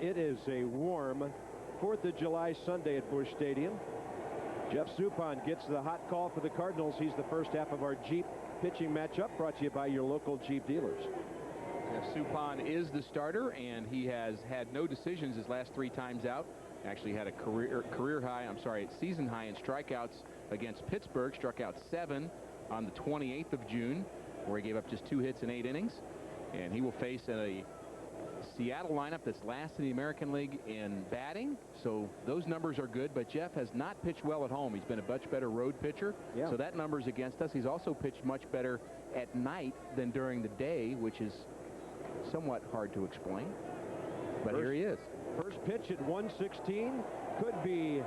it is a warm 4th of July Sunday at Busch Stadium. Jeff Suppan gets the hot call for the Cardinals. He's the first half of our Jeep pitching matchup, brought to you by your local Jeep dealers. Suppan is the starter, and he has had no decisions his last 3 times out. Actually had a season high in strikeouts against Pittsburgh. Struck out 7 on the 28th of June, where he gave up just 2 hits in 8 innings. And he will face a Seattle lineup that's last in the American League in batting, so those numbers are good. But Jeff has not pitched well at home. He's been a much better road pitcher, so that number's against us. He's also pitched much better at night than during the day, which is somewhat hard to explain. But here he is. First pitch at 116 could be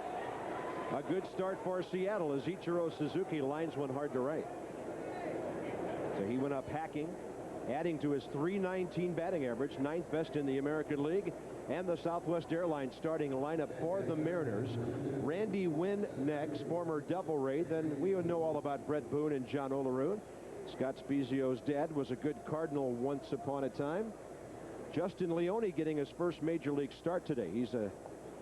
a good start for Seattle as Ichiro Suzuki lines one hard to right. So he went up hacking, adding to his .319 batting average, 9th best in the American League. And the Southwest Airlines starting lineup for the Mariners. Randy Winn next, former Devil Ray. Then we know all about Brett Boone and John Olerud. Scott Spezio's dad was a good Cardinal once upon a time. Justin Leone getting his first major league start today. He's a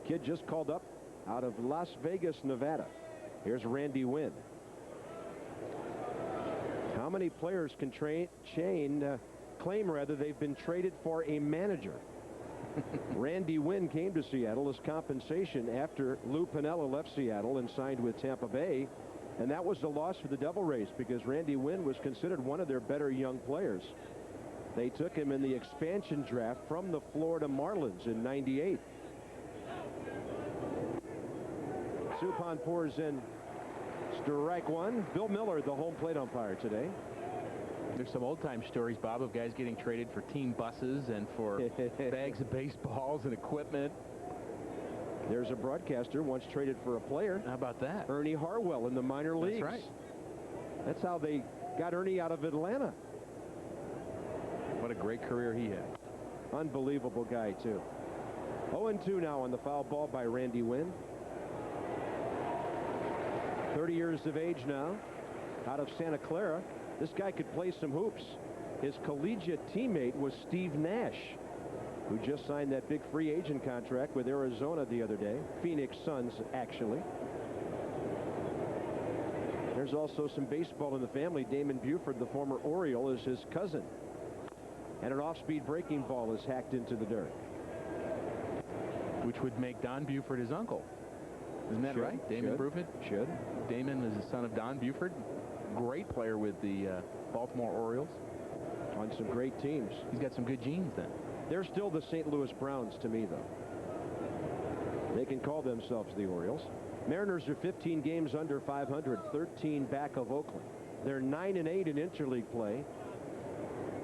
kid just called up out of Las Vegas, Nevada. Here's Randy Winn. How many players can claim they've been traded for a manager? Randy Winn came to Seattle as compensation after Lou Piniella left Seattle and signed with Tampa Bay. And that was a loss for the Devil Rays because Randy Winn was considered one of their better young players. They took him in the expansion draft from the Florida Marlins in '98. Suppan pours in strike 1. Bill Miller, the home plate umpire today. There's some old-time stories, Bob, of guys getting traded for team buses and for bags of baseballs and equipment. There's a broadcaster once traded for a player. How about that? Ernie Harwell in the minor leagues. That's right. That's how they got Ernie out of Atlanta. What a great career he had. Unbelievable guy, too. 0-2 now on the foul ball by Randy Winn. 30 years of age now, out of Santa Clara. This guy could play some hoops. His collegiate teammate was Steve Nash, who just signed that big free agent contract with Arizona the other day. Phoenix Suns, actually. There's also some baseball in the family. Damon Buford, the former Oriole, is his cousin. And an off-speed breaking ball is hacked into the dirt. Which would make Don Buford his uncle. Isn't that right? Damon Buford? Should. Damon is the son of Don Buford. Great player with the Baltimore Orioles. On some great teams. He's got some good genes then. They're still the St. Louis Browns to me, though. They can call themselves the Orioles. Mariners are 15 games under 500, 13 back of Oakland. They're 9-8 in interleague play.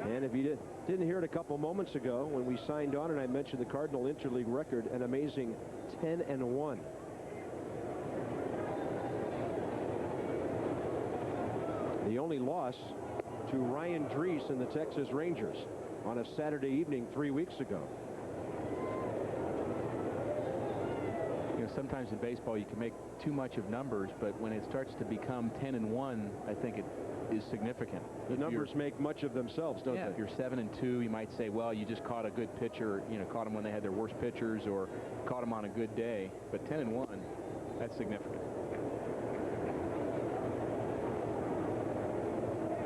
And if you didn't hear it a couple moments ago when we signed on and I mentioned the Cardinal interleague record, an amazing 10-1. The only loss to Ryan Drees and the Texas Rangers on a Saturday evening 3 weeks ago. You know, sometimes in baseball you can make too much of numbers, but when it starts to become 10-1, I think it is significant. The numbers make much of themselves, don't they? If you're 7-2, you might say, well, you just caught a good pitcher, you know, caught them when they had their worst pitchers or caught them on a good day. But 10-1, that's significant.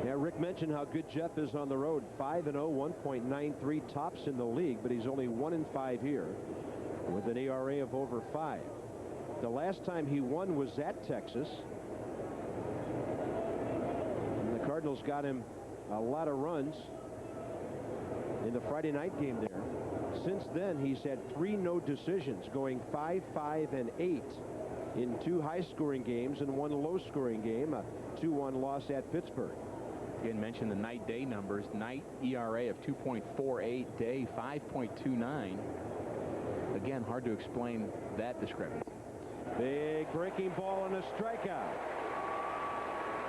Yeah, Rick mentioned how good Jeff is on the road. 5-0, 1.93 tops in the league, but he's only 1-5 here with an ERA of over 5. The last time he won was at Texas. And the Cardinals got him a lot of runs in the Friday night game there. Since then, he's had 3 no decisions, going 5, 5, and 8 in 2 high-scoring games and 1 low-scoring game, a 2-1 loss at Pittsburgh. Again, mentioned the night-day numbers. Night ERA of 2.48, day 5.29. Again, hard to explain that discrepancy. Big breaking ball and a strikeout.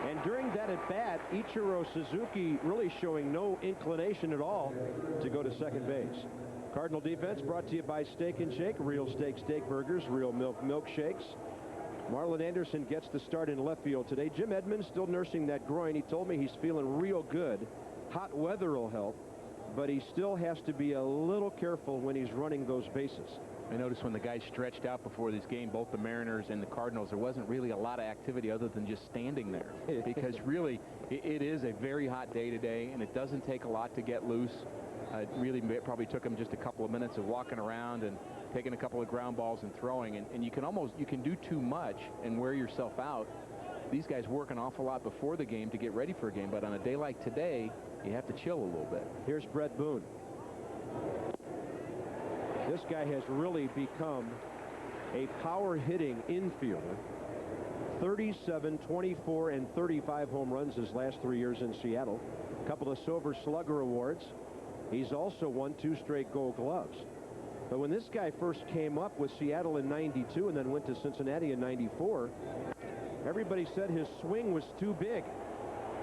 And during that at-bat, Ichiro Suzuki really showing no inclination at all to go to second base. Cardinal defense brought to you by Steak and Shake, real steak burgers, real milk milkshakes. Marlon Anderson gets the start in left field today. Jim Edmonds still nursing that groin. He told me he's feeling real good. Hot weather will help. but he still has to be a little careful when he's running those bases. I noticed when the guys stretched out before this game, both the Mariners and the Cardinals, there wasn't really a lot of activity other than just standing there. Because really, it is a very hot day today, and it doesn't take a lot to get loose. It really probably took them just a couple of minutes of walking around and taking a couple of ground balls and throwing. And you can do too much and wear yourself out. These guys work an awful lot before the game to get ready for a game, but on a day like today, you have to chill a little bit. Here's Brett Boone. This guy has really become a power-hitting infielder. 37, 24, and 35 home runs his last 3 years in Seattle. A couple of Silver Slugger awards. He's also won 2 straight Gold Gloves. But when this guy first came up with Seattle in '92 and then went to Cincinnati in '94, everybody said his swing was too big.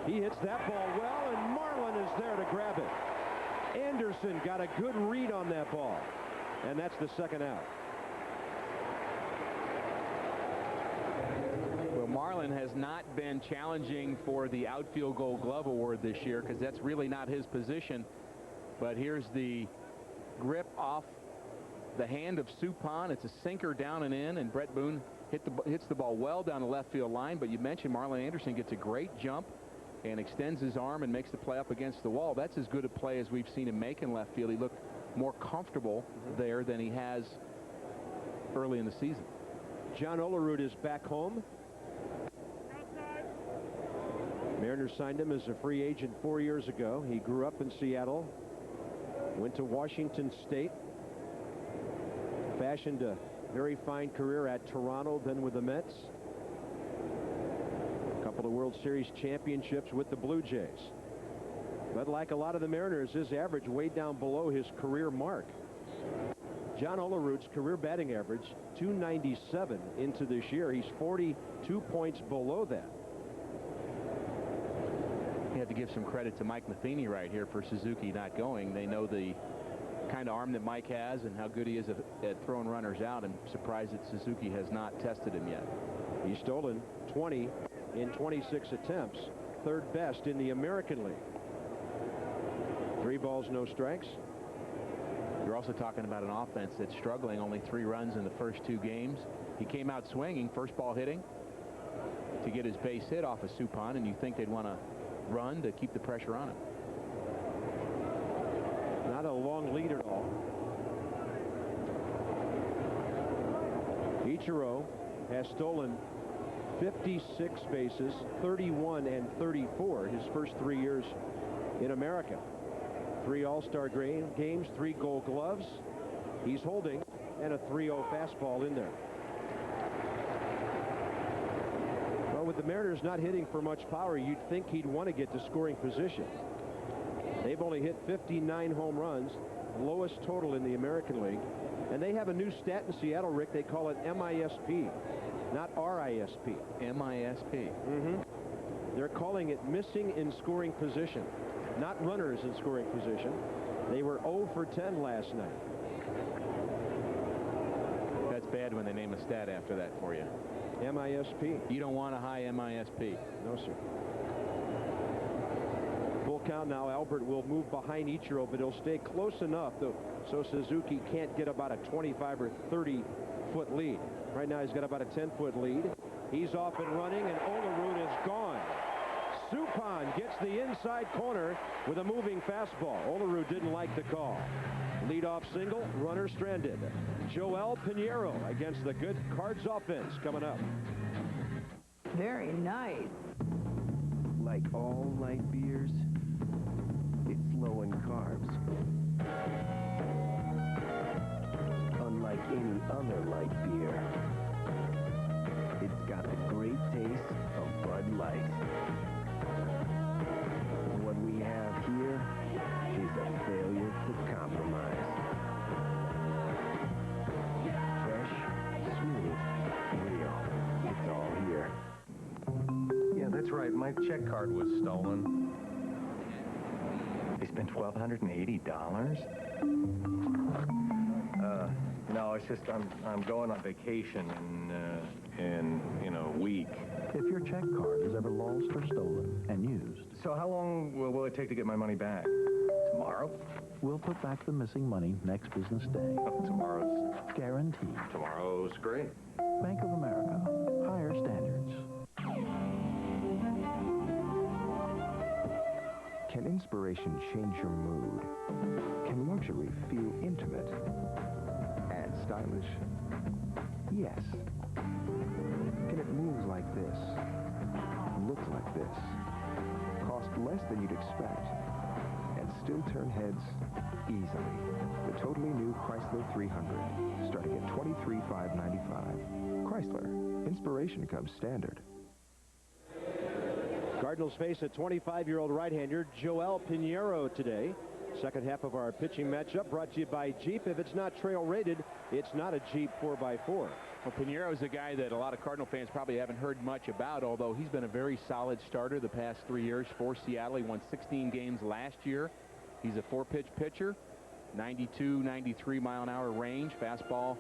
He hits that ball well, and Marlin is there to grab it. Anderson got a good read on that ball. And that's the second out. Well, Marlin has not been challenging for the outfield Gold Glove award this year because that's really not his position. But here's the grip off the hand of Suppan. It's a sinker down and in, and Brett Boone hits the ball well down the left field line. But you mentioned Marlin Anderson gets a great jump and extends his arm and makes the play up against the wall. That's as good a play as we've seen him make in left field. He looked more comfortable there than he has early in the season. John Olerud is back home. Mariners signed him as a free agent 4 years ago. He grew up in Seattle, went to Washington State, fashioned a very fine career at Toronto, then with the Mets. A couple of World Series championships with the Blue Jays. But like a lot of the Mariners, his average way down below his career mark. John Olerud's career batting average, .297 into this year. He's 42 points below that. You have to give some credit to Mike Matheny right here for Suzuki not going. They know the kind of arm that Mike has and how good he is at throwing runners out. I'm surprised that Suzuki has not tested him yet. He's stolen 20 in 26 attempts, third best in the American League. 3 balls, no strikes. You're also talking about an offense that's struggling, only 3 runs in the first 2 games. He came out swinging, first ball hitting, to get his base hit off of Suppan, and you think they'd want to run to keep the pressure on him. Not a long lead at all. Ichiro has stolen 56 bases, 31 and 34 his first 3 years in America. 3 All-Star games, 3 Gold Gloves. He's holding, and a 3-0 fastball in there. Well, with the Mariners not hitting for much power, you'd think he'd want to get to scoring position. They've only hit 59 home runs, lowest total in the American League. And they have a new stat in Seattle, Rick. They call it MISP, not RISP. MISP. They're calling it missing in scoring position, not runners in scoring position. They were 0 for 10 last night. That's bad when they name a stat after that for you. MISP. You don't want a high MISP. No, sir. Full count now. Albert will move behind Ichiro, but he'll stay close enough so Suzuki can't get about a 25 or 30-foot lead. Right now he's got about a 10-foot lead. He's off and running, and Olerud is gone. Suppan gets the inside corner with a moving fastball. Olerud didn't like the call. Leadoff single, runner stranded. Joel Pineiro against the good Cards offense coming up. Very nice. Like all light beers, it's low in carbs. Unlike any other light beer, it's got the great taste of Bud Light. What we have here is a failure to compromise. Fresh, smooth, real. It's all here. Yeah, that's right. My check card was stolen. They spent $1,280? No, it's just I'm going on vacation in a week. If your check card is ever lost or stolen and used. So how long will it take to get my money back? Tomorrow? We'll put back the missing money next business day. Tomorrow's... Guaranteed. Tomorrow's great. Bank of America. Higher standards. Can inspiration change your mood? Can luxury feel intimate and stylish? Yes. Can it move like this? Look like this? Cost less than you'd expect and still turn heads easily. The totally new Chrysler 300, starting at $23,595. Chrysler. Inspiration comes standard. Cardinals face a 25-year-old right-hander, Joel Pineiro, today. Second half of our pitching matchup brought to you by Jeep. If it's not trail rated, it's not a Jeep 4x4. Well, Pineiro is a guy that a lot of Cardinal fans probably haven't heard much about, although he's been a very solid starter the past 3 years for Seattle. He won 16 games last year. He's a four-pitch pitcher, 92, 93 mile-an-hour range, fastball,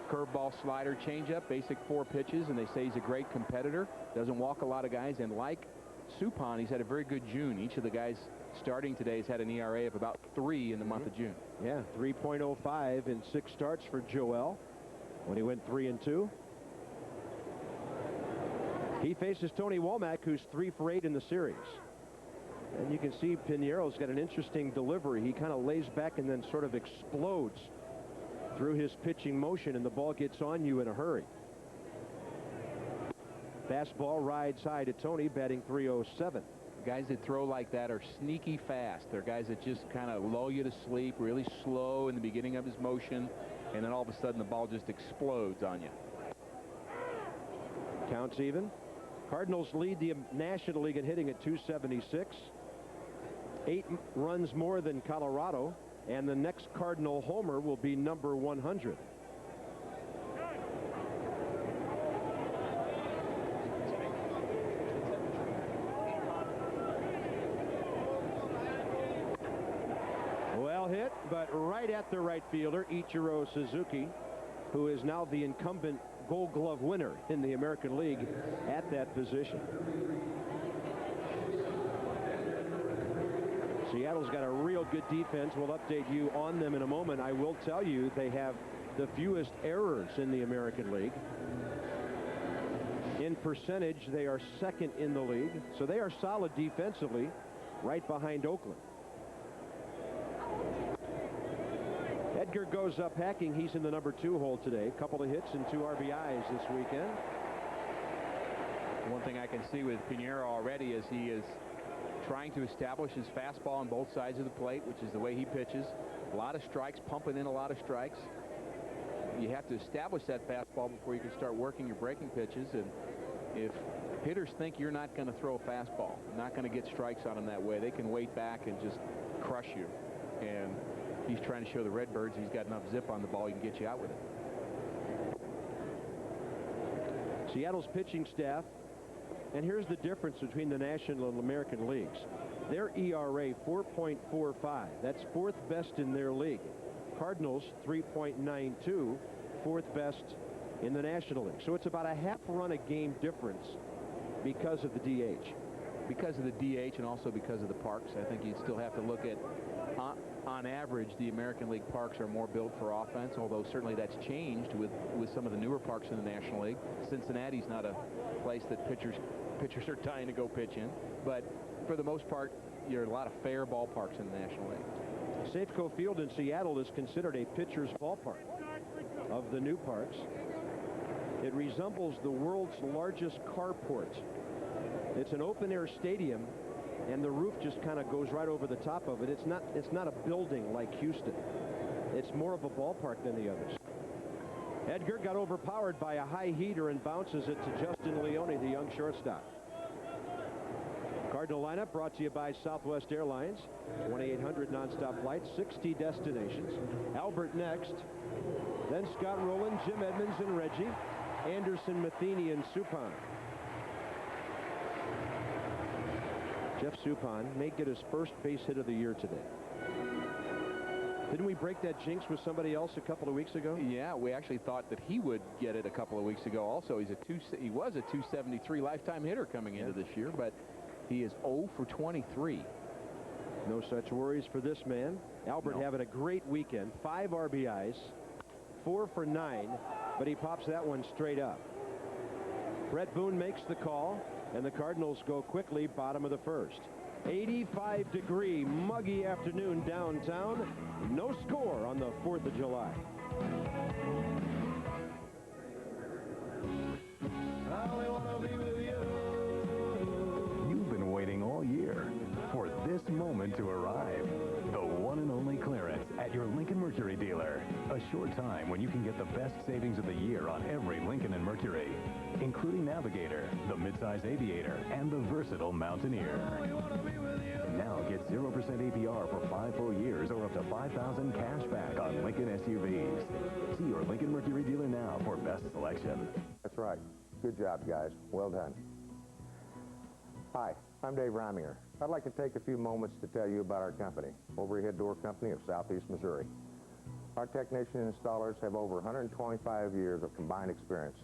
curveball, slider, changeup, basic four pitches, and they say he's a great competitor, doesn't walk a lot of guys, and like Suppan, he's had a very good June. Each of the guys starting today has had an ERA of about 3 in the month of June. Yeah, 3.05 in 6 starts for Joel when he went 3-2. He faces Tony Womack, who's 3 for 8 in the series. And you can see Pineiro's got an interesting delivery. He kind of lays back and then sort of explodes through his pitching motion, and the ball gets on you in a hurry. Fastball rides high to Tony, batting .307. Guys that throw like that are sneaky fast. They're guys that just kind of lull you to sleep, really slow in the beginning of his motion, and then all of a sudden the ball just explodes on you. Counts even. Cardinals lead the National League in hitting at .276. 8 runs more than Colorado, and the next Cardinal homer will be number 100. Well hit, but right at the right fielder, Ichiro Suzuki, who is now the incumbent Gold Glove winner in the American League at that position. Seattle's got a real good defense. We'll update you on them in a moment. I will tell you they have the fewest errors in the American League. In percentage, they are second in the league, so they are solid defensively, right behind Oakland. Edgar goes up hacking. He's in the number 2 hole today. Couple of hits and 2 RBIs this weekend. One thing I can see with Pineiro already is he is trying to establish his fastball on both sides of the plate, which is the way he pitches. A lot of strikes, pumping in a lot of strikes. You have to establish that fastball before you can start working your breaking pitches. And if hitters think you're not going to throw a fastball, not going to get strikes on them that way, they can wait back and just crush you. And he's trying to show the Redbirds he's got enough zip on the ball, he can get you out with it. Seattle's pitching staff, and here's the difference between the National and American leagues. Their ERA 4.45. That's 4th best in their league. Cardinals 3.92, 4th best in the National League. So it's about a half run a game difference because of the DH. Because of the DH and also because of the parks. I think you'd still have to look at, on average, the American League parks are more built for offense, although certainly that's changed with some of the newer parks in the National League. Cincinnati's not a place that pitchers are dying to go pitch in, but for the most part, there are a lot of fair ballparks in the National League. Safeco Field in Seattle is considered a pitcher's ballpark of the new parks. It resembles the world's largest carport. It's an open-air stadium, and the roof just kind of goes right over the top of it. It's not a building like Houston. It's more of a ballpark than the others. Edgar got overpowered by a high heater and bounces it to Justin Leone, the young shortstop. Cardinal lineup brought to you by Southwest Airlines. 2,800 nonstop flights, 60 destinations. Albert next. Then Scott Rowland, Jim Edmonds, and Reggie. Anderson, Matheny, and Suppan. Jeff Suppan may get his first base hit of the year today. Didn't we break that jinx with somebody else a couple of weeks ago? Yeah, we actually thought that he would get it a couple of weeks ago. Also, he was a 273 lifetime hitter coming into this year, but he is 0 for 23. No such worries for this man. Albert having a great weekend. 5 RBIs, 4 for 9, but he pops that one straight up. Brett Boone makes the call, and the Cardinals go quickly bottom of the first. 85-degree muggy afternoon downtown. No score on the 4th of July. You've been waiting all year for this moment to arrive. The one and only clearance at your Lincoln Mercury dealer. A short time when you can get the best savings of the year on every Lincoln and Mercury, including Navigator, the midsize Aviator, and the versatile Mountaineer. Now get 0% APR for 5 full years or up to $5,000 cash back on Lincoln SUVs. See your Lincoln Mercury dealer now for best selection. That's right. Good job, guys. Well done. Hi, I'm Dave Reiminger. I'd like to take a few moments to tell you about our company, Overhead Door Company of Southeast Missouri. Our technician installers have over 125 years of combined experience.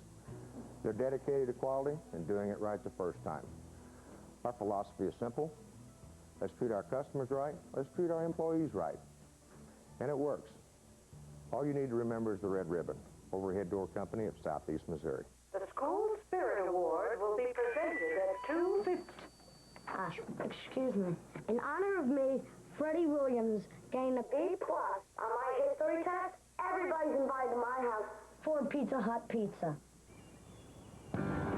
They're dedicated to quality and doing it right the first time. Our philosophy is simple. Let's treat our customers right. Let's treat our employees right. And it works. All you need to remember is the red ribbon. Overhead Door Company of Southeast Missouri. The School Spirit Award will be presented at 2:50. Excuse me. In honor of me, Freddie Williams gained a B+ on my history test. Everybody's invited to my house for Pizza Hut pizza.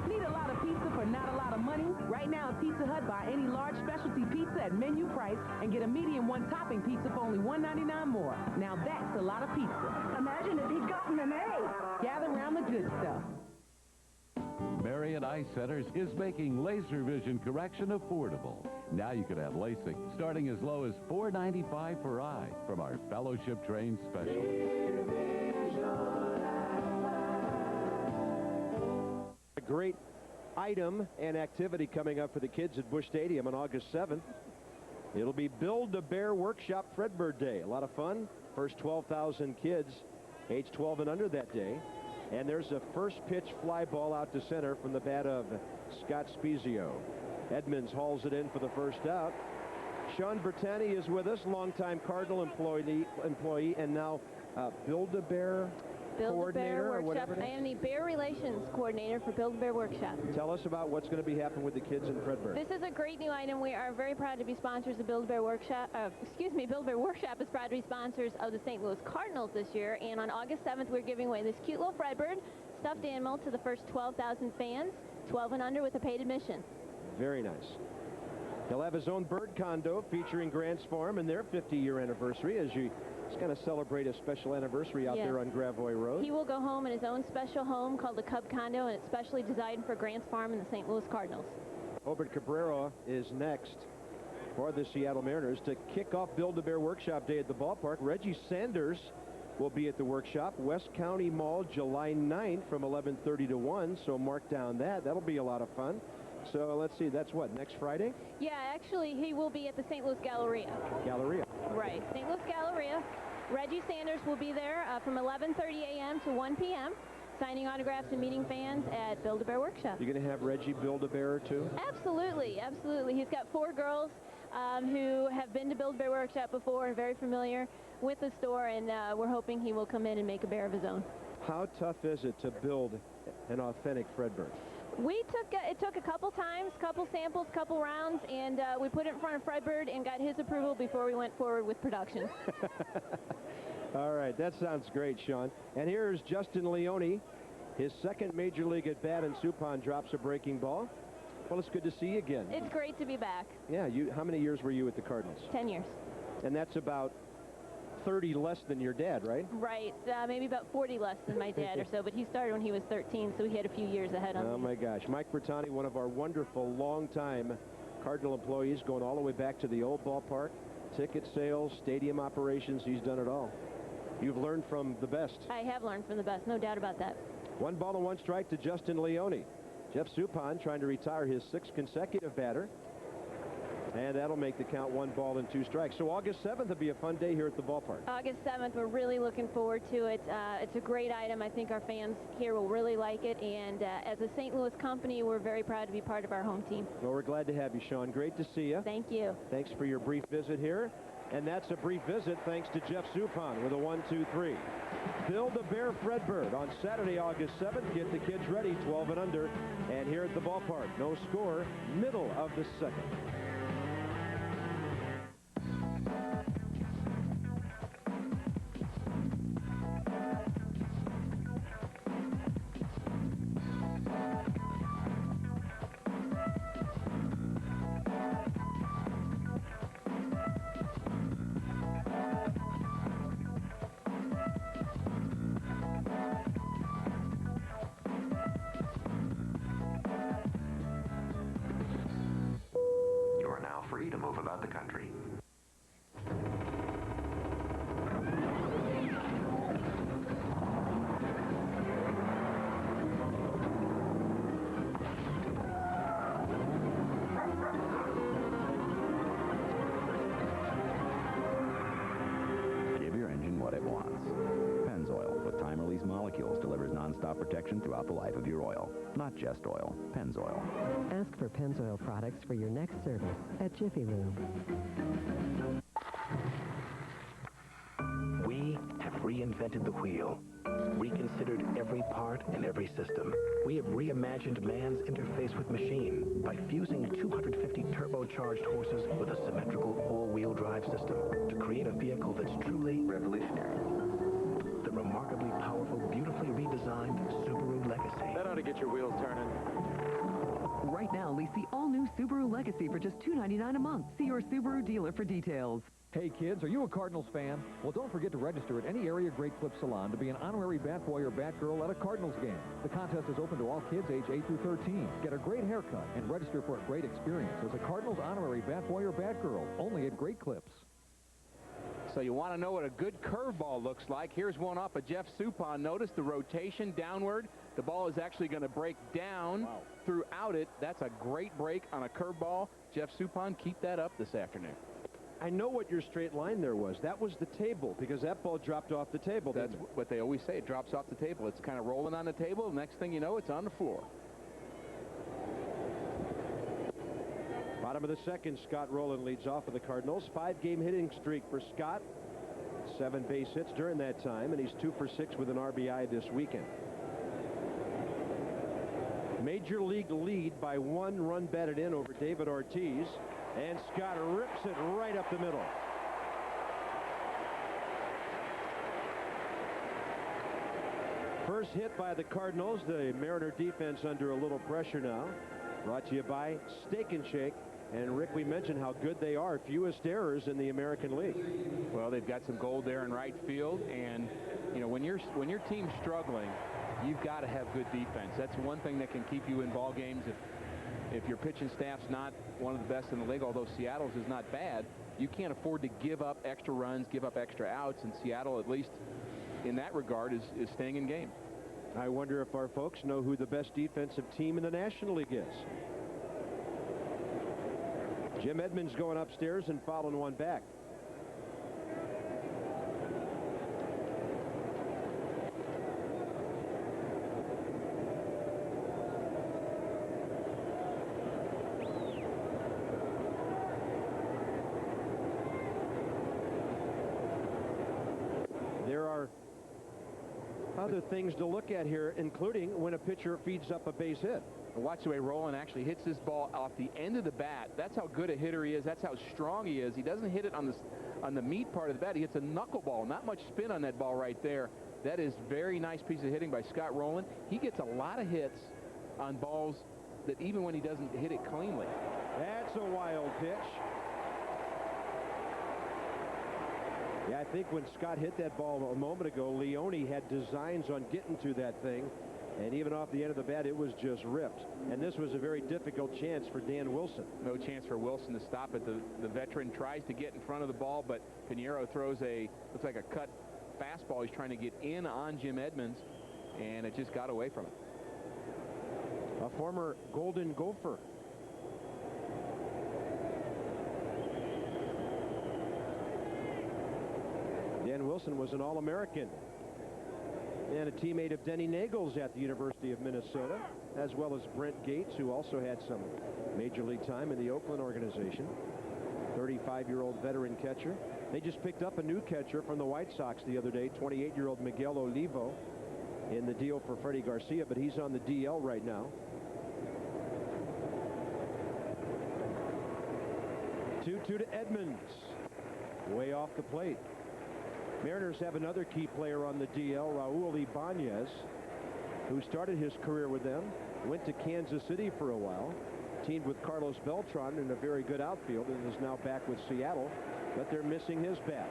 Need a lot of pizza for not a lot of money? Right now at Pizza Hut, buy any large specialty pizza at menu price and get a medium 1-topping pizza for only $1.99 more. Now that's a lot of pizza. Imagine if he'd gotten an A. Gather around the good stuff. Marion Eye Centers is making laser vision correction affordable. Now you can have LASIK starting as low as $4.95 per eye from our fellowship-trained specialists. A great item and activity coming up for the kids at Busch Stadium on August 7th. It'll be Build-A-Bear Workshop Fredbird Day. A lot of fun. First 12,000 kids age 12 and under that day. And there's a first pitch fly ball out to center from the bat of Scott Spezio. Edmonds hauls it in for the first out. Sean Bertani is with us, longtime Cardinal employee and now Build-A-Bear coordinator or whatever. I am the Bear Relations Coordinator for Build-A-Bear Workshop. Tell us about what's going to be happening with the kids in Fredbird. This is a great new item. We are very proud to be sponsors of Build-A-Bear Workshop. Build-A-Bear Workshop is proud to be sponsors of the St. Louis Cardinals this year. And on August 7th, we're giving away this cute little Fredbird stuffed animal to the first 12,000 fans, 12 and under with a paid admission. Very nice. He'll have his own bird condo featuring Grant's Farm and their 50-year anniversary as you just going to celebrate a special anniversary out there on Gravois Road. He will go home in his own special home called the Cub Condo, and it's specially designed for Grant's Farm and the St. Louis Cardinals. Obert Cabrera is next for the Seattle Mariners to kick off Build-A-Bear Workshop Day at the ballpark. Reggie Sanders will be at the workshop. West County Mall, July 9th from 11:30 to 1, so mark down that. That'll be a lot of fun. So let's see, that's what, next Friday? Yeah, actually, he will be at the St. Louis Galleria. Galleria. Right, St. Louis Galleria. Reggie Sanders will be there from 11:30 a.m. to 1 p.m. signing autographs and meeting fans at Build-A-Bear Workshop. You're going to have Reggie Build-A-Bear too? Absolutely, absolutely. He's got 4 girls who have been to Build-A-Bear Workshop before and very familiar with the store, and we're hoping he will come in and make a bear of his own. How tough is it to build an authentic Fredbird? It took a couple times, couple samples, couple rounds, and we put it in front of Fredbird and got his approval before we went forward with production. All right, that sounds great, Sean. And here's Justin Leone. His second major league at bat, and Suppan drops a breaking ball. Well, it's good to see you again. It's great to be back. Yeah, how many years were you with the Cardinals? 10 years. And that's about 30 less than your dad, right? Right, maybe about 40 less than my dad or so, but he started when he was 13, so he had a few years ahead on me. Oh my gosh. Mike Bertani, one of our wonderful longtime Cardinal employees, going all the way back to the old ballpark, ticket sales, stadium operations, he's done it all. You've learned from the best. I have learned from the best, no doubt about that. 1 ball and 1 strike to Justin Leone. Jeff Suppan trying to retire his 6th consecutive batter. And that'll make the count 1 ball and 2 strikes. So August 7th will be a fun day here at the ballpark. August 7th, we're really looking forward to it. It's a great item. I think our fans here will really like it. And as a St. Louis company, we're very proud to be part of our home team. Well, we're glad to have you, Sean. Great to see you. Thank you. Thanks for your brief visit here. And that's a brief visit thanks to Jeff Suppan with a 1-2-3. Build-A-Bear Fredbird on Saturday, August 7th. Get the kids ready, 12 and under. And here at the ballpark, no score, middle of the 2nd. Free to move about the country. Give your engine what it wants. Pennzoil with time-release molecules delivers non-stop protection throughout the life of your oil. Not just oil, Pennzoil. Ask for Pennzoil products for your next service at Jiffy Lube. We have reinvented the wheel, reconsidered every part and every system. We have reimagined man's interface with machine by fusing 250 turbocharged horses with a symmetrical all-wheel drive system to create a vehicle that's truly revolutionary. The remarkably powerful, beautifully redesigned Subaru Legacy. That ought to get your wheels turning. Right now, lease the all-new Subaru Legacy for just $299 a month. See your Subaru dealer for details. Hey kids, are you a Cardinals fan? Well, don't forget to register at any area Great Clip Salon to be an honorary bat boy or bat girl at a Cardinals game. The contest is open to all kids age 8 through 13. Get a great haircut and register for a great experience as a Cardinals honorary bat boy or bat girl, only at Great Clips. So you want to know what a good curveball looks like. Here's one off of Jeff Suppan. Notice the rotation downward. The ball is actually going to break down throughout it. That's a great break on a curveball. Jeff Suppan, keep that up this afternoon. I know what your straight line there was. That was the table, because that ball dropped off the table. That's what they always say. It drops off the table. It's kind of rolling on the table. Next thing you know, it's on the floor. Bottom of the 2nd, Scott Rowland leads off for the Cardinals. 5-game hitting streak for Scott. 7 base hits during that time, and he's 2 for 6 with an RBI this weekend. Major league lead by 1 run batted in over David Ortiz, and Scott rips it right up the middle. First hit by the Cardinals. The Mariner defense under a little pressure now. Brought to you by Steak and Shake. And Rick, we mentioned how good they are. Fewest errors in the American League. Well, they've got some gold there in right field, and you know, when your team's struggling, you've got to have good defense. That's one thing that can keep you in ball games. If your pitching staff's not one of the best in the league, although Seattle's is not bad, you can't afford to give up extra runs, give up extra outs, and Seattle, at least in that regard, is staying in game. I wonder if our folks know who the best defensive team in the National League is. Jim Edmonds going upstairs and fouling one back. There are other things to look at here, including when a pitcher feeds up a base hit. Watch the way Rowland actually hits this ball off the end of the bat. That's how good a hitter he is. That's how strong he is. He doesn't hit it on the meat part of the bat. He hits a knuckleball. Not much spin on that ball right there. That is very nice piece of hitting by Scott Rowland. He gets a lot of hits on balls that even when he doesn't hit it cleanly. That's a wild pitch. Yeah, I think when Scott hit that ball a moment ago, Leone had designs on getting to that thing. And even off the end of the bat, it was just ripped. And this was a very difficult chance for Dan Wilson. No chance for Wilson to stop it. The veteran tries to get in front of the ball, but Pineiro throws looks like a cut fastball. He's trying to get in on Jim Edmonds, and it just got away from him. A former Golden Gopher. Nelson was an All-American and a teammate of Denny Nagel's at the University of Minnesota, as well as Brent Gates, who also had some major league time in the Oakland organization. 35-year-old veteran catcher. They just picked up a new catcher from the White Sox the other day, 28-year-old Miguel Olivo, in the deal for Freddie Garcia, but he's on the DL right now. 2-2 to Edmonds. Way off the plate. Mariners have another key player on the DL, Raul Ibanez, who started his career with them, went to Kansas City for a while, teamed with Carlos Beltran in a very good outfield, and is now back with Seattle, but they're missing his bat.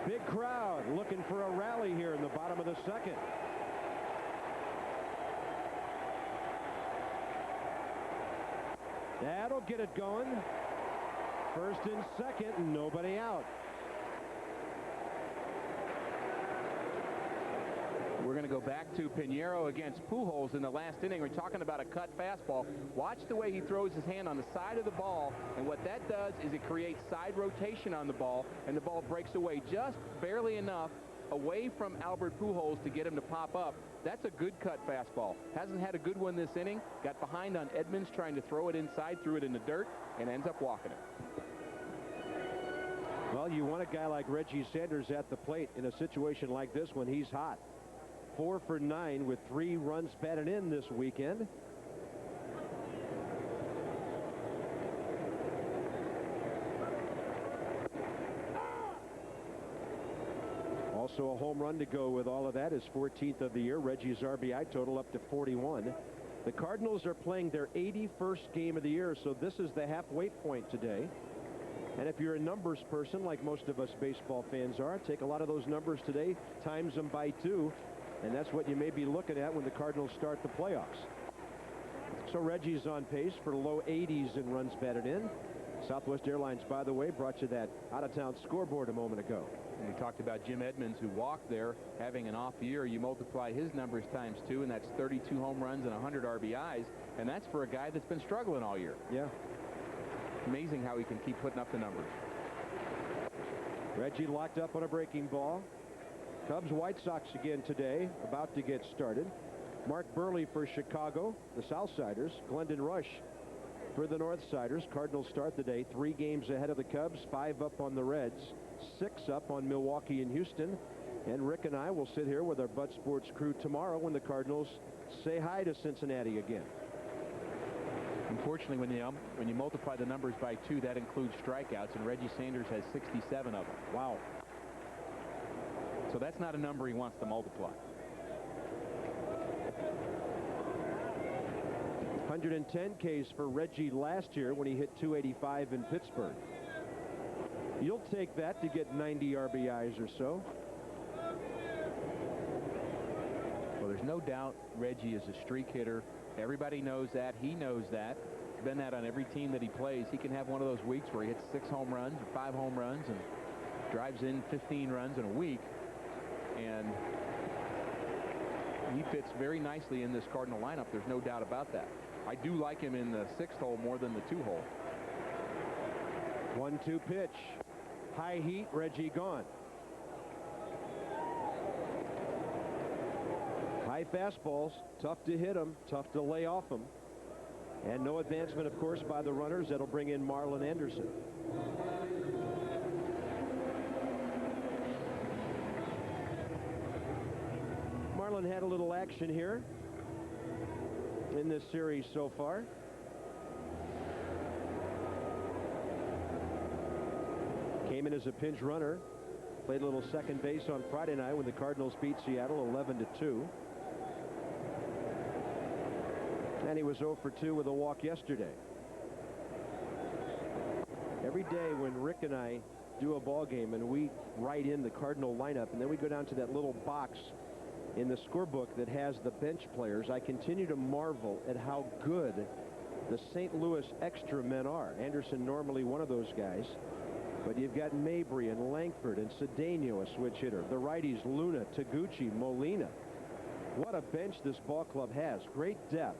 Big crowd looking for a rally here in the bottom of the second. That'll get it going. First and second, nobody out. We're going to go back to Pineiro against Pujols in the last inning. We're talking about a cut fastball. Watch the way he throws his hand on the side of the ball, and what that does is it creates side rotation on the ball, and the ball breaks away just barely enough away from Albert Pujols to get him to pop up. That's a good cut fastball. Hasn't had a good one this inning. Got behind on Edmonds trying to throw it inside, threw it in the dirt, and ends up walking it. Well, you want a guy like Reggie Sanders at the plate in a situation like this when he's hot. 4 for 9 with 3 runs batted in this weekend. Also a home run to go with all of that, his 14th of the year. Reggie's RBI total up to 41. The Cardinals are playing their 81st game of the year, so this is the halfway point today. And if you're a numbers person, like most of us baseball fans are, take a lot of those numbers today, times them by 2, and that's what you may be looking at when the Cardinals start the playoffs. So Reggie's on pace for low 80s in runs batted in. Southwest Airlines, by the way, brought you that out-of-town scoreboard a moment ago. And we talked about Jim Edmonds, who walked there, having an off year. You multiply his numbers times 2, and that's 32 home runs and 100 RBIs, and that's for a guy that's been struggling all year. Yeah. Amazing how he can keep putting up the numbers. Reggie locked up on a breaking ball. Cubs White Sox again today, about to get started. Mark Burley for Chicago, the Southsiders. Glendon Rush for the Northsiders. Cardinals start the day 3 games ahead of the Cubs, 5 up on the Reds, 6 up on Milwaukee and Houston. And Rick and I will sit here with our Bud Sports crew tomorrow when the Cardinals say hi to Cincinnati again. Unfortunately, when you multiply the numbers by 2, that includes strikeouts, and Reggie Sanders has 67 of them. Wow. So that's not a number he wants to multiply. 110 Ks for Reggie last year when he hit 285 in Pittsburgh. You'll take that to get 90 RBIs or so. Well, there's no doubt Reggie is a streak hitter. Everybody knows that. He knows that. It's been that on every team that he plays. He can have one of those weeks where he hits 6 home runs or 5 home runs and drives in 15 runs in a week. And he fits very nicely in this Cardinal lineup. There's no doubt about that. I do like him in the 6th hole more than the 2 hole. 1-2 pitch. High heat, Reggie gone. High fastballs, tough to hit them, tough to lay off them. And no advancement, of course, by the runners. That'll bring in Marlon Anderson. Marlon had a little action here in this series so far. Came in as a pinch runner. Played a little second base on Friday night when the Cardinals beat Seattle 11-2. And he was 0 for 2 with a walk yesterday. Every day when Rick and I do a ball game and we write in the Cardinal lineup and then we go down to that little box in the scorebook that has the bench players, I continue to marvel at how good the St. Louis extra men are. Anderson normally one of those guys, but you've got Mabry and Langford and Cedeno, a switch hitter. The righties, Luna, Taguchi, Molina. What a bench this ball club has. Great depth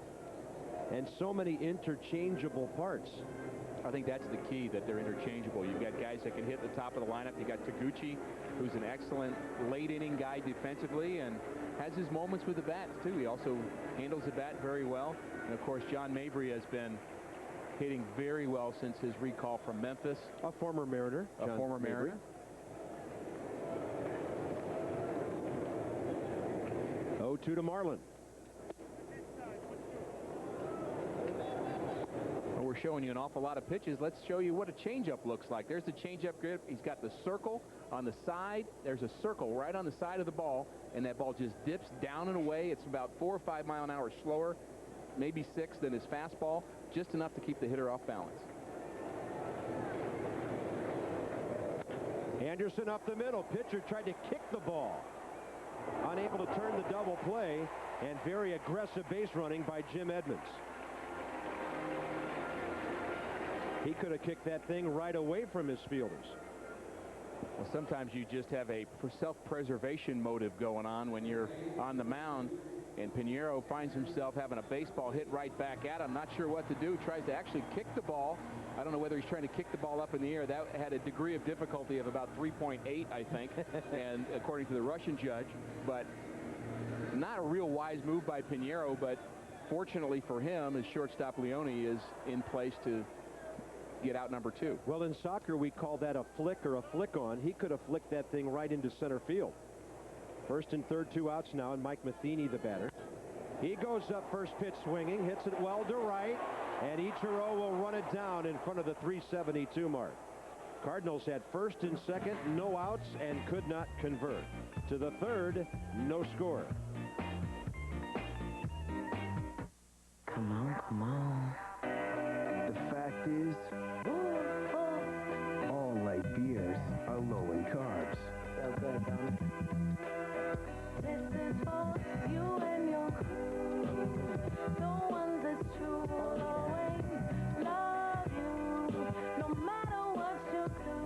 and so many interchangeable parts. I think that's the key, that they're interchangeable. You've got guys that can hit the top of the lineup. You got Taguchi, who's an excellent late inning guy defensively and has his moments with the bats too. He also handles the bat very well. And of course, John Mabry has been hitting very well since his recall from Memphis. A former Mariner. A former Mariner. 0-2 to Marlin. Well, we're showing you an awful lot of pitches. Let's show you what a changeup looks like. There's the changeup grip. He's got the circle on the side. There's a circle right on the side of the ball, and that ball just dips down and away. It's about 4 or 5 mile an hour slower, maybe 6 than his fastball, just enough to keep the hitter off balance. Anderson up the middle. Pitcher tried to kick the ball. Unable to turn the double play, and very aggressive base running by Jim Edmonds. He could have kicked that thing right away from his fielders. Well, sometimes you just have a self-preservation motive going on when you're on the mound, and Pineiro finds himself having a baseball hit right back at him. Not sure what to do. Tries to actually kick the ball. I don't know whether he's trying to kick the ball up in the air. That had a degree of difficulty of about 3.8, I think, and according to the Russian judge. But not a real wise move by Pineiro, but fortunately for him, his shortstop Leone is in place to get out number 2. Well, in soccer, we call that a flick or a flick-on. He could have flicked that thing right into center field. First and third, 2 outs now, and Mike Matheny, the batter. He goes up first pitch swinging, hits it well to right, and Ichiro will run it down in front of the 372 mark. Cardinals had first and second, no outs, and could not convert. To the third, no score. Come on, come on. The fact is, all light beers are low in carbs. So good, Don. This is for you and your crew. The ones that's true will always love you, no matter what you do.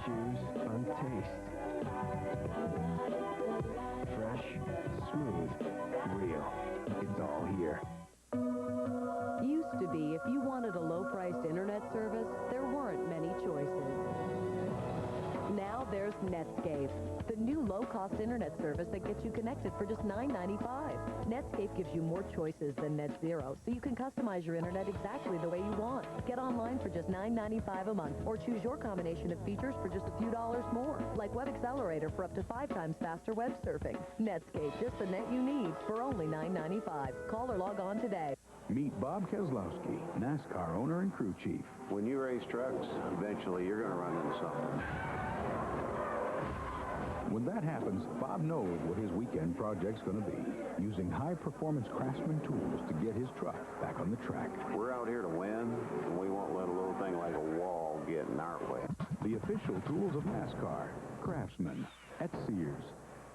Cheers on taste. Fresh, smooth, real. It's all here. Used to be, if you wanted a low-priced internet service, there weren't many choices. Now there's Netscape, the new low-cost internet service that gets you connected for just $9.95. Netscape gives you more choices than NetZero, so you can customize your internet exactly the way you want. Get online for just $9.95 a month, or choose your combination of features for just a few dollars more, like Web Accelerator for up to 5 times faster web surfing. Netscape, just the net you need for only $9.95. Call or log on today. Meet Bob Keselowski, NASCAR owner and crew chief. When you race trucks, eventually you're going to run into something. When that happens, Bob knows what his weekend project's going to be, using high-performance Craftsman tools to get his truck back on the track. We're out here to win, and we won't let a little thing like a wall get in our way. The official tools of NASCAR, Craftsman, at Sears.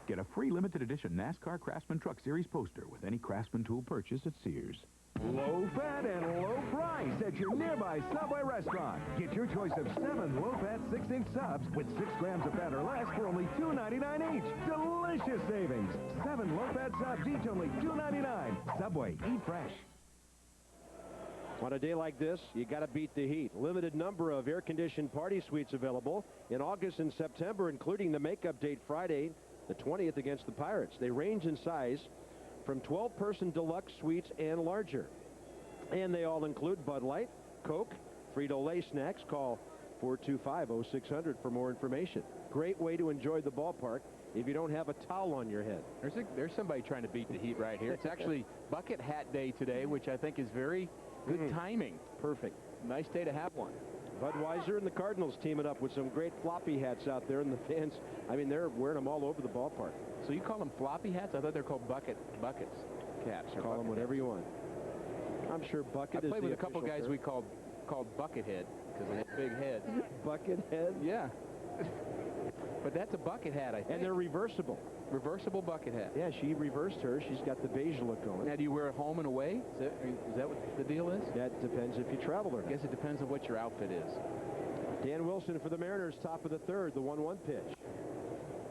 Get a free limited edition NASCAR Craftsman Truck Series poster with any Craftsman tool purchase at Sears. Low fat and low price at your nearby Subway restaurant. Get your choice of 7 low-fat 6-inch subs with 6 grams of fat or less for only $2.99 each. Delicious savings. 7 low-fat subs each only $2.99. Subway, eat fresh. On a day like this, you got to beat the heat. Limited number of air-conditioned party suites available in August and September, including the makeup date Friday, the 20th against the Pirates. They range in size from 12-person deluxe suites and larger. And they all include Bud Light, Coke, Frito-Lay snacks. Call 425-0600 for more information. Great way to enjoy the ballpark if you don't have a towel on your head. There's somebody trying to beat the heat right here. It's actually bucket hat day today, which I think is very good timing. Perfect. Nice day to have one. Budweiser and the Cardinals teaming up with some great floppy hats out there, and the fans, I mean, they're wearing them all over the ballpark. So you call them floppy hats? I thought they're called buckets, caps. Call them whatever you want. I'm sure bucket is I played the with a couple guys term. we called Buckethead because they had big heads. Buckethead? Yeah. But that's a bucket hat, I think. And they're reversible. Reversible bucket hat. Yeah, she reversed her. She's got the beige look going. Now, do you wear it home and away? Is that what the deal is? That depends if you travel or not. I guess it depends on what your outfit is. Dan Wilson for the Mariners, top of the third, the 1-1 pitch.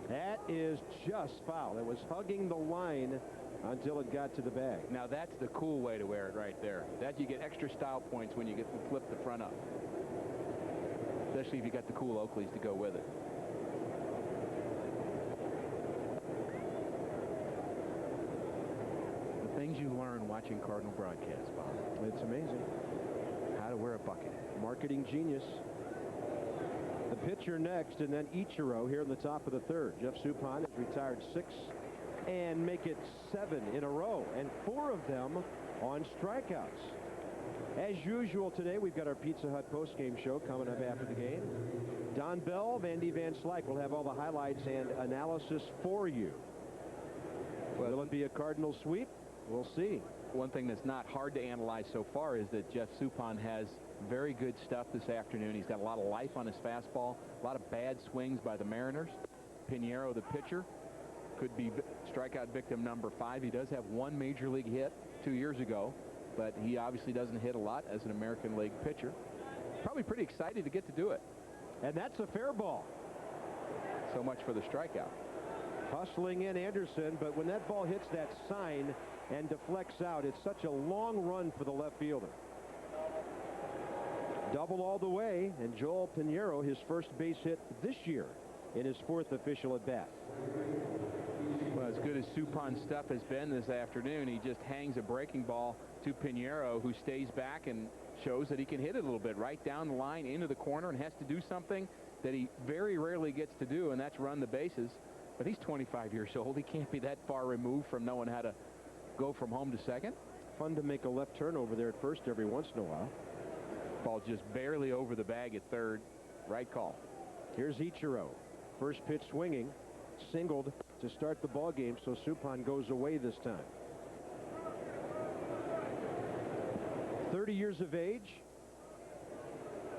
That is just foul. It was hugging the line until it got to the bag. Now that's the cool way to wear it right there. That you get extra style points when you get to flip the front up. Especially if you got the cool Oakleys to go with it. The things you learn watching Cardinal broadcasts, Bob. It's amazing. How to wear a bucket. Marketing genius. The pitcher next, and then Ichiro here in the top of the third. Jeff Suppan has retired 6 and make it 7 in a row, and 4 of them on strikeouts. As usual today, we've got our Pizza Hut postgame show coming up after the game. Don Bell, Vandy Van Slyke will have all the highlights and analysis for you. Will it be a Cardinal sweep? We'll see. One thing that's not hard to analyze so far is that Jeff Suppan has very good stuff this afternoon. He's got a lot of life on his fastball, a lot of bad swings by the Mariners. Pineiro, the pitcher, could be strikeout victim number 5. He does have 1 major league hit 2 years ago, but he obviously doesn't hit a lot as an American League pitcher. Probably pretty excited to get to do it. And that's a fair ball. So much for the strikeout. Hustling in Anderson, but when that ball hits that sign and deflects out, it's such a long run for the left fielder. Double all the way, and Joel Pineiro, his first base hit this year in his 4th official at bat. Well, as good as Suppan's stuff has been this afternoon, he just hangs a breaking ball to Pineiro, who stays back and shows that he can hit it a little bit right down the line into the corner, and has to do something that he very rarely gets to do, and that's run the bases. But he's 25 years old. He can't be that far removed from knowing how to go from home to second. Fun to make a left turn over there at first every once in a while. Ball just barely over the bag at third. Right call. Here's Ichiro. First pitch swinging. Singled to start the ball game, so Suppan goes away this time. 30 years of age.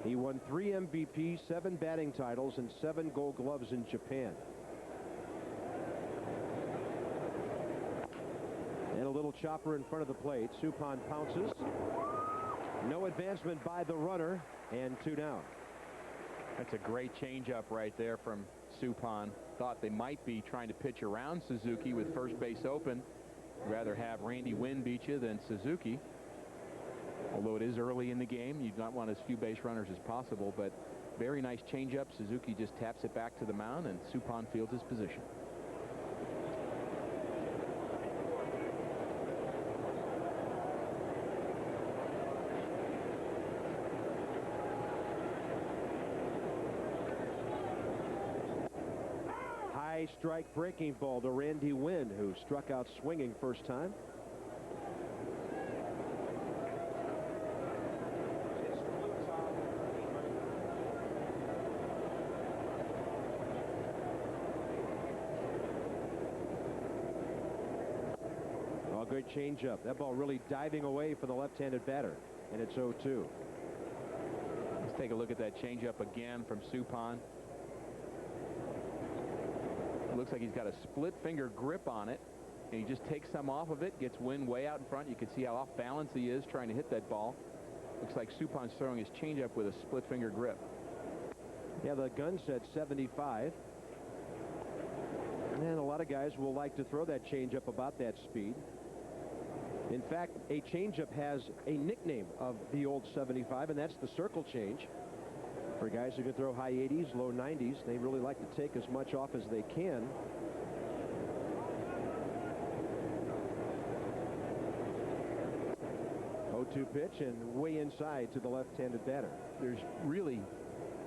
He won 3 MVPs, 7 batting titles, and 7 Gold Gloves in Japan. And a little chopper in front of the plate. Suppan pounces. No advancement by the runner, and 2 down. That's a great changeup right there from Suppan. Thought they might be trying to pitch around Suzuki with first base open. Rather have Randy Wynn beat you than Suzuki. Although it is early in the game, you'd not want as few base runners as possible, but very nice changeup. Suzuki just taps it back to the mound, and Suppan fields his position. High strike breaking ball to Randy Wynn, who struck out swinging first time. Oh, good changeup. That ball really diving away for the left-handed batter, and it's 0-2. Let's take a look at that changeup again from Suppan. Looks like he's got a split finger grip on it, and he just takes some off of it, gets Wynn way out in front. You can see how off balance he is trying to hit that ball. Looks like Suppan's throwing his changeup with a split finger grip. Yeah, the gun said 75. And a lot of guys will like to throw that changeup about that speed. In fact, a changeup has a nickname of the old 75, and that's the circle change. For guys who can throw high 80s, low 90s, they really like to take as much off as they can. Oh-2 pitch, and way inside to the left-handed batter. There's really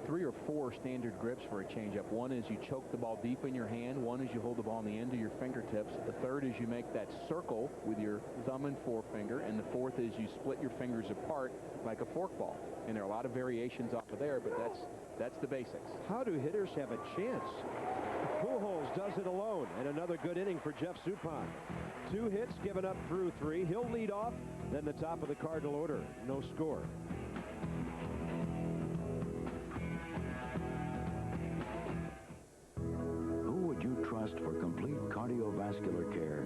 3 or 4 standard grips for a changeup. One is you choke the ball deep in your hand. One is you hold the ball on the end of your fingertips. The third is you make that circle with your thumb and forefinger. And the fourth is you split your fingers apart like a forkball. And there are a lot of variations off of there, but that's the basics. How do hitters have a chance? Pujols does it alone, and another good inning for Jeff Suppan. 2 hits given up through 3. He'll lead off, then the top of the Cardinal order. No score. Who would you trust for complete cardiovascular care?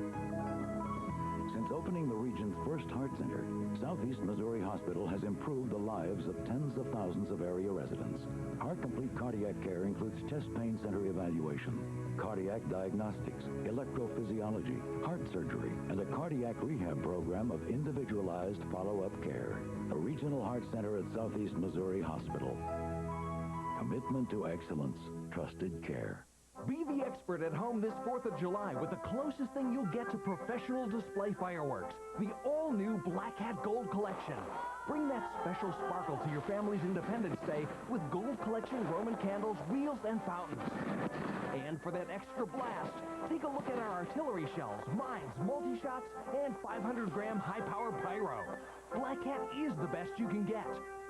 Since opening the region's first heart center, Southeast Missouri Hospital has improved the lives of tens of thousands of area residents. Heart Complete Cardiac Care includes chest pain center evaluation, cardiac diagnostics, electrophysiology, heart surgery, and a cardiac rehab program of individualized follow-up care. A regional heart center at Southeast Missouri Hospital. Commitment to excellence, trusted care. Be the expert at home this 4th of July with the closest thing you'll get to professional display fireworks. The all-new Black Hat Gold Collection. Bring that special sparkle to your family's Independence Day with Gold Collection Roman candles, wheels, and fountains. And for that extra blast, take a look at our artillery shells, mines, multi-shots, and 500-gram high-power pyro. Black Hat is the best you can get.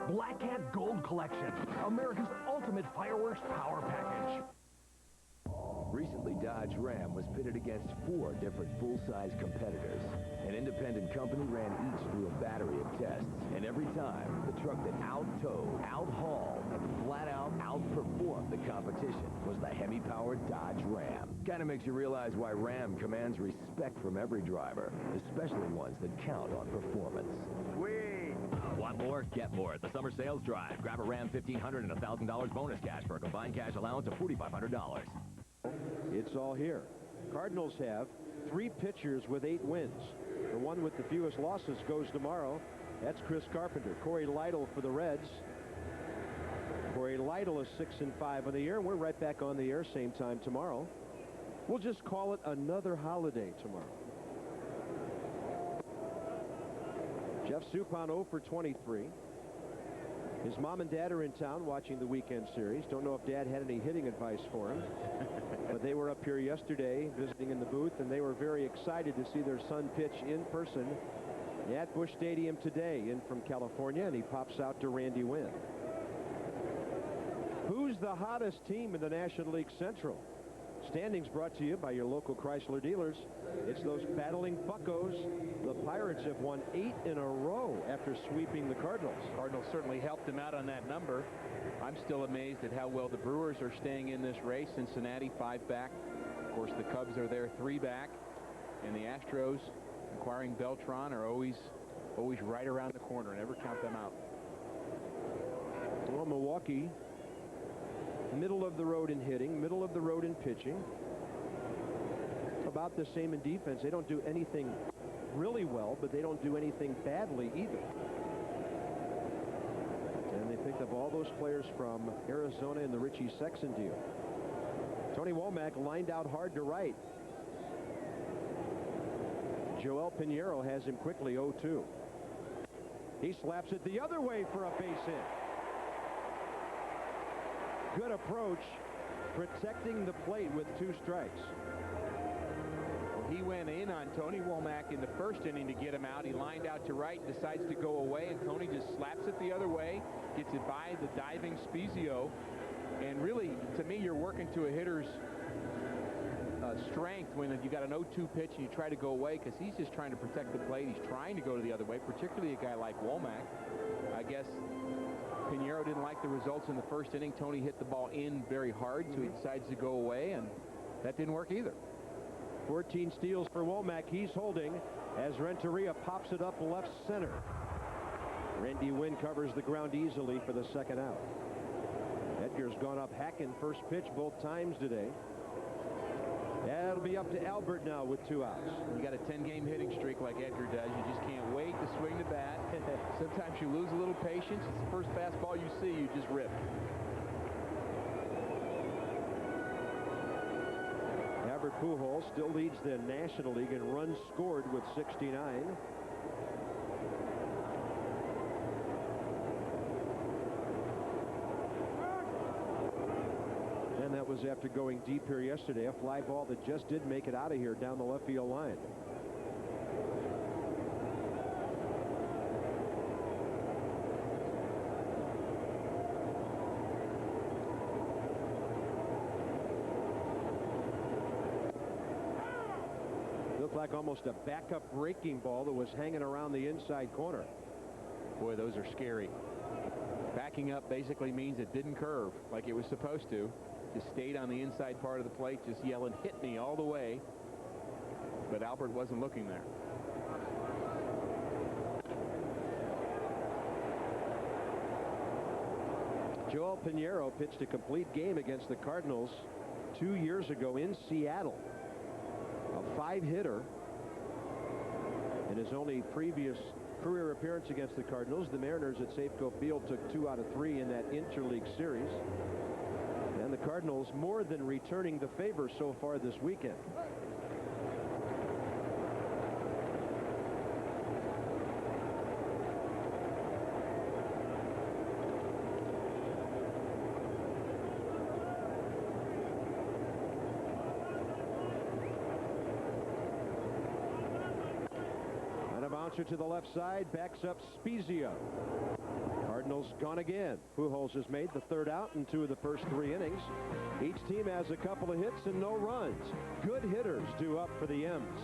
Black Hat Gold Collection, America's ultimate fireworks power package. Recently, Dodge Ram was pitted against 4 different full-size competitors. An independent company ran each through a battery of tests, and every time, the truck that out-towed, out-hauled, and flat-out outperformed the competition was the Hemi-powered Dodge Ram. Kind of makes you realize why Ram commands respect from every driver, especially ones that count on performance. Want more? Get more at the summer sales drive. Grab a Ram $1,500 and $1,000 bonus cash for a combined cash allowance of $4,500. It's all here. Cardinals have 3 pitchers with 8 wins. The one with the fewest losses goes tomorrow. That's Chris Carpenter. Corey Lytle for the Reds. Corey Lytle is 6-5 on the year, and we're right back on the air same time tomorrow. We'll just call it another holiday tomorrow. Jeff Suppan 0 for 23. His mom and dad are in town watching the weekend series. Don't know if Dad had any hitting advice for him. But they were up here yesterday visiting in the booth, and they were very excited to see their son pitch in person at Busch Stadium today, in from California, and he pops out to Randy Winn. Who's the hottest team in the National League Central? Standings brought to you by your local Chrysler dealers. It's those battling buccos. The Pirates have won 8 in a row after sweeping the Cardinals. Cardinals certainly helped them out on that number. I'm still amazed at how well the Brewers are staying in this race. Cincinnati 5 back. Of course, the Cubs are there 3 back. And the Astros, acquiring Beltran, are always right around the corner. Never count them out. Well, Milwaukee, middle of the road in hitting, middle of the road in pitching. About the same in defense. They don't do anything really well, but they don't do anything badly either. And they picked up all those players from Arizona in the Richie Sexson deal. Tony Womack lined out hard to right. Joel Pineiro has him quickly 0-2. He slaps it the other way for a base hit. Good approach, protecting the plate with 2 strikes. Well, he went in on Tony Womack in the first inning to get him out. He lined out to right, decides to go away, and Tony just slaps it the other way, gets it by the diving Spezio. And really, to me, you're working to a hitter's strength when you got an 0-2 pitch and you try to go away, because he's just trying to protect the plate. He's trying to go to the other way, particularly a guy like Womack. I guess Pineiro didn't like the results in the first inning. Tony hit the ball in very hard, so he decides to go away, and that didn't work either. 14 steals for Womack. He's holding as Renteria pops it up left center. Randy Winn covers the ground easily for the second out. Edgar's gone up hacking first pitch both times today. That'll be up to Albert now with 2 outs. You got a 10-game hitting streak like Edgar does. You just can't wait to swing the bat. Sometimes you lose a little patience. It's the first fastball you see, you just rip. Albert Pujols still leads the National League in runs scored with 69. And that was after going deep here yesterday. A fly ball that just did make it out of here down the left field line. Looked like almost a backup breaking ball that was hanging around the inside corner. Boy, those are scary. Backing up basically means it didn't curve like it was supposed to. Just stayed on the inside part of the plate, just yelling, "Hit me," all the way. But Albert wasn't looking there. Joel Pineiro pitched a complete game against the Cardinals 2 years ago in Seattle. A 5-hitter. In his only previous career appearance against the Cardinals, the Mariners at Safeco Field took 2 out of 3 in that interleague series. And the Cardinals more than returning the favor so far this weekend. Bouncer to the left side, backs up Spezia. Cardinals gone again. Pujols has made the 3rd out in 2 of the first 3 innings. Each team has a couple of hits and no runs. Good hitters due up for the M's.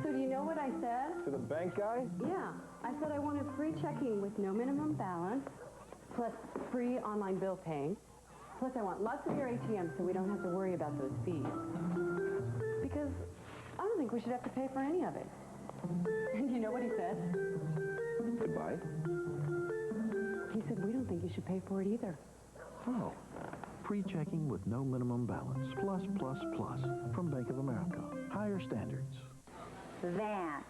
So do you know what I said? To the bank guy? Yeah. I said I wanted free checking with no minimum balance, plus free online bill paying. Plus I want lots of your ATMs so we don't have to worry about those fees. Because I don't think we should have to pay for any of it. And you know what he said? Goodbye. He said, we don't think you should pay for it either. Oh. Pre-checking with no minimum balance. Plus, plus, plus. From Bank of America. Higher standards. Van.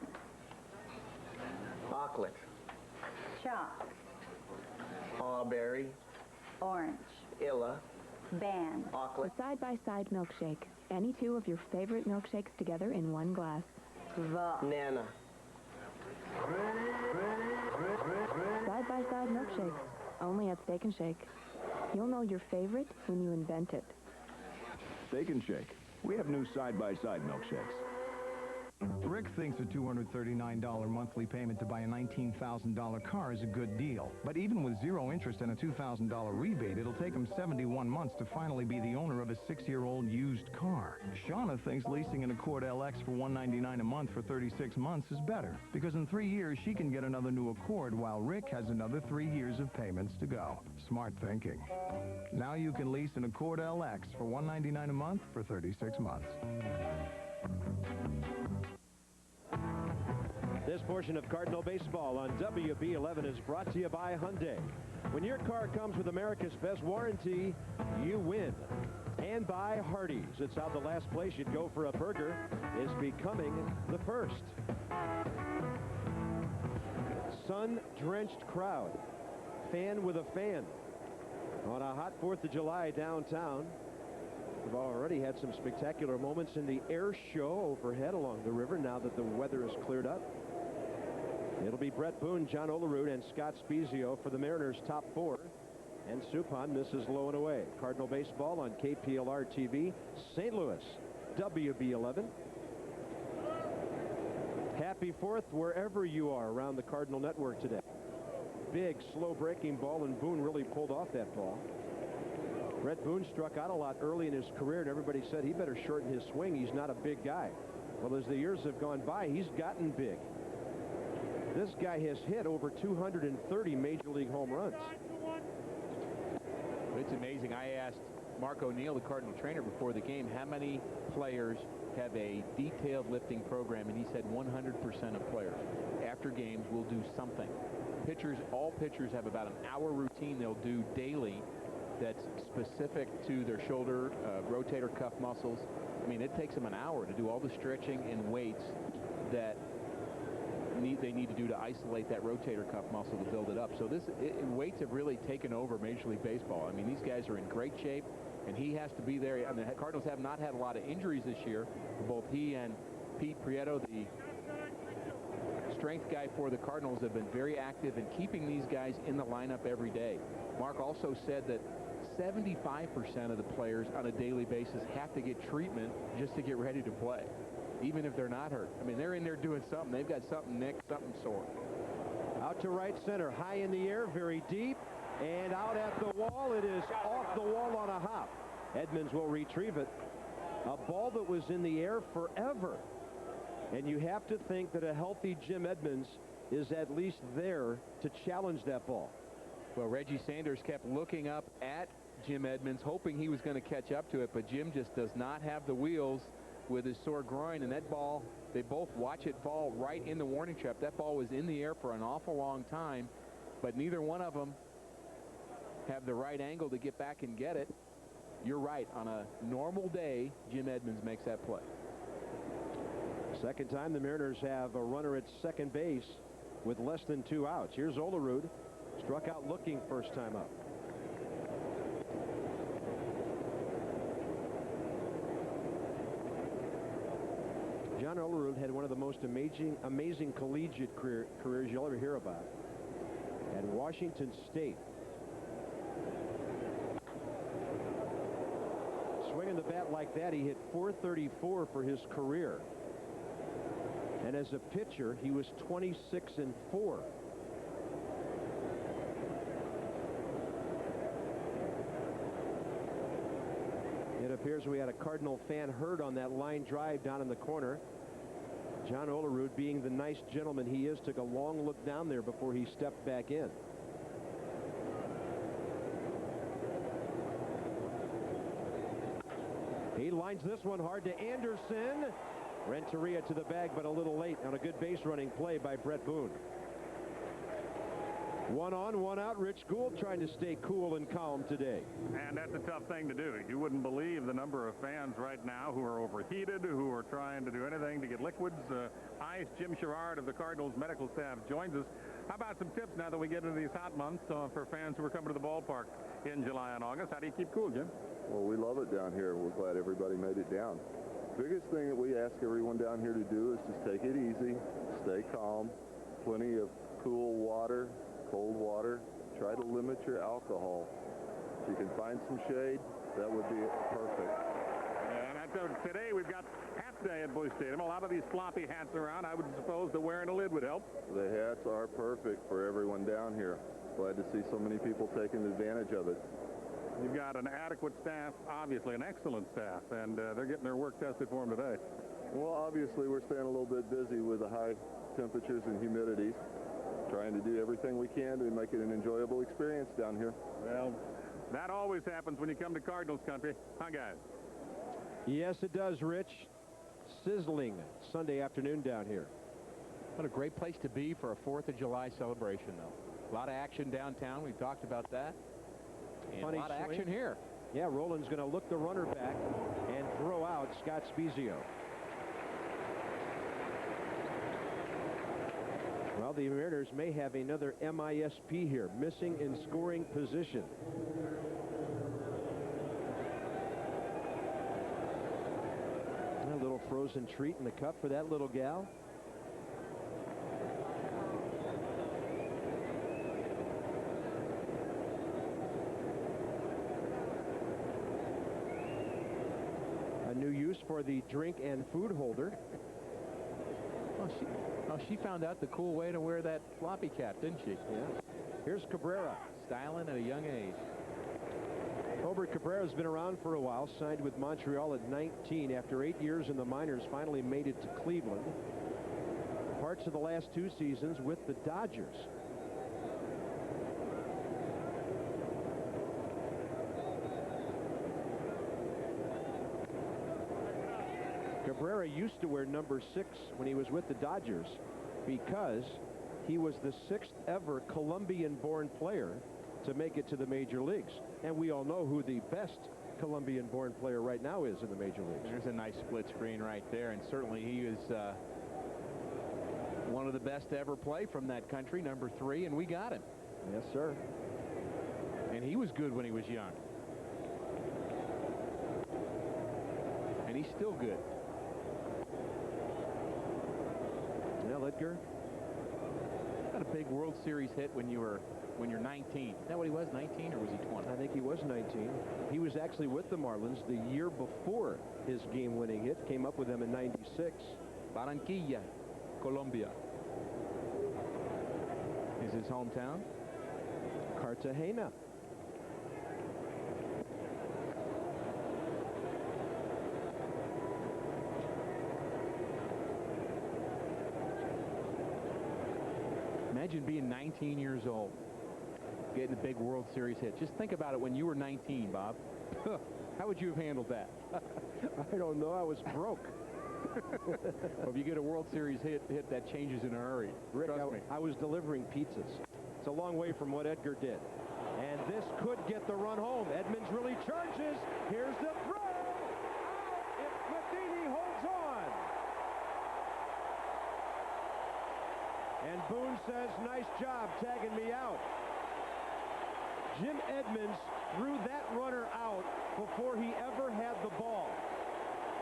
Chocolate. Chalk. Awberry. Orange. Illa. Ban. Chocolate. A side-by-side milkshake. Any 2 of your favorite milkshakes together in one glass. Nana. Side-by-side milkshakes. Only at Steak and Shake. You'll know your favorite when you invent it. Steak and Shake. We have new side-by-side milkshakes. Rick thinks a $239 monthly payment to buy a $19,000 car is a good deal. But even with 0 interest and a $2,000 rebate, it'll take him 71 months to finally be the owner of a 6-year-old used car. Shauna thinks leasing an Accord LX for $199 a month for 36 months is better, because in 3 years she can get another new Accord while Rick has another 3 years of payments to go. Smart thinking. Now you can lease an Accord LX for $199 a month for 36 months. This portion of Cardinal Baseball on WB11 is brought to you by Hyundai. When your car comes with America's best warranty, you win. And by Hardee's. It's how the last place you'd go for a burger is becoming the first. Sun-drenched crowd. Fan with a fan. On a hot 4th of July downtown. We've already had some spectacular moments in the air show overhead along the river now that the weather has cleared up. It'll be Brett Boone, John Olerud, and Scott Spezio for the Mariners' top 4. And Suppan misses low and away. Cardinal Baseball on KPLR TV, St. Louis, WB11. Happy 4th wherever you are around the Cardinal Network today. Big, slow-breaking ball, and Boone really pulled off that ball. Brett Boone struck out a lot early in his career, and everybody said he better shorten his swing. He's not a big guy. Well, as the years have gone by, he's gotten big. This guy has hit over 230 Major League home runs. It's amazing. I asked Mark O'Neill, the Cardinal trainer, before the game, how many players have a detailed lifting program, and he said 100% of players after games will do something. Pitchers, all pitchers have about an hour routine they'll do daily that's specific to their shoulder, rotator cuff muscles. I mean, it takes them an hour to do all the stretching and weights that they need to do to isolate that rotator cuff muscle to build it up. So weights have really taken over Major League Baseball. I mean, these guys are in great shape, and he has to be there. I mean, the Cardinals have not had a lot of injuries this year. Both he and Pete Prieto, the strength guy for the Cardinals, have been very active in keeping these guys in the lineup every day. Mark also said that 75% of the players on a daily basis have to get treatment just to get ready to play, even if they're not hurt. I mean, they're in there doing something. They've got something nicked, something sore. Out to right center, high in the air, very deep, and out at the wall. It is off the wall on a hop. Edmonds will retrieve it. A ball that was in the air forever. And you have to think that a healthy Jim Edmonds is at least there to challenge that ball. Well, Reggie Sanders kept looking up at Jim Edmonds, hoping he was going to catch up to it, but Jim just does not have the wheels with his sore groin, and that ball, they both watch it fall right in the warning trap. That ball was in the air for an awful long time, but neither one of them have the right angle to get back and get it. You're right. On a normal day, Jim Edmonds makes that play. Second time the Mariners have a runner at second base with less than 2 outs. Here's Olerud. Struck out looking first time up. John Olerud had one of the most amazing collegiate careers you'll ever hear about at Washington State. Swinging the bat like that, he hit .434 for his career. And as a pitcher, he was 26-4. It appears we had a Cardinal fan hurt on that line drive down in the corner. John Olerud, being the nice gentleman he is, took a long look down there before he stepped back in. He lines this one hard to Anderson. Renteria to the bag, but a little late on a good base running play by Brett Boone. 1 on, 1 out. Rich Gould trying to stay cool and calm today. And that's a tough thing to do. You wouldn't believe the number of fans right now who are overheated, who are trying to do anything to get liquids. Ice. Jim Sherrard of the Cardinals medical staff joins us. How about some tips now that we get into these hot months for fans who are coming to the ballpark in July and August? How do you keep cool, Jim? Well, we love it down here. We're glad everybody made it down. Biggest thing that we ask everyone down here to do is just take it easy, stay calm, plenty of cool water, cold water. Try to limit your alcohol. If you can find some shade, that would be perfect. And today we've got hat day at Busch Stadium. A lot of these floppy hats around. I would suppose that wearing a lid would help. The hats are perfect for everyone down here. Glad to see so many people taking advantage of it. You've got an adequate staff, obviously an excellent staff, and they're getting their work tested for them today. Well, obviously we're staying a little bit busy with the high temperatures and humidities, trying to do everything we can to make it an enjoyable experience down here. Well, that always happens when you come to Cardinals country, huh, guys? Yes, it does, Rich. Sizzling Sunday afternoon down here. What a great place to be for a 4th of July celebration, though. A lot of action downtown. We've talked about that. And Funny a lot of swing. action here. Yeah, Roland's going to look the runner back and throw out Scott Spezio. Well, the Mariners may have another MISP here, missing in scoring position. A little frozen treat in the cup for that little gal. New use for the drink and food holder. Oh, she found out the cool way to wear that floppy cap, didn't she? Yeah. Here's Cabrera. Styling at a young age. Hobert Cabrera's been around for a while, signed with Montreal at 19. After 8 years in the minors, finally made it to Cleveland. Parts of the last 2 seasons with the Dodgers. Cabrera used to wear number 6 when he was with the Dodgers because he was the 6th ever Colombian-born player to make it to the major leagues. And we all know who the best Colombian-born player right now is in the major leagues. There's a nice split screen right there, and certainly he is one of the best to ever play from that country, number 3, and we got him. Yes, sir. And he was good when he was young. And he's still good. Now, Edgar got a big World Series hit when you're 19. Is that what he was, 19, or was he 20? I think he was 19. He was actually with the Marlins the year before his game-winning hit. Came up with them in '96. Barranquilla, Colombia is his hometown. Cartagena. Imagine being 19 years old, getting a big World Series hit. Just think about it when you were 19, Bob. How would you have handled that? I don't know. I was broke. Well, if you get a World Series hit that changes in a hurry. Rick, Trust me. I was delivering pizzas. It's a long way from what Edgar did. And this could get the run home. Edmonds really charges. Here's the throw. If Matheny holds on. And Boone says, nice job tagging me out. Jim Edmonds threw that runner out before he ever had the ball.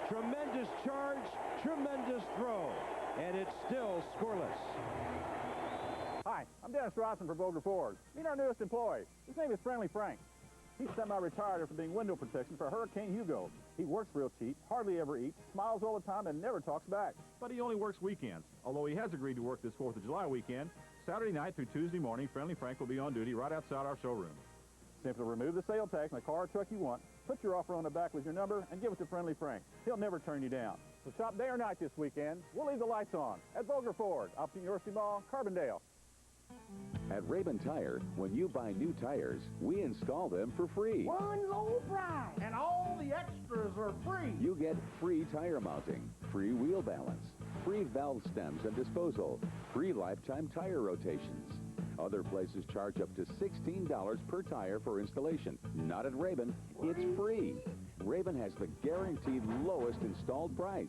Tremendous charge, tremendous throw, and it's still scoreless. Hi, I'm Dennis Rawson for Vogler Ford. Meet our newest employee. His name is Friendly Frank. He's semi-retired after being window protection for Hurricane Hugo. He works real cheap, hardly ever eats, smiles all the time, and never talks back. But he only works weekends, although he has agreed to work this 4th of July weekend. Saturday night through Tuesday morning, Friendly Frank will be on duty right outside our showroom. Simply remove the sale tax on the car or truck you want, put your offer on the back with your number, and give it to Friendly Frank. He'll never turn you down. So shop day or night this weekend. We'll leave the lights on at Vogler Ford, opposite University Mall, Carbondale. At Raven Tire, when you buy new tires, we install them for free. One low price, and all the extras are free. You get free tire mounting, free wheel balance, free valve stems and disposal, free lifetime tire rotations. Other places charge up to $16 per tire for installation. Not at Raven. It's free. Raven has the guaranteed lowest installed price.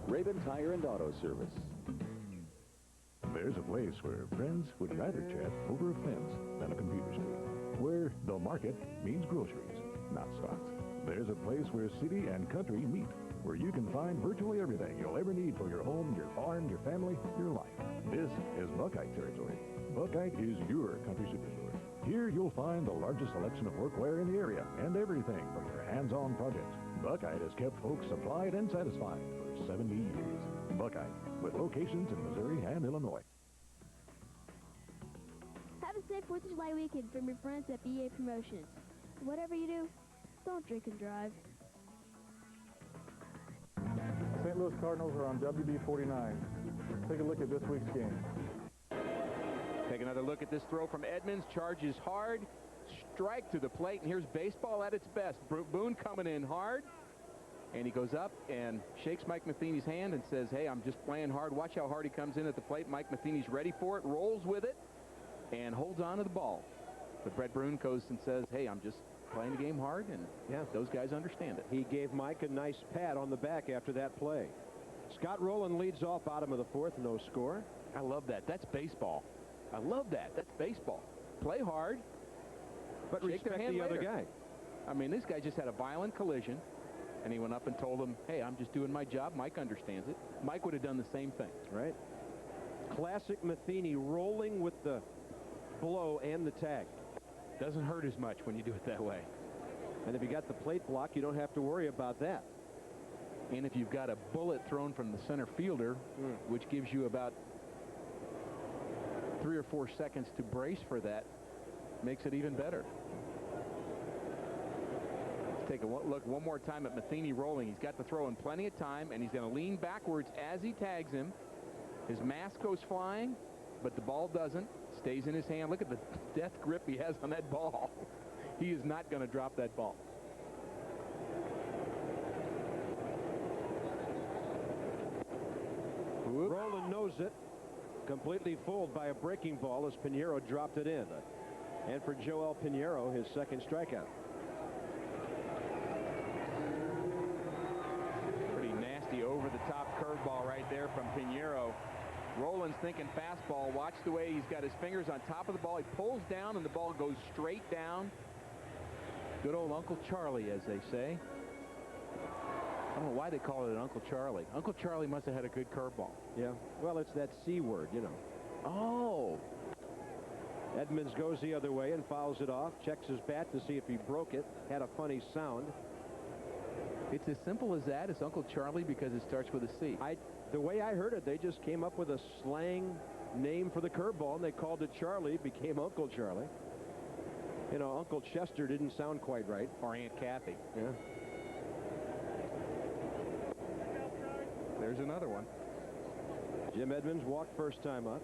Raven Tire and Auto Service. There's a place where friends would rather chat over a fence than a computer screen. Where the market means groceries, not stocks. There's a place where city and country meet, where you can find virtually everything you'll ever need for your home, your farm, your family, your life. This is Buckeye territory. Buckeye is your country superstore. Here you'll find the largest selection of workwear in the area and everything from your hands-on projects. Buckeye has kept folks supplied and satisfied for 70 years. Buckeye, with locations in Missouri and Illinois. Have a safe 4th of July weekend from your friends at BA Promotions. Whatever you do, don't drink and drive. St. Louis Cardinals are on WB 49. Take a look at this week's game. Take another look at this throw from Edmonds. Charges hard. Strike to the plate, and here's baseball at its best. Boone coming in hard. And he goes up and shakes Mike Matheny's hand and says, hey, I'm just playing hard. Watch how hard he comes in at the plate. Mike Matheny's ready for it, rolls with it, and holds on to the ball. But Brett Boone goes and says, hey, I'm just playing the game hard, and those guys understand it. He gave Mike a nice pat on the back after that play. Scott Rowland leads off bottom of the 4th, no score. I love that. That's baseball. I love that. That's baseball. Play hard, but shake respect their hand the other later. guy. I mean, this guy just had a violent collision, and he went up and told him, hey, I'm just doing my job. Mike understands it. Mike would have done the same thing. Right. Classic Matheny, rolling with the blow and the tag. Doesn't hurt as much when you do it that way. And if you got the plate block, you don't have to worry about that. And if you've got a bullet thrown from the center fielder, which gives you about 3 or 4 seconds to brace for that, makes it even better. Let's take a look one more time at Matheny rolling. He's got the throw in plenty of time, and he's going to lean backwards as he tags him. His mask goes flying, but the ball doesn't. Stays in his hand. Look at the death grip he has on that ball. He is not going to drop that ball. Rowland knows it. Completely fooled by a breaking ball as Pineiro dropped it in. And for Joel Pineiro, his second strikeout. Pretty nasty over-the-top curveball right there from Pineiro. Rowland's thinking fastball. Watch the way he's got his fingers on top of the ball. He pulls down, and the ball goes straight down. Good old Uncle Charlie, as they say. I don't know why they call it an Uncle Charlie. Uncle Charlie must have had a good curveball. Yeah, well, it's that C word, you know. Oh. Edmonds goes the other way and fouls it off. Checks his bat to see if he broke it. Had a funny sound. It's as simple as that. It's Uncle Charlie because it starts with a C. The way I heard it, they just came up with a slang name for the curveball, and they called it Charlie. It became Uncle Charlie. You know, Uncle Chester didn't sound quite right. Or Aunt Kathy. Yeah. There's another one. Jim Edmonds walked first time up.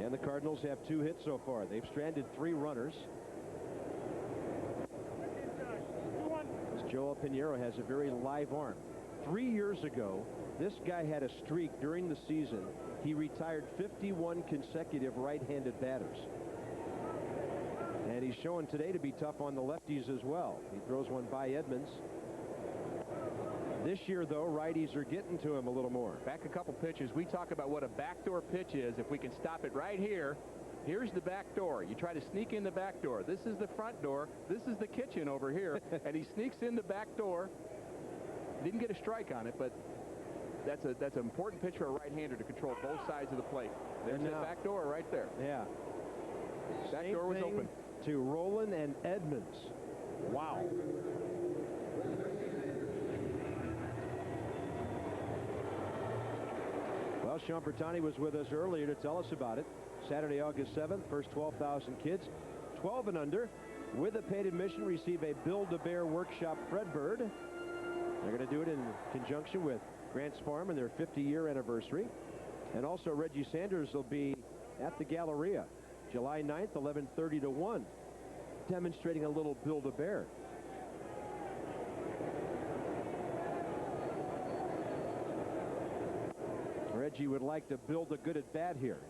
And the Cardinals have 2 hits so far. They've stranded 3 runners. Joel Pineiro has a very live arm. 3 years ago, this guy had a streak during the season. He retired 51 consecutive right-handed batters. And he's showing today to be tough on the lefties as well. He throws one by Edmonds. This year, though, righties are getting to him a little more. Back a couple pitches. We talk about what a backdoor pitch is. If we can stop it right here, here's the back door. You try to sneak in the back door. This is the front door. This is the kitchen over here. And he sneaks in the back door. Didn't get a strike on it, but that's an important pitch for a right-hander to control both sides of the plate. There's the back door right there. Yeah. Back door was open. To Rolen and Edmonds. Wow. Well, Sean Bertani was with us earlier to tell us about it. Saturday, August 7th, first 12,000 kids, 12 and under, with a paid admission, receive a Build-A-Bear Workshop Fredbird. They're going to do it in conjunction with Grant's Farm and their 50-year anniversary. And also Reggie Sanders will be at the Galleria July 9th, 11:30 to 1, demonstrating a little Build-A-Bear. Reggie would like to build a good at-bat here.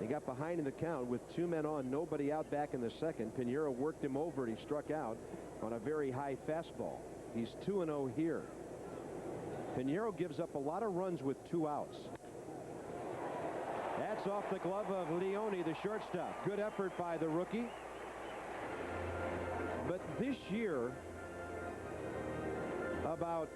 He got behind in the count with 2 men on, nobody out back in the second. Pineiro worked him over and he struck out on a very high fastball. He's 2-0 here. Pineiro gives up a lot of runs with 2 outs. That's off the glove of Leone, the shortstop. Good effort by the rookie. But this year, about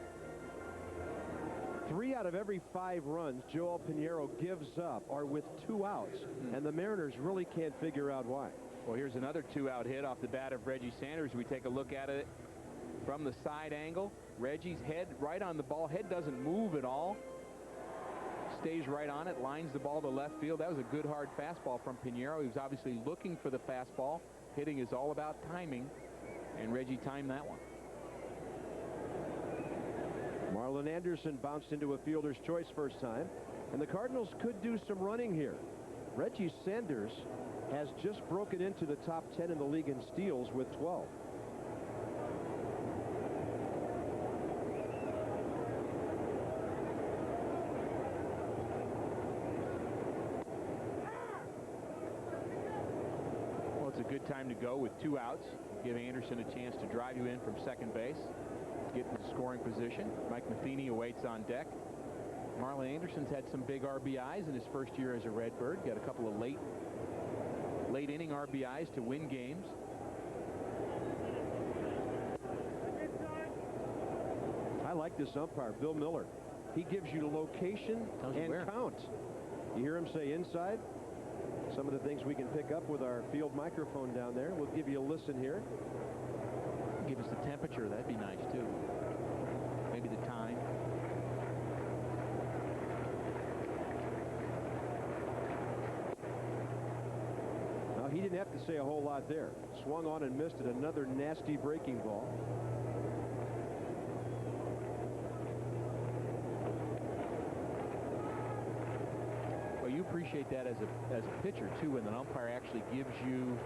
3 out of every 5 runs Joel Pineiro gives up are with 2 outs, and the Mariners really can't figure out why. Well, here's another 2-out hit off the bat of Reggie Sanders. We take a look at it from the side angle. Reggie's head right on the ball. Head doesn't move at all. Stays right on it, lines the ball to left field. That was a good hard fastball from Pineiro. He was obviously looking for the fastball. Hitting is all about timing, and Reggie timed that one. Marlon Anderson bounced into a fielder's choice first time, and the Cardinals could do some running here. Reggie Sanders has just broken into the top 10 in the league in steals with 12. Well, it's a good time to go with 2 outs. Give Anderson a chance to drive you in from second base. Get into scoring position. Mike Matheny awaits on deck. Marlon Anderson's had some big RBIs in his first year as a Redbird. Got a couple of late inning RBIs to win games. I like this umpire, Bill Miller. He gives you location and count. You hear him say inside? Some of the things we can pick up with our field microphone down there. We'll give you a listen here. Give us the temperature. That'd be nice, too. Maybe the time. Now, he didn't have to say a whole lot there. Swung on and missed it. Another nasty breaking ball. Well, you appreciate that as a pitcher, too, when an umpire actually gives you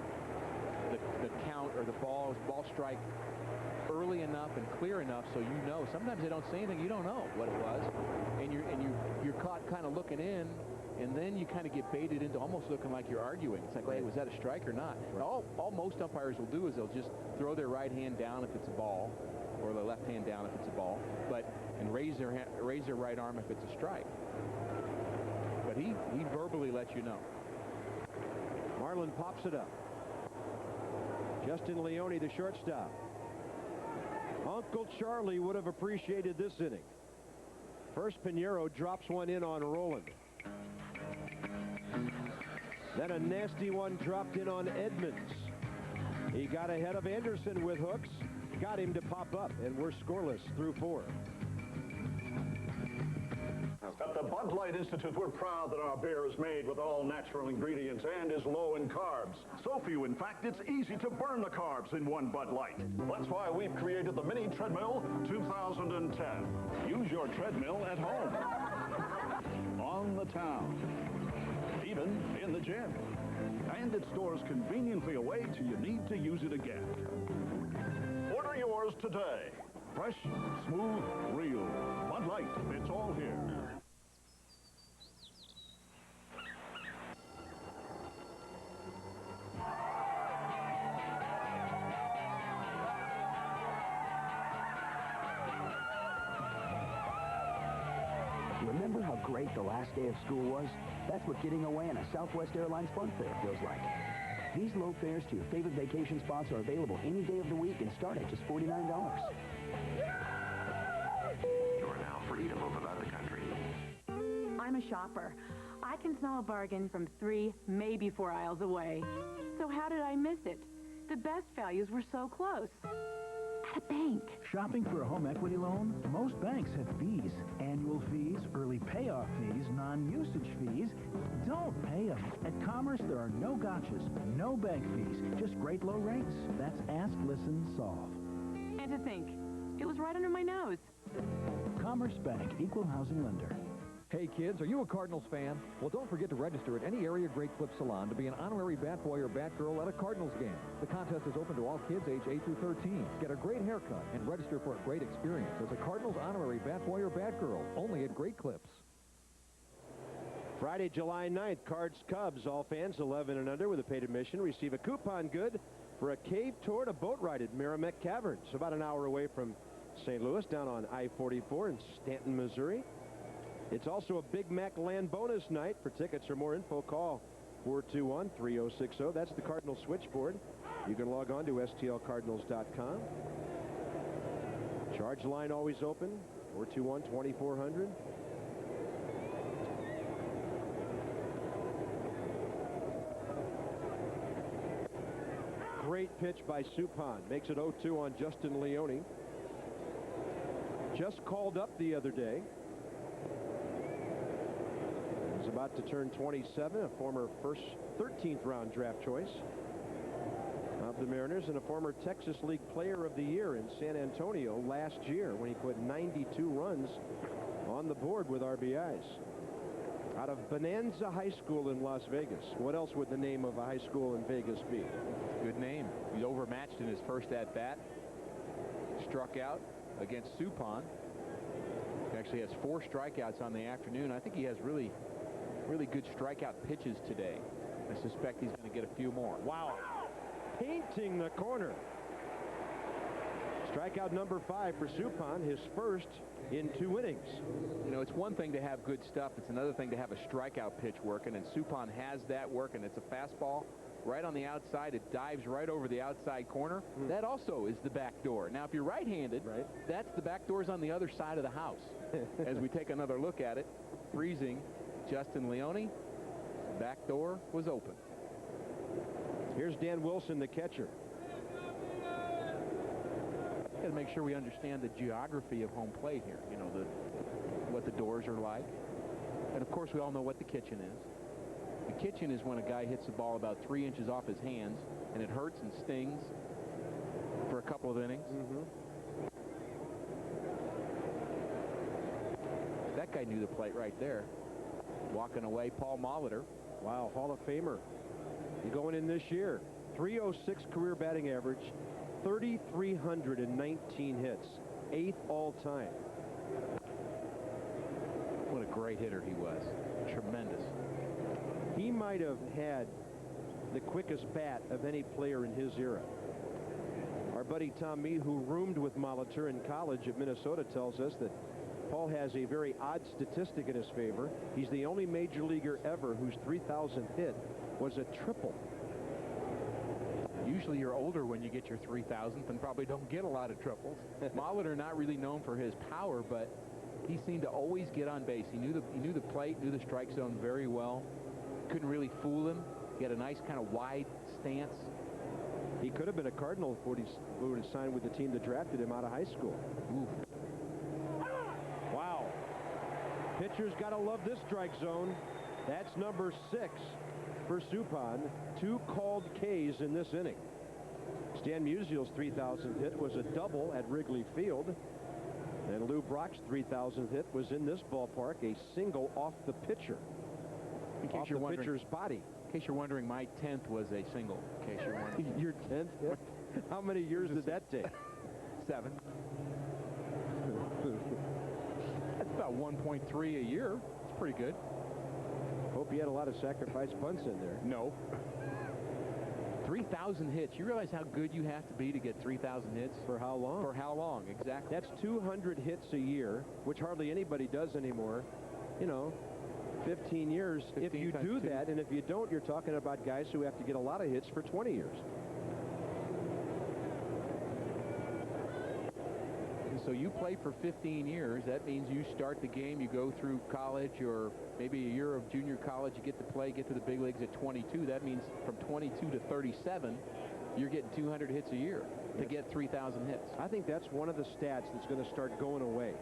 the count or the ball strike early enough and clear enough so you know. Sometimes they don't say anything, you don't know what it was, and you're caught kind of looking in, and then you kind of get baited into almost looking like you're arguing. It's like, hey, was that a strike or not? Right. All most umpires will do is they'll just throw their right hand down if it's a ball, or their left hand down if it's a ball, and raise their right arm if it's a strike. But he verbally lets you know. Marlon pops it up. Justin Leone, the shortstop. Uncle Charlie would have appreciated this inning. First, Pineiro drops one in on Rolen. Then a nasty one dropped in on Edmonds. He got ahead of Anderson with hooks, got him to pop up, and we're scoreless through 4. At the Bud Light Institute, we're proud that our beer is made with all natural ingredients and is low in carbs. So few, in fact, it's easy to burn the carbs in one Bud Light. That's why we've created the Mini Treadmill 2010. Use your treadmill at home, on the town, even in the gym. And it stores conveniently away till you need to use it again. Order yours today. Fresh, smooth, real. Bud Light, it's all here. Remember how great the last day of school was? That's what getting away on a Southwest Airlines fun fare feels like. These low fares to your favorite vacation spots are available any day of the week and start at just $49. You're now free to move about the country. I'm a shopper. I can smell a bargain from 3, maybe 4 aisles away. So how did I miss it? The best values were so close. At a bank. Shopping for a home equity loan? Most banks have fees. Annual fees, early payoff fees, non-usage fees. Don't pay them. At Commerce, there are no gotchas, no bank fees, just great low rates. That's Ask, Listen, Solve. And to think, it was right under my nose. Commerce Bank, Equal Housing Lender. Hey kids, are you a Cardinals fan? Well, don't forget to register at any area Great Clip Salon to be an honorary bat boy or bat girl at a Cardinals game. The contest is open to all kids age 8 through 13. Get a great haircut and register for a great experience as a Cardinals honorary bat boy or bat girl, only at Great Clips. Friday, July 9th, Cards-Cubs. All fans 11 and under with a paid admission receive a coupon good for a cave tour and a boat ride at Merrimack Caverns. About an hour away from St. Louis, down on I-44 in Stanton, Missouri. It's also a Big Mac Land bonus night. For tickets or more info, call 421-3060. That's the Cardinals switchboard. You can log on to stlcardinals.com. Charge line always open, 421-2400. Great pitch by Suppan. Makes it 0-2 on Justin Leone. Just called up the other day. He's about to turn 27, a former 13th round draft choice of the Mariners and a former Texas League Player of the Year in San Antonio last year when he put 92 runs on the board with RBIs. Out of Bonanza High School in Las Vegas. What else would the name of a high school in Vegas be? Good name. He's overmatched in his first at-bat. Struck out against Suppan. He actually has 4 strikeouts on the afternoon. I think he has really good strikeout pitches today. I suspect he's going to get a few more. Wow. Painting the corner. Strikeout number 5 for Suppan, his first in 2 innings. You know, it's one thing to have good stuff. It's another thing to have a strikeout pitch working, and Suppan has that working. It's a fastball right on the outside. It dives right over the outside corner. That also is the back door. Now, if you're right-handed, that's the back door's on the other side of the house. As we take another look at it, freezing Justin Leone, back door was open. Here's Dan Wilson, the catcher. Got to make sure we understand the geography of home plate here. You know, what the doors are like. And, of course, we all know what the kitchen is. The kitchen is when a guy hits the ball about 3 inches off his hands, and it hurts and stings for a couple of innings. That guy knew the plate right there. Walking away, Paul Molitor. Wow, Hall of Famer. He's going in this year. 306 career batting average, 3,319 hits, 8th all-time. What a great hitter he was. Tremendous. He might have had the quickest bat of any player in his era. Our buddy Tom Mee, who roomed with Molitor in college at Minnesota, tells us that Paul has a very odd statistic in his favor. He's the only major leaguer ever whose 3,000th hit was a triple. Usually you're older when you get your 3,000th and probably don't get a lot of triples. Molitor not really known for his power, but he seemed to always get on base. He knew the plate, knew the strike zone very well. Couldn't really fool him. He had a nice kind of wide stance. He could have been a Cardinal if he would have signed with the team that drafted him out of high school. Ooh. Wow. Pitcher's got to love this strike zone. That's number 6 for Suppan. 2 called Ks in this inning. Stan Musial's 3,000th hit was a double at Wrigley Field. And Lou Brock's 3,000th hit was in this ballpark, a single off the pitcher. Off the pitcher's body. In case you're wondering, my 10th was a single. In case you're wondering. Your 10th hit? How many years did that take? 7. about 1.3 a year. It's pretty good. Hope you had a lot of sacrifice punts in there. No. 3,000 hits. You realize how good you have to be to get 3,000 hits? For how long? For how long, exactly. That's 200 hits a year, which hardly anybody does anymore. You know, 15 years. 15 if you do two. that, and if you don't, you're talking about guys who have to get a lot of hits for 20 years. And so you play for 15 years. That means you start the game, you go through college or maybe a year of junior college, you get to play, get to the big leagues at 22. That means from 22 to 37, you're getting 200 hits a year to get 3,000 hits. I think that's one of the stats that's going to start going away.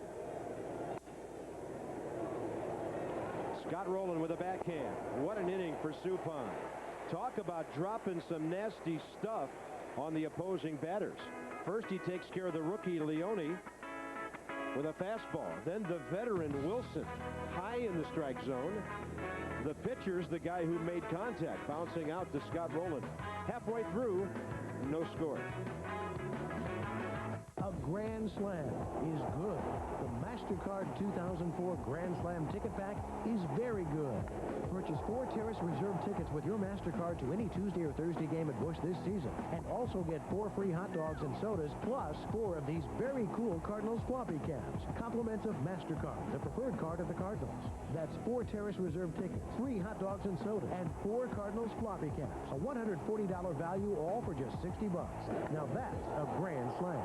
Scott Rowland with a backhand. What an inning for Suppan. Talk about dropping some nasty stuff on the opposing batters. First, he takes care of the rookie Leone with a fastball. Then the veteran Wilson, high in the strike zone. The pitcher's the guy who made contact, bouncing out to Scott Rowland. Halfway through, no score. A Grand Slam is good. The MasterCard 2004 Grand Slam ticket pack is very good. Purchase 4 Terrace Reserve tickets with your MasterCard to any Tuesday or Thursday game at Busch this season. And also get 4 free hot dogs and sodas, plus 4 of these very cool Cardinals floppy caps. Compliments of MasterCard, the preferred card of the Cardinals. That's 4 Terrace Reserve tickets, 3 hot dogs and sodas, and 4 Cardinals floppy caps. A $140 value, all for just $60. Now that's a Grand Slam.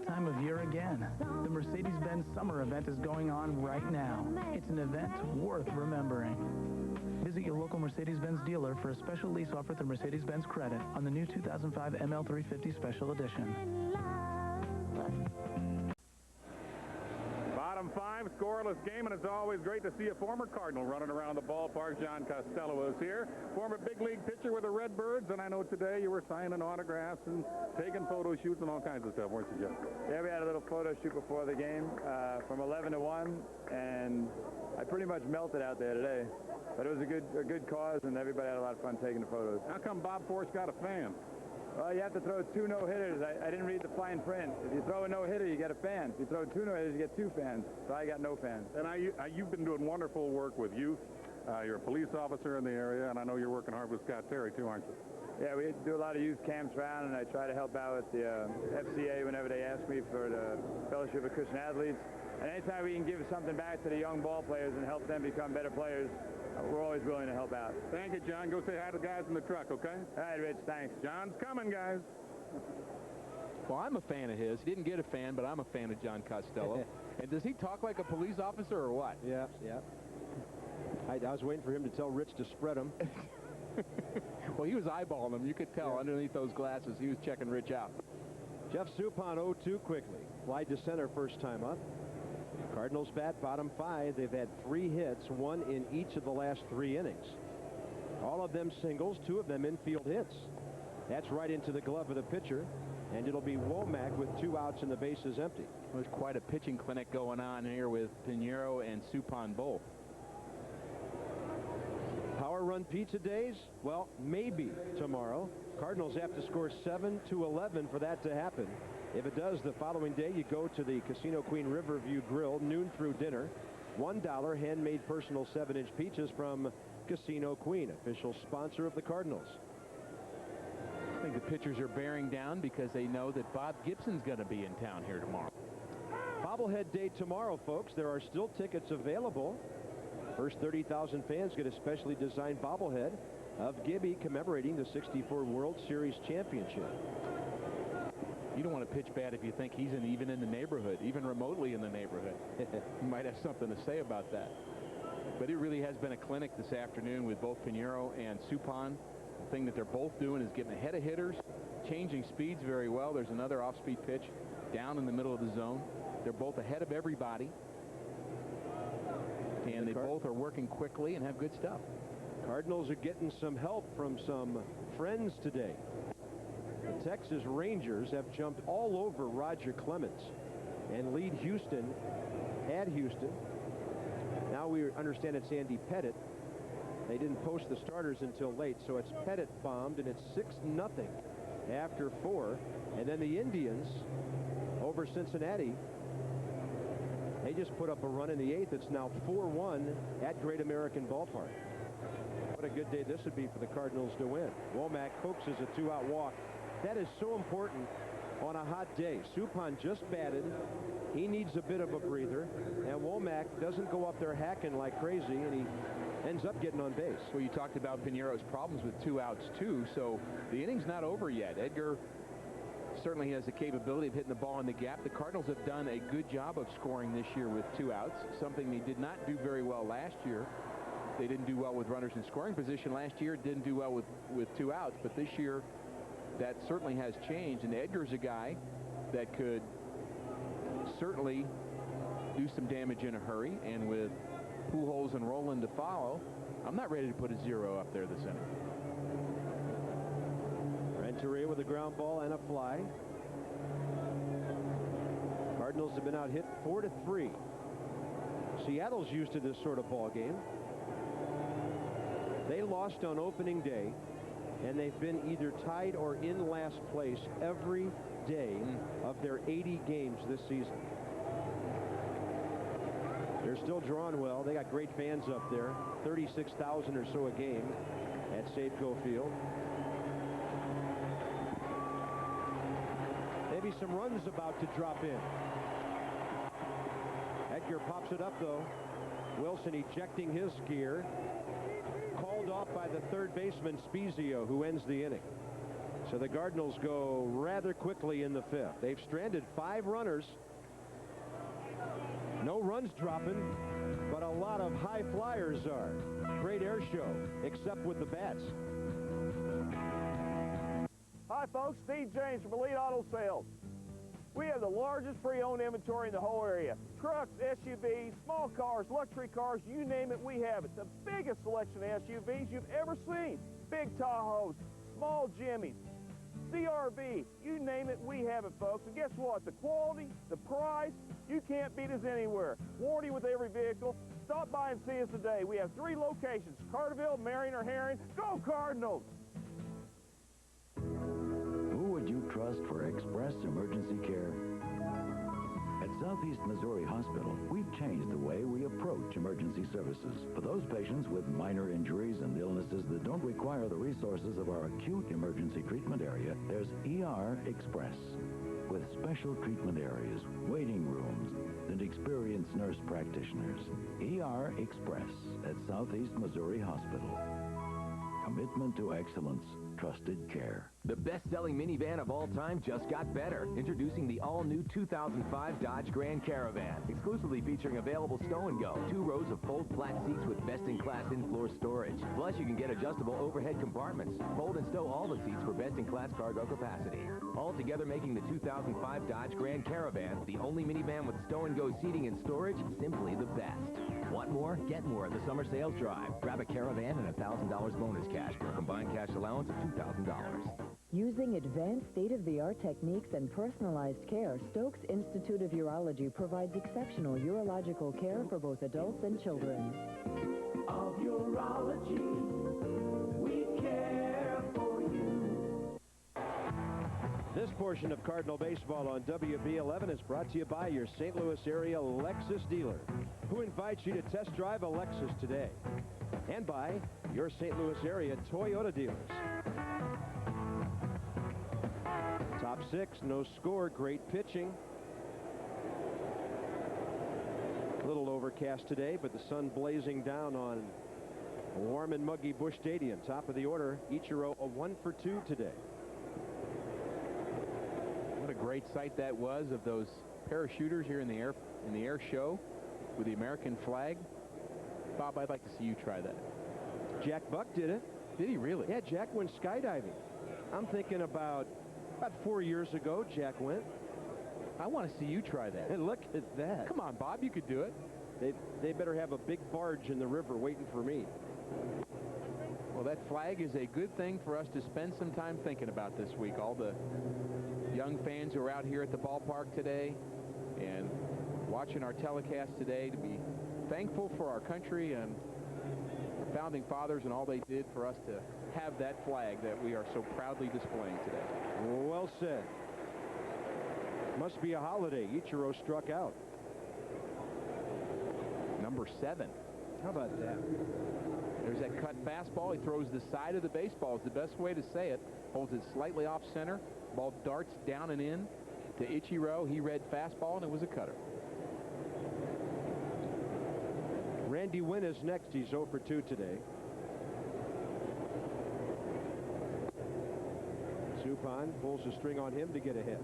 Time of year again. The Mercedes-Benz Summer Event is going on right now. It's an event worth remembering. Visit your local Mercedes-Benz dealer for a special lease offer through Mercedes-Benz Credit on the new 2005 ML350 Special Edition. Bottom 5, scoreless game, and it's always great to see a former Cardinal running around the ballpark. John Costello is here, former big league pitcher with the Redbirds, and I know today you were signing autographs and taking photo shoots and all kinds of stuff, weren't you, Jeff? Yeah, we had a little photo shoot before the game from 11 to 1, and I pretty much melted out there today. But it was a good cause, and everybody had a lot of fun taking the photos. How come Bob Force got a fan? Well, you have to throw 2 no-hitters. I didn't read the fine print. If you throw a no-hitter, you get a fan. If you throw 2 no-hitters, you get 2 fans. So I got no fans. And you've been doing wonderful work with youth. You're a police officer in the area, and I know you're working hard with Scott Terry, too, aren't you? Yeah, we do a lot of youth camps around, and I try to help out with the FCA whenever they ask me for the Fellowship of Christian Athletes. And anytime we can give something back to the young ball players and help them become better players, we're always willing to help out. Thank you, John. Go say hi to the guys in the truck, okay? All right, Rich, thanks. John's coming, guys. Well, I'm a fan of his. He didn't get a fan, but I'm a fan of John Costello. And does he talk like a police officer or what? Yeah, yeah. I was waiting for him to tell Rich to spread them. Well, he was eyeballing him. You could tell underneath those glasses he was checking Rich out. Jeff Suppan 0-2 quickly. Fly to center first time up. Cardinals bat bottom 5. They've had 3 hits, 1 in each of the last 3 innings. All of them singles, 2 of them infield hits. That's right into the glove of the pitcher, and it'll be Womack with 2 outs and the bases empty. There's quite a pitching clinic going on here with Pineiro and Suppan both. Power run pizza days? Well, maybe tomorrow. Cardinals have to score 7 to 11 for that to happen. If it does, the following day you go to the Casino Queen Riverview Grill, noon through dinner. $1 handmade personal 7-inch pizzas from Casino Queen, official sponsor of the Cardinals. I think the pitchers are bearing down because they know that Bob Gibson's going to be in town here tomorrow. Bobblehead day tomorrow, folks. There are still tickets available. First 30,000 fans get a specially designed bobblehead of Gibby commemorating the '64 World Series championship. You don't want to pitch bad if you think he's even in the neighborhood, even remotely in the neighborhood. You might have something to say about that. But it really has been a clinic this afternoon with both Pineiro and Suppan. The thing that they're both doing is getting ahead of hitters, changing speeds very well. There's another off-speed pitch down in the middle of the zone. They're both ahead of everybody. And they both are working quickly and have good stuff. Cardinals are getting some help from some friends today. The Texas Rangers have jumped all over Roger Clemens and lead Houston at Houston. Now we understand it's Andy Pettit. They didn't post the starters until late, so it's Pettit bombed, and it's 6-0 after 4. And then the Indians over Cincinnati. They just put up a run in the 8th. It's now 4-1 at Great American Ballpark. What a good day this would be for the Cardinals to win. Womack coaxes a 2-out walk. That is so important on a hot day. Suppan just batted. He needs a bit of a breather. And Womack doesn't go up there hacking like crazy, and he ends up getting on base. Well, you talked about Pineiro's problems with 2 outs, too, so the inning's not over yet. Edgar certainly has the capability of hitting the ball in the gap. The Cardinals have done a good job of scoring this year with 2 outs, something they did not do very well last year. They didn't do well with runners in scoring position last year, didn't do well with 2 outs, but this year that certainly has changed, and Edgar's a guy that could certainly do some damage in a hurry, and with Pujols and Roland to follow, I'm not ready to put a 0 up there this inning. Renteria with a ground ball and a fly. Cardinals have been out hit 4-3. Seattle's used to this sort of ball game. They lost on opening day, and they've been either tied or in last place every day of their 80 games this season. They're still drawn well. They got great fans up there, 36,000 or so a game at Safeco Field. Maybe some runs about to drop in. Edgar pops it up, though. Wilson ejecting his gear. Called off by the third baseman, Spezio, who ends the inning. So the Cardinals go rather quickly in the 5th. They've stranded 5 runners. No runs dropping, but a lot of high flyers are. Great air show, except with the bats. Hi, folks. Steve James from Elite Auto Sales. We have the largest pre-owned inventory in the whole area. Trucks, SUVs, small cars, luxury cars, you name it, we have it. The biggest selection of SUVs you've ever seen. Big Tahoes, small Jimmys, CRV, you name it, we have it, folks. And guess what? The quality, the price, you can't beat us anywhere. Warranty with every vehicle. Stop by and see us today. We have 3 locations, Carterville, Marion, or Herring. Go Cardinals! Who would you trust for express emergency care? At Southeast Missouri Hospital, we've changed the way we approach emergency services. For those patients with minor injuries and illnesses that don't require the resources of our acute emergency treatment area, there's ER Express. With special treatment areas, waiting rooms, and experienced nurse practitioners. ER Express at Southeast Missouri Hospital. Commitment to excellence. Trusted care. The best-selling minivan of all time just got better. Introducing the all-new 2005 Dodge Grand Caravan. Exclusively featuring available stow and go. 2 rows of fold-flat seats with best-in-class in-floor storage. Plus, you can get adjustable overhead compartments. Fold and stow all the seats for best-in-class cargo capacity. Altogether making the 2005 Dodge Grand Caravan the only minivan with stow and go seating and storage simply the best. Want more? Get more at the summer sales drive. Grab a Caravan and $1,000 bonus cash for a combined cash allowance of $2,000. Using advanced state-of-the-art techniques and personalized care, Stokes Institute of Urology provides exceptional urological care for both adults and children. Of urology, we care for you. This portion of Cardinal Baseball on WB11 is brought to you by your St. Louis area Lexus dealer, who invites you to test drive a Lexus today, and by your St. Louis area Toyota dealers. Top 6, no score, great pitching. A little overcast today, but the sun blazing down on warm and muggy Busch Stadium. Top of the order, Ichiro a 1 for 2 today. What a great sight that was of those parachuters here in the air show with the American flag. Bob, I'd like to see you try that. Jack Buck did it. Did he really? Yeah, Jack went skydiving. I'm thinking about 4 years ago, Jack went. I want to see you try that. And look at that. Come on, Bob, you could do it. They better have a big barge in the river waiting for me. Well, that flag is a good thing for us to spend some time thinking about this week. All the young fans who are out here at the ballpark today and watching our telecast today, to be thankful for our country and our founding fathers and all they did for us to have that flag that we are so proudly displaying today. Well said. Must be a holiday. Ichiro struck out. Number 7. How about that? There's that cut fastball. He throws the side of the baseball is the best way to say it. Holds it slightly off center. Ball darts down and in to Ichiro. He read fastball, and it was a cutter. Randy Wynn is next. He's 0 for 2 today. Suppan pulls the string on him to get ahead.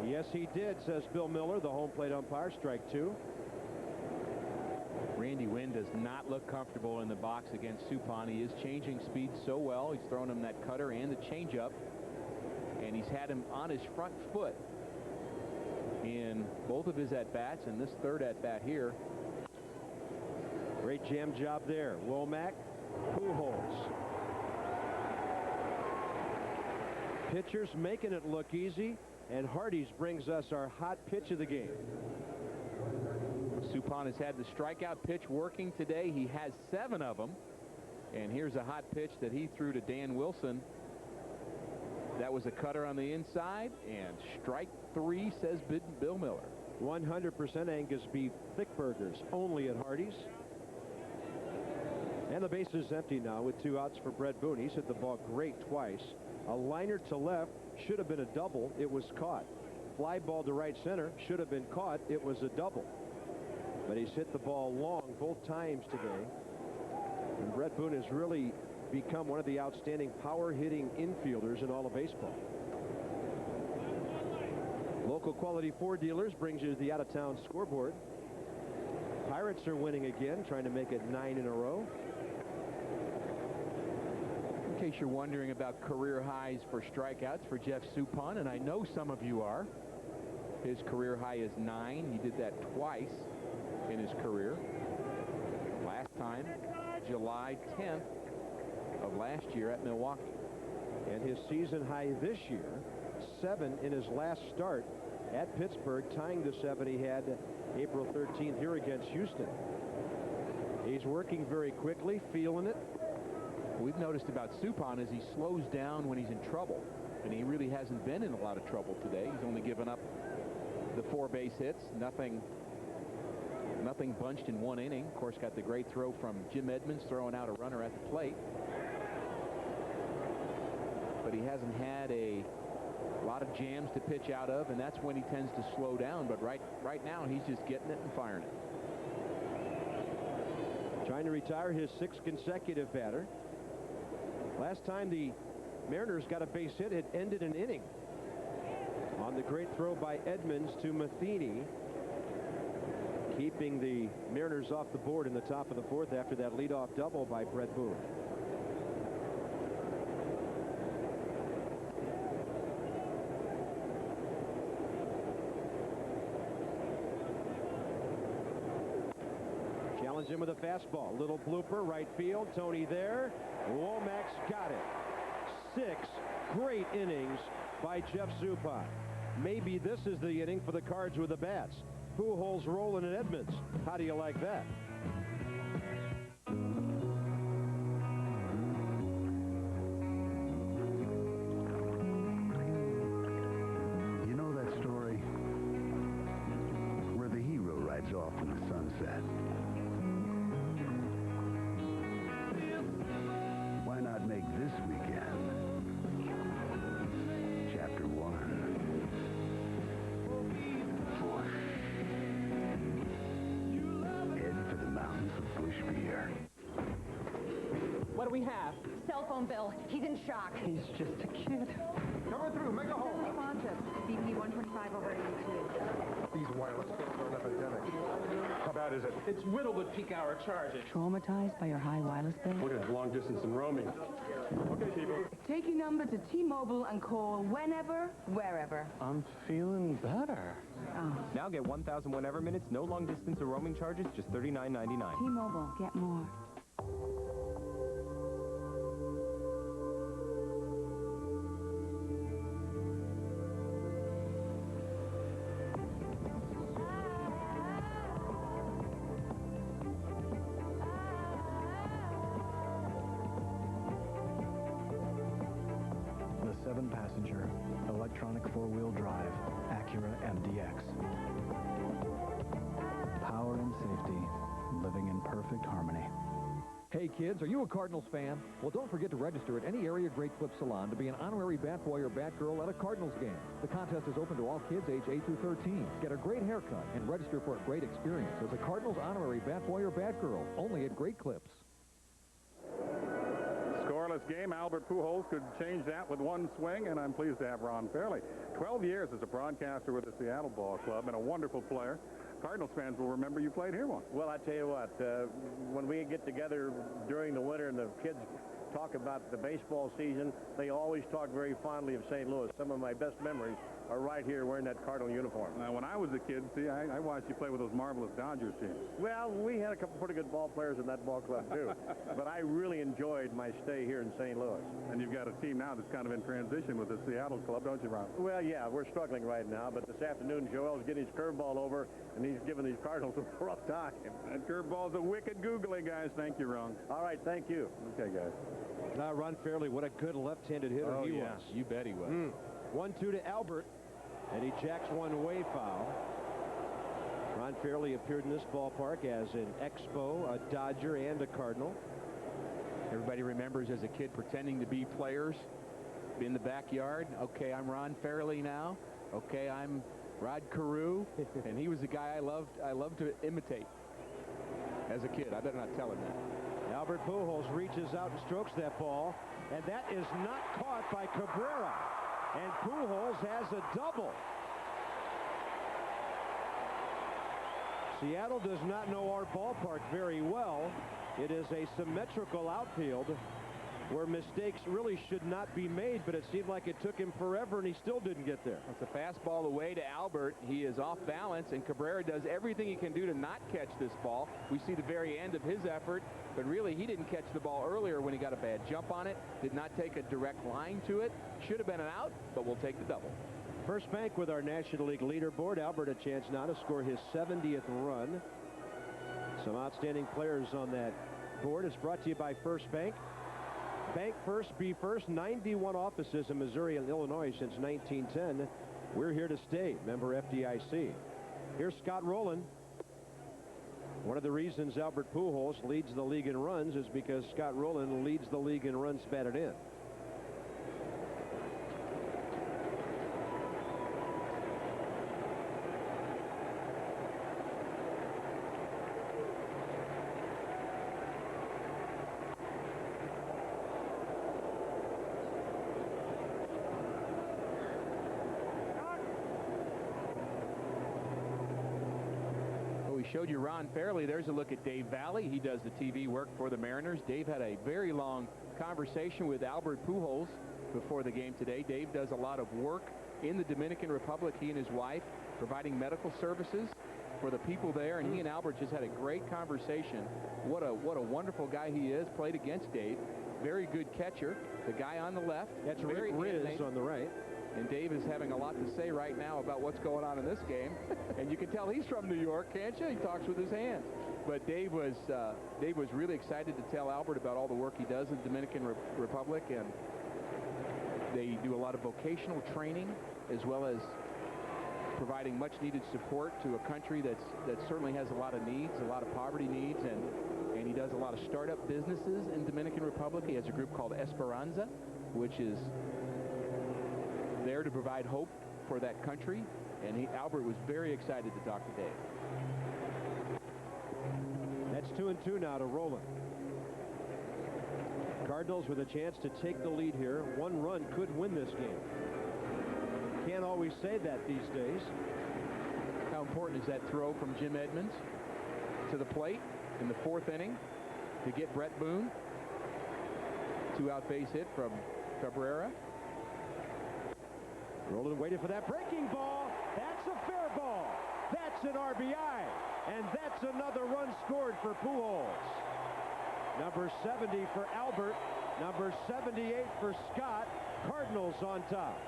Yes, he did, says Bill Miller, the home plate umpire. Strike 2. Randy Wynn does not look comfortable in the box against Suppan. He is changing speed so well. He's throwing him that cutter and the changeup, and he's had him on his front foot in both of his at-bats, and this third at-bat here. Great jam job there. Womack, Pujols. Pitchers making it look easy. And Hardee's brings us our hot pitch of the game. Suppan has had the strikeout pitch working today. He has 7 of them. And here's a hot pitch that he threw to Dan Wilson. That was a cutter on the inside. And strike 3, says Bill Miller. 100% Angus beef thick burgers only at Hardee's. And the base is empty now with 2 outs for Brett Boone. He's hit the ball great twice. A liner to left. Should have been a double. It was caught. Fly ball to right center. Should have been caught. It was a double. But he's hit the ball long both times today. And Brett Boone has really become one of the outstanding power-hitting infielders in all of baseball. Local Quality Ford dealers brings you the out-of-town scoreboard. Pirates are winning again, trying to make it 9 in a row. In case you're wondering about career highs for strikeouts for Jeff Suppan, and I know some of you are, his career high is 9. He did that twice in his career. Last time, July 10th of last year at Milwaukee. And his season high this year, 7 in his last start at Pittsburgh, tying the 7 he had April 13th here against Houston. He's working very quickly, feeling it. We've noticed about Suppan is he slows down when he's in trouble, and he really hasn't been in a lot of trouble today. He's only given up the 4 base hits, nothing bunched in 1 inning. Of course, got the great throw from Jim Edmonds throwing out a runner at the plate, but he hasn't had a lot of jams to pitch out of, and that's when he tends to slow down. But right now he's just getting it and firing it. Trying to retire his 6th consecutive batter. Last time the Mariners got a base hit, it ended an inning. On the great throw by Edmonds to Matheny, keeping the Mariners off the board in the top of the 4th after that leadoff double by Brett Boone. Challenge him with a fastball. Little blooper, right field. Tony there. Womack's got it. 6 great innings by Jeff Suppan. Maybe this is the inning for the Cards with the bats. Pujols rolling at Edmonds. How do you like that? You know that story sunset. Why not make this weekend Chapter 1? Head for the mountains of Bush beer. What do we have? Cell phone bill. He's in shock. He's just a kid. Coming through, make a hole. Responsive. BP 125 over 82. These wireless phones are an epidemic. How bad is it? It's riddled with peak hour charges. Traumatized by your high wireless bill? Look at long distance and roaming. Okay, people. Take your number to T-Mobile and call whenever, wherever. I'm feeling better. Oh. Now get 1,000 whenever minutes, no long distance or roaming charges, just $39.99. T-Mobile. Get more. The 7-passenger, electronic 4-wheel drive, Acura MDX. Power and safety, living in perfect harmony. Hey kids, are you a Cardinals fan? Well, don't forget to register at any area Great Clip Salon to be an honorary bat boy or bat girl at a Cardinals game. The contest is open to all kids age 8 through 13. Get a great haircut and register for a great experience as a Cardinals honorary bat boy or bat girl, only at Great Clips. Scoreless game. Albert Pujols could change that with one swing, and I'm pleased to have Ron Fairley. 12 years as a broadcaster with the Seattle Ball Club and a wonderful player. Cardinals fans will remember you played here once. Well, I tell you what, when we get together during the winter and the kids talk about the baseball season, they always talk very fondly of St. Louis. Some of my best memories are right here wearing that Cardinal uniform. Now, when I was a kid, see, I watched you play with those marvelous Dodgers teams. Well, we had a couple pretty good ball players in that ball club, too. But I really enjoyed my stay here in St. Louis. And you've got a team now that's kind of in transition with the Seattle club, don't you, Ron? Well, yeah, we're struggling right now. But this afternoon, Joel's getting his curveball over, and he's giving these Cardinals a rough time. That curveball's a wicked googly, guys. Thank you, Ron. All right, thank you. Okay, guys. Ron Fairley, what a good left-handed hitter he was. You bet he was. 1-2 to Albert, and he jacks one way foul. Ron Fairley appeared in this ballpark as an Expo, a Dodger, and a Cardinal. Everybody remembers as a kid pretending to be players in the backyard. Okay, I'm Ron Fairley now. Okay, I'm Rod Carew. And he was the guy I loved to imitate as a kid. I better not tell him that. Albert Pujols reaches out and strokes that ball, and that is not caught by Cabrera. And Pujols has a double. Seattle does not know our ballpark very well. It is a symmetrical outfield where mistakes really should not be made, but it seemed like it took him forever, and he still didn't get there. It's a fastball away to Albert. He is off balance, and Cabrera does everything he can do to not catch this ball. We see the very end of his effort, but really he didn't catch the ball earlier when he got a bad jump on it, did not take a direct line to it. Should have been an out, but we'll take the double. First Bank with our National League leaderboard. Albert a chance now to score his 70th run. Some outstanding players on that board. It's brought to you by First Bank. Bank first, be first. 91 offices in Missouri and Illinois since 1910. We're here to stay. Member FDIC. Here's Scott Rowland. One of the reasons Albert Pujols leads the league in runs is because Scott Rowland leads the league in runs batted in. Showed you Ron Fairley. There's a look at Dave Valley. He does the TV work for the Mariners. Dave had a very long conversation with Albert Pujols before the game today. Dave does a lot of work in the Dominican Republic, he and his wife, providing medical services for the people there, and he and Albert just had a great conversation. What a wonderful guy he is. Played against Dave. Very good catcher. The guy on the left. That's Rick Riz on the right. And Dave is having a lot to say right now about what's going on in this game. And you can tell he's from New York, can't you? He talks with his hands. But Dave was really excited to tell Albert about all the work he does in the Dominican Republic. And they do a lot of vocational training as well as providing much-needed support to a country that certainly has a lot of needs, a lot of poverty needs, and he does a lot of startup businesses in Dominican Republic. He has a group called Esperanza, which is there to provide hope for that country, and Albert was very excited to talk to Dave. That's 2-2 now to Roland. Cardinals with a chance to take the lead here. One run could win this game. Can't always say that these days. How important is that throw from Jim Edmonds to the plate in the 4th inning to get Brett Boone? 2-out base hit from Cabrera. Roland waited for that breaking ball. That's a fair ball. That's an RBI. And that's another run scored for Pujols. Number 70 for Albert. Number 78 for Scott. Cardinals on top.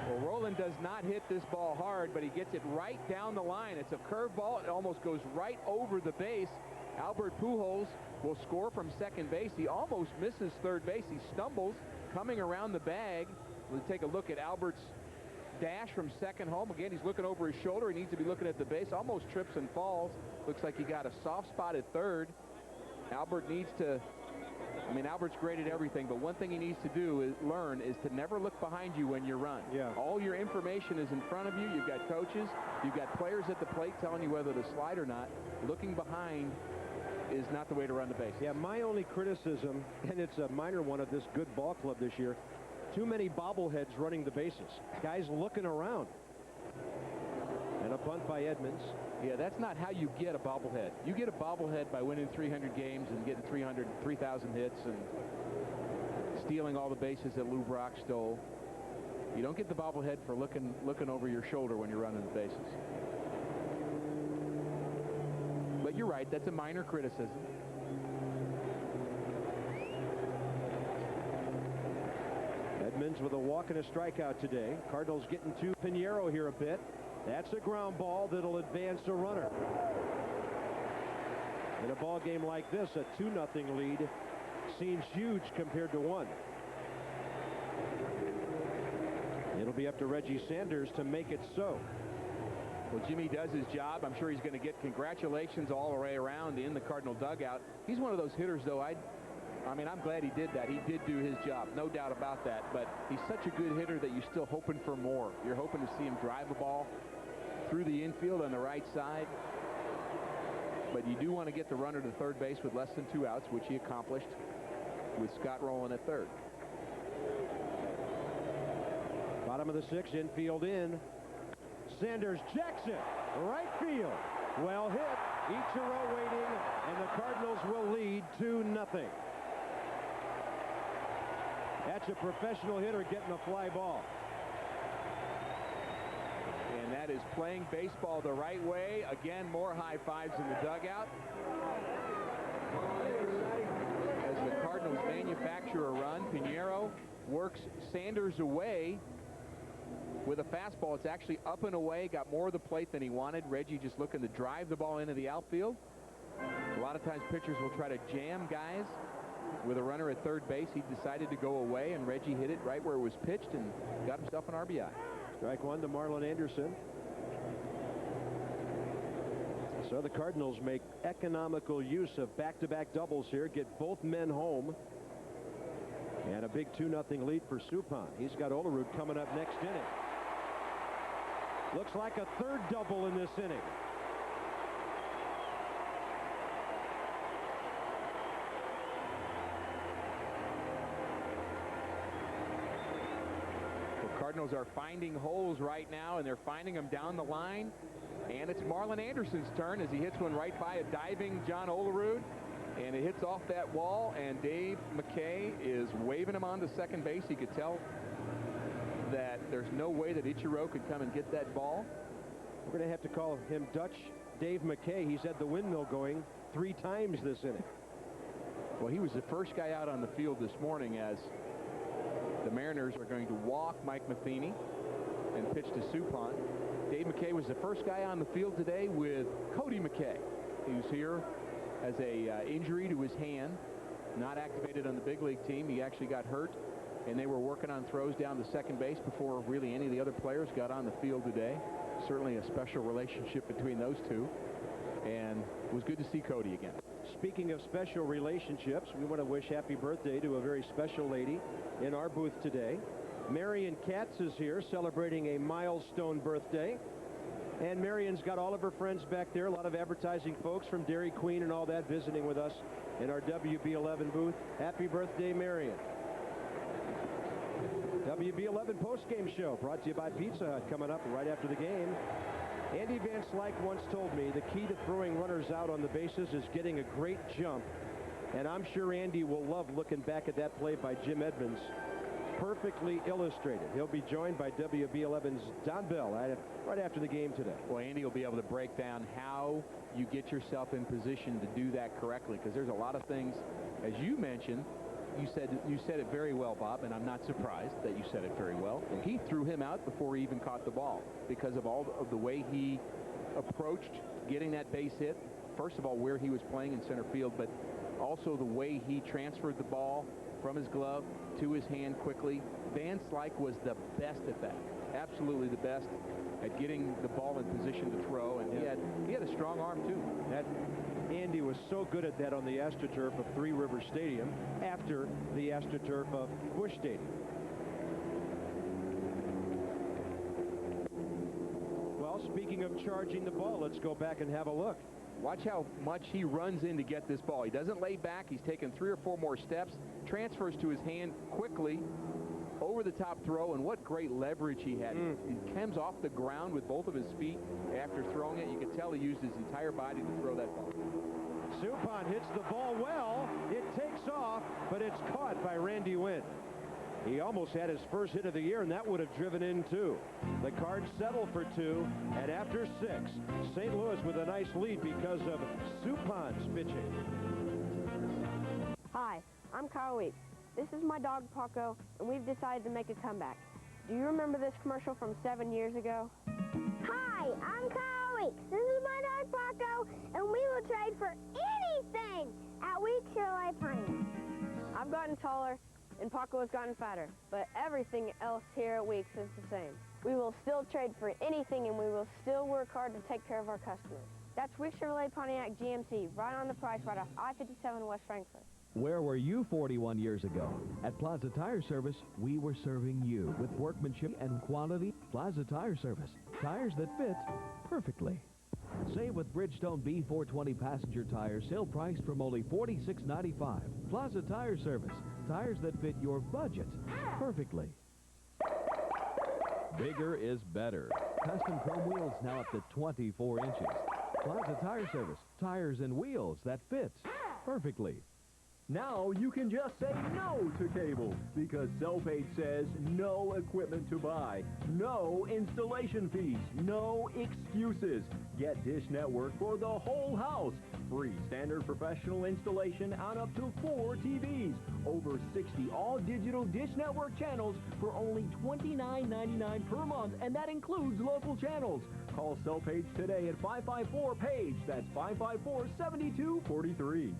Well, Roland does not hit this ball hard, but he gets it right down the line. It's a curveball. It almost goes right over the base. Albert Pujols will score from second base. He almost misses third base. He stumbles coming around the bag. We'll take a look at Albert's dash from second home. Again, he's looking over his shoulder. He needs to be looking at the base. Almost trips and falls. Looks like he got a soft spot at third. Albert needs to, Albert's great at everything, but one thing he needs to do is learn is to never look behind you when you run. Yeah. All your information is in front of you. You've got coaches. You've got players at the plate telling you whether to slide or not. Looking behind is not the way to run the base. Yeah, my only criticism, and it's a minor one of this good ball club this year, too many bobbleheads running the bases. Guys looking around. And a bunt by Edmonds. Yeah, that's not how you get a bobblehead. You get a bobblehead by winning 300 games and getting 3,000 hits and stealing all the bases that Lou Brock stole. You don't get the bobblehead for looking over your shoulder when you're running the bases. But you're right, that's a minor criticism. Edmonds with a walk and a strikeout today. Cardinals getting to Pineiro here a bit. That's a ground ball that'll advance a runner. In a ball game like this, a 2-0 lead seems huge compared to 1. It'll be up to Reggie Sanders to make it so. Well, Jimmy does his job. I'm sure he's going to get congratulations all the way around in the Cardinal dugout. He's one of those hitters, though, I'm glad he did that. He did do his job, no doubt about that. But he's such a good hitter that you're still hoping for more. You're hoping to see him drive a ball through the infield on the right side. But you do want to get the runner to third base with less than 2 outs, which he accomplished with Scott Rowland at third. Bottom of the 6th, infield in. Sanders jacks it. Right field. Well hit. Ichiro waiting, and the Cardinals will lead 2-0. That's a professional hitter getting a fly ball. And that is playing baseball the right way. Again, more high fives in the dugout. As the Cardinals manufacture a run, Pineiro works Sanders away with a fastball. It's actually up and away, got more of the plate than he wanted. Reggie just looking to drive the ball into the outfield. A lot of times pitchers will try to jam guys with a runner at third base. He decided to go away, and Reggie hit it right where it was pitched and got himself an RBI. Strike 1 to Marlon Anderson. So the Cardinals make economical use of back-to-back doubles here, get both men home. And a big 2-0 lead for Suppan. He's got Olerud coming up next inning. Looks like a third double in this inning. The Cardinals are finding holes right now, and they're finding them down the line. And it's Marlon Anderson's turn as he hits one right by a diving John Olerud. And it hits off that wall, and Dave McKay is waving him on to second base. He could tell that there's no way that Ichiro could come and get that ball. We're going to have to call him Dutch Dave McKay. He's had the windmill going 3 times this inning. Well, he was the first guy out on the field this morning as the Mariners are going to walk Mike Matheny and pitch to Suppan. Dave McKay was the first guy on the field today with Cody McKay. He was here as a injury to his hand. not activated on the big league team. He actually got hurt, and they were working on throws down to second base before really any of the other players got on the field today. Certainly a special relationship between those two, and it was good to see Cody again. Speaking of special relationships, we want to wish happy birthday to a very special lady in our booth today. Marion Katz is here celebrating a milestone birthday. And Marion's got all of her friends back there, a lot of advertising folks from Dairy Queen and all that visiting with us in our WB11 booth. Happy birthday, Marion. WB11 postgame show brought to you by Pizza Hut coming up right after the game. Andy Van Slyke once told me the key to throwing runners out on the bases is getting a great jump. And I'm sure Andy will love looking back at that play by Jim Edmonds. Perfectly illustrated. He'll be joined by WB11's Don Bell right after the game today. Well, Andy will be able to break down how you get yourself in position to do that correctly, because there's a lot of things, as you mentioned. You said it very well, Bob, and I'm not surprised that you said it very well. He threw him out before he even caught the ball because of all of the way he approached getting that base hit. First of all, where he was playing in center field, but also the way he transferred the ball from his glove to his hand quickly. Van Slyke was the best at that. Absolutely the best at getting the ball in position to throw, and he had a strong arm too. Andy was so good at that on the AstroTurf of Three Rivers Stadium after the AstroTurf of Busch Stadium. Well, speaking of charging the ball, let's go back and have a look. Watch how much he runs in to get this ball. He doesn't lay back. He's taken 3 or 4 more steps, transfers to his hand quickly, over the top throw, and what great leverage he had. He comes off the ground with both of his feet after throwing it. You could tell he used his entire body to throw that ball. Suppan hits the ball well. It takes off, but it's caught by Randy Wynn. He almost had his first hit of the year, and that would have driven in 2. The Cards settle for 2, and after 6, St. Louis with a nice lead because of Suppan's pitching. Hi, I'm Kyle Weeks. This is my dog, Paco, and we've decided to make a comeback. Do you remember this commercial from 7 years ago? Hi, I'm Kyle Weeks. This is my dog, Paco, and we will trade for anything at Weeks Chevrolet Pineiro. I've gotten taller, and Paco has gotten fatter, but everything else here at Weeks is the same. We will still trade for anything, and we will still work hard to take care of our customers. That's Weeks Chevrolet Pontiac GMC, right on the price, right off I-57 West Frankfort. Where were you 41 years ago? At Plaza Tire Service, we were serving you with workmanship and quality. Plaza Tire Service, tires that fit perfectly. Save with Bridgestone B420 passenger tires, sale priced from only $46.95. Plaza Tire Service, tires that fit your budget perfectly. Bigger is better. Custom chrome wheels now up to 24 inches. Plaza Tire Service, tires and wheels that fit perfectly. Now you can just say no to cable because Cellpage says no equipment to buy, no installation fees, no excuses. Get Dish Network for the whole house. Free standard professional installation on up to 4 TVs. Over 60 all-digital Dish Network channels for only $29.99 per month, and that includes local channels. Call Cellpage today at 554-PAGE. That's 554-7243.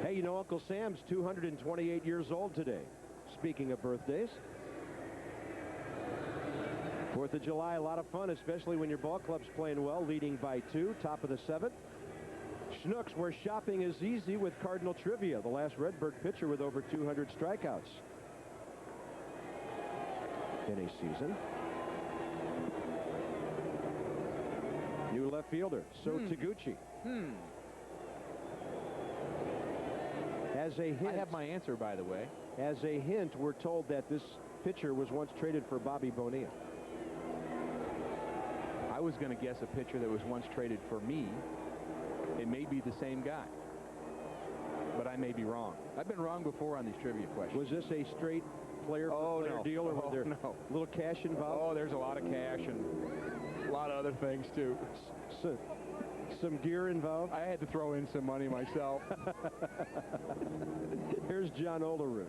Hey, you know, Uncle Sam's 228 years old today. Speaking of birthdays. 4th of July, a lot of fun, especially when your ball club's playing well, leading by 2, top of the 7th. Schnooks, where shopping is easy with Cardinal Trivia, the last Redbird pitcher with over 200 strikeouts in a season. New left fielder, So Taguchi. As a hint, I have my answer, by the way. As a hint, we're told that this pitcher was once traded for Bobby Bonilla. I was going to guess a pitcher that was once traded for me. It may be the same guy, but I may be wrong. I've been wrong before on these trivia questions. Was this a straight player deal, or was there a little cash involved? Oh, there's a lot of cash and a lot of other things too. Some gear involved? I had to throw in some money myself. Here's John Olerud.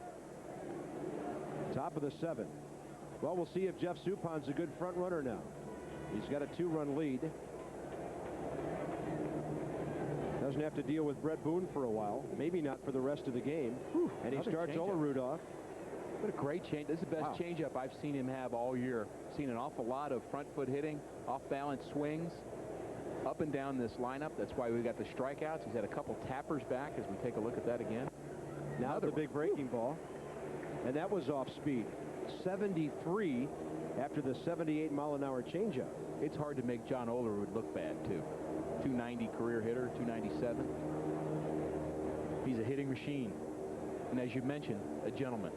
Top of the 7th. Well, we'll see if Jeff Suppan's a good front runner now. He's got a 2-run lead. doesn't have to deal with Brett Boone for a while. Maybe not for the rest of the game. And he starts Olerud off. What a great change. This is the best changeup I've seen him have all year. Seen an awful lot of front foot hitting, off-balance swings, up and down this lineup. That's why we got the strikeouts. He's had a couple tappers back as we take a look at that again. Now the big breaking ball. And that was off speed. 73 after the 78-mile-an-hour changeup. It's hard to make John Olerud look bad, too. 290 career hitter, 297. He's a hitting machine. And as you mentioned, a gentleman.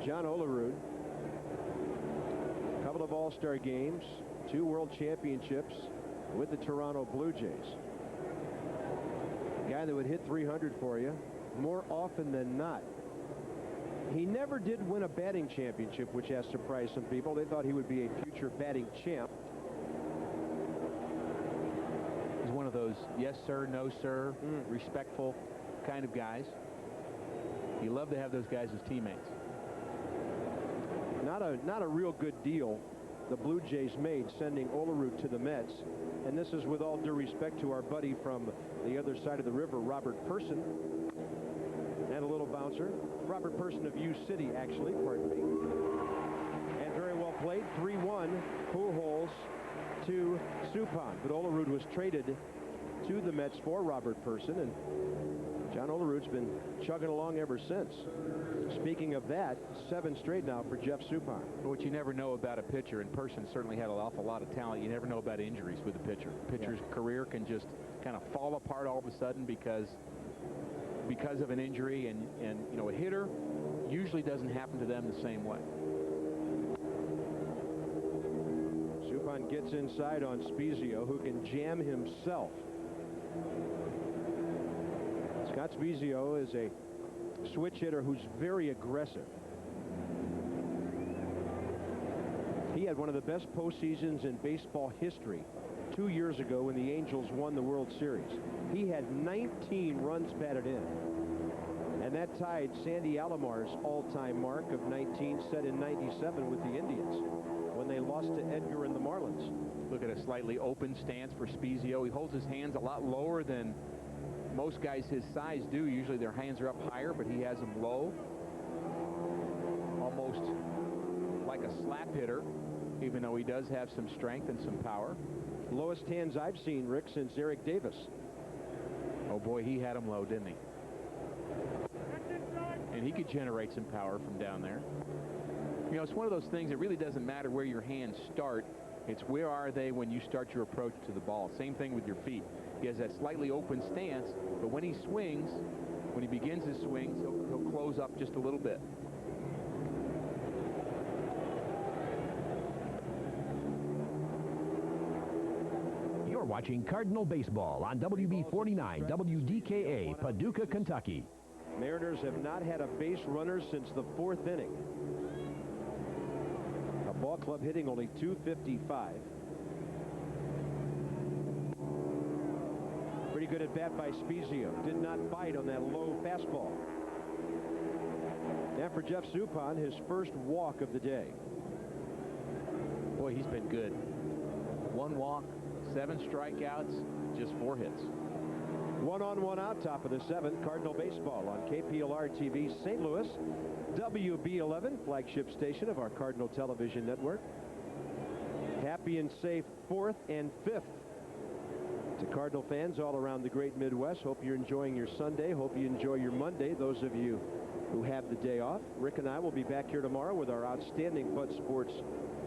John Olerud, a couple of All-Star games, 2 World Championships with the Toronto Blue Jays. A guy that would hit 300 for you more often than not. He never did win a batting championship, which has surprised some people. They thought he would be a future batting champ. He's one of those yes sir, no sir, respectful kind of guys. You love to have those guys as teammates. Not a real good deal the Blue Jays made sending Olerud to the Mets. And this is with all due respect to our buddy from the other side of the river, Robert Person. And a little bouncer. Robert Person of U City, actually, pardon me. And very well played. 3-1, Pujols to Suppan. But Olerud was traded to the Mets for Robert Person, and John Olerud's been chugging along ever since. Speaking of that, 7 straight now for Jeff Suppan. What you never know about a pitcher, and Person certainly had an awful lot of talent. You never know about injuries with a pitcher. Pitcher's career can just kind of fall apart all of a sudden because of an injury, and you know, a hitter usually doesn't happen to them the same way. Suppan gets inside on Spezio, who can jam himself. Scott Spezio is a switch hitter who's very aggressive. He had one of the best postseasons in baseball history 2 years ago when the Angels won the World Series. He had 19 runs batted in. And that tied Sandy Alomar's all-time mark of 19 set in '97 with the Indians when they lost to Edgar and the Marlins. Look at a slightly open stance for Spezio. He holds his hands a lot lower than most guys his size do. Usually their hands are up higher, but he has them low. Almost like a slap hitter, even though he does have some strength and some power. Lowest hands I've seen, Rick, since Eric Davis. Oh boy, he had them low, didn't he? And he could generate some power from down there. You know, it's one of those things, it really doesn't matter where your hands start. It's where are they when you start your approach to the ball. Same thing with your feet. He has that slightly open stance, but when he swings, when he begins his swings, he'll close up just a little bit. You're watching Cardinal Baseball on WB49 WDKA, Paducah, Kentucky. Mariners have not had a base runner since the 4th inning. A ball club hitting only .255. Pretty good at bat by Spezio. Did not bite on that low fastball. Now for Jeff Suppan, his first walk of the day. Boy, he's been good. 1 walk, 7 strikeouts, just 4 hits. 1 on, 1 out, top of the 7th. Cardinal Baseball on KPLR TV St. Louis, WB11, flagship station of our Cardinal Television Network. Happy and safe 4th and 5th to Cardinal fans all around the great Midwest. Hope you're enjoying your Sunday. Hope you enjoy your Monday, those of you who have the day off. Rick and I will be back here tomorrow with our outstanding Bud Sports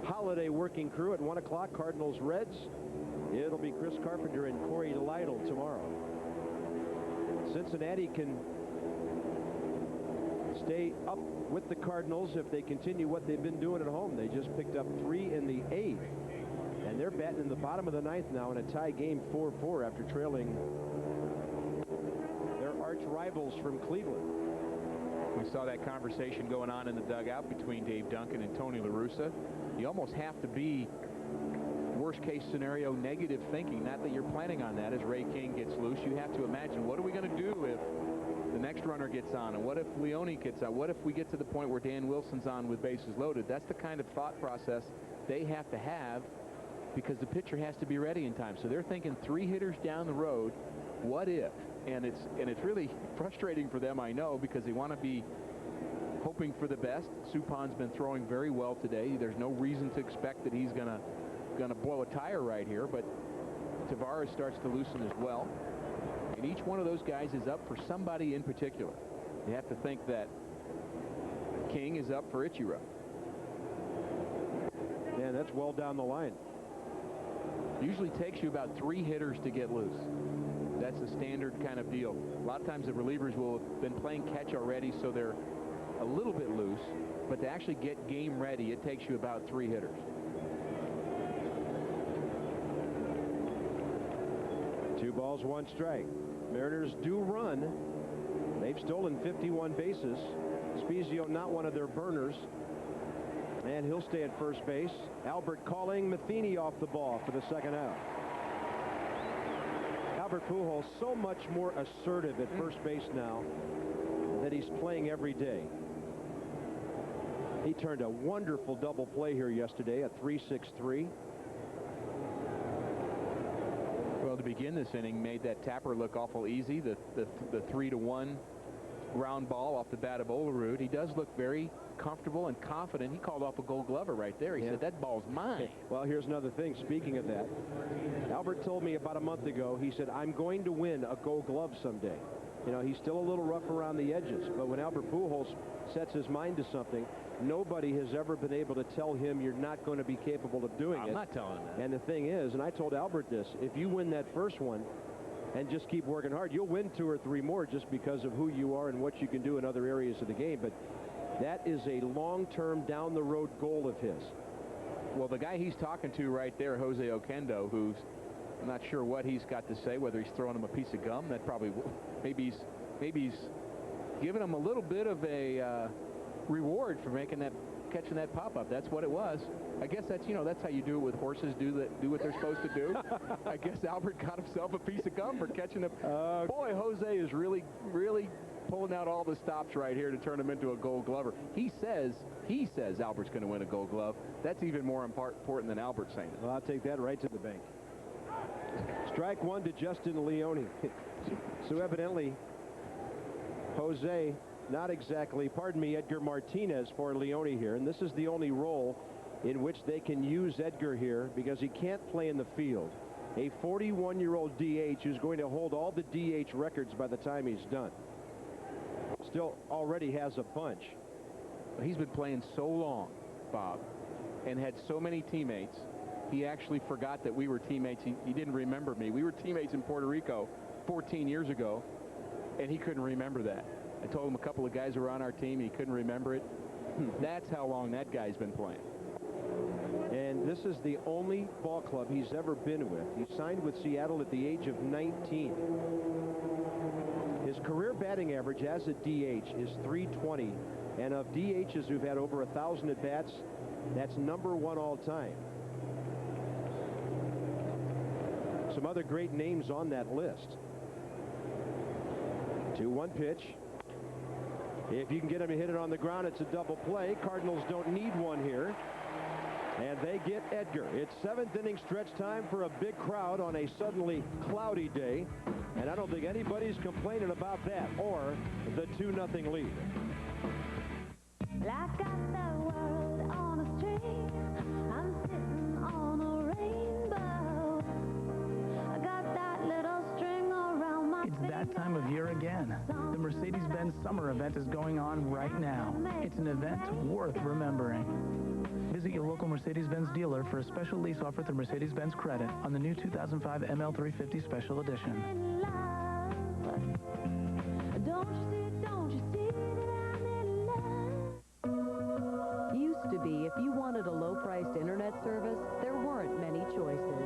holiday working crew at 1 o'clock. Cardinals Reds. It'll be Chris Carpenter and Corey Lytle tomorrow. Cincinnati can stay up with the Cardinals if they continue what they've been doing at home. They just picked up 3 in the 8th. And they're batting in the bottom of the 9th now in a tie game 4-4 after trailing their arch rivals from Cleveland. We saw that conversation going on in the dugout between Dave Duncan and Tony La Russa. You almost have to be worst case scenario negative thinking, not that you're planning on that. As Ray King gets loose, you have to imagine, what are we going to do if the next runner gets on, and what if Leone gets on? What if we get to the point where Dan Wilson's on with bases loaded? That's the kind of thought process they have to have because the pitcher has to be ready in time. So they're thinking 3 hitters down the road. What if? And it's really frustrating for them, I know, because they want to be hoping for the best. Suppan's been throwing very well today. There's no reason to expect that he's gonna blow a tire right here, but Tavares starts to loosen as well. And each one of those guys is up for somebody in particular. You have to think that King is up for Ichiro. Yeah, that's well down the line. Usually takes you about 3 hitters to get loose. That's a standard kind of deal. A lot of times the relievers will have been playing catch already, so they're a little bit loose, but to actually get game ready, it takes you about 3 hitters. 2 balls, 1 strike. Mariners do run. They've stolen 51 bases. Spezio not one of their burners. And he'll stay at first base. Albert calling Matheny off the ball for the second out. Albert Pujols so much more assertive at first base now that he's playing every day. He turned a wonderful double play here yesterday at 3-6-3. Well, to begin this inning, made that Tapper look awful easy. The 3-1 ground ball off the bat of Olerud. He does look very comfortable and confident. He called off a Gold Glover right there. He said, that ball's mine. Well, here's another thing. Speaking of that, Albert told me about a month ago, he said, I'm going to win a Gold Glove someday. You know, he's still a little rough around the edges, but when Albert Pujols sets his mind to something, nobody has ever been able to tell him you're not going to be capable of doing it. I'm not telling him that. And the thing is, and I told Albert this, if you win that first one and just keep working hard, you'll win 2 or 3 more just because of who you are and what you can do in other areas of the game. But that is a long-term, down-the-road goal of his. Well, the guy he's talking to right there, Jose Oquendo, who's I'm not sure what he's got to say, whether he's throwing him a piece of gum. That probably, maybe he's giving him a little bit of a reward for catching that pop-up. That's what it was. I guess that's, that's how you do it with horses, do what they're supposed to do. I guess Albert got himself a piece of gum for catching it. Boy, Jose is really, really pulling out all the stops right here to turn him into a Gold Glover. He says Albert's going to win a Gold Glove. That's even more important than Albert saying it. Well, I'll take that right to the bank. Strike 1 to Justin Leone. So evidently, Jose, not exactly, pardon me, Edgar Martinez for Leone here. And this is the only role in which they can use Edgar here because he can't play in the field. A 41-year-old DH who's going to hold all the DH records by the time he's done. Still already has a bunch. He's been playing so long, Bob, and had so many teammates. He actually forgot that we were teammates. He didn't remember me. We were teammates in Puerto Rico 14 years ago, and he couldn't remember that. I told him a couple of guys were on our team. He couldn't remember it. That's how long that guy's been playing. And this is the only ball club he's ever been with. He signed with Seattle at the age of 19. His career batting average as a DH is .320, and of DHs who've had over 1,000 at-bats, that's #1 all time. Some other great names on that list. 2-1 pitch. If you can get him to hit it on the ground, it's a double play. Cardinals don't need one here. And they get Edgar. It's 7th inning stretch time for a big crowd on a suddenly cloudy day. And I don't think anybody's complaining about that or the 2-0 lead. Well, I've got the world on a string. I'm sitting on a rainbow. I got that little string around my It's that time of year again. The Mercedes-Benz summer event is going on right now. It's an event worth remembering. Visit your local Mercedes-Benz dealer for a special lease offer through Mercedes-Benz Credit on the new 2005 ML350 Special Edition. Used to be, if you wanted a low-priced internet service, there weren't many choices.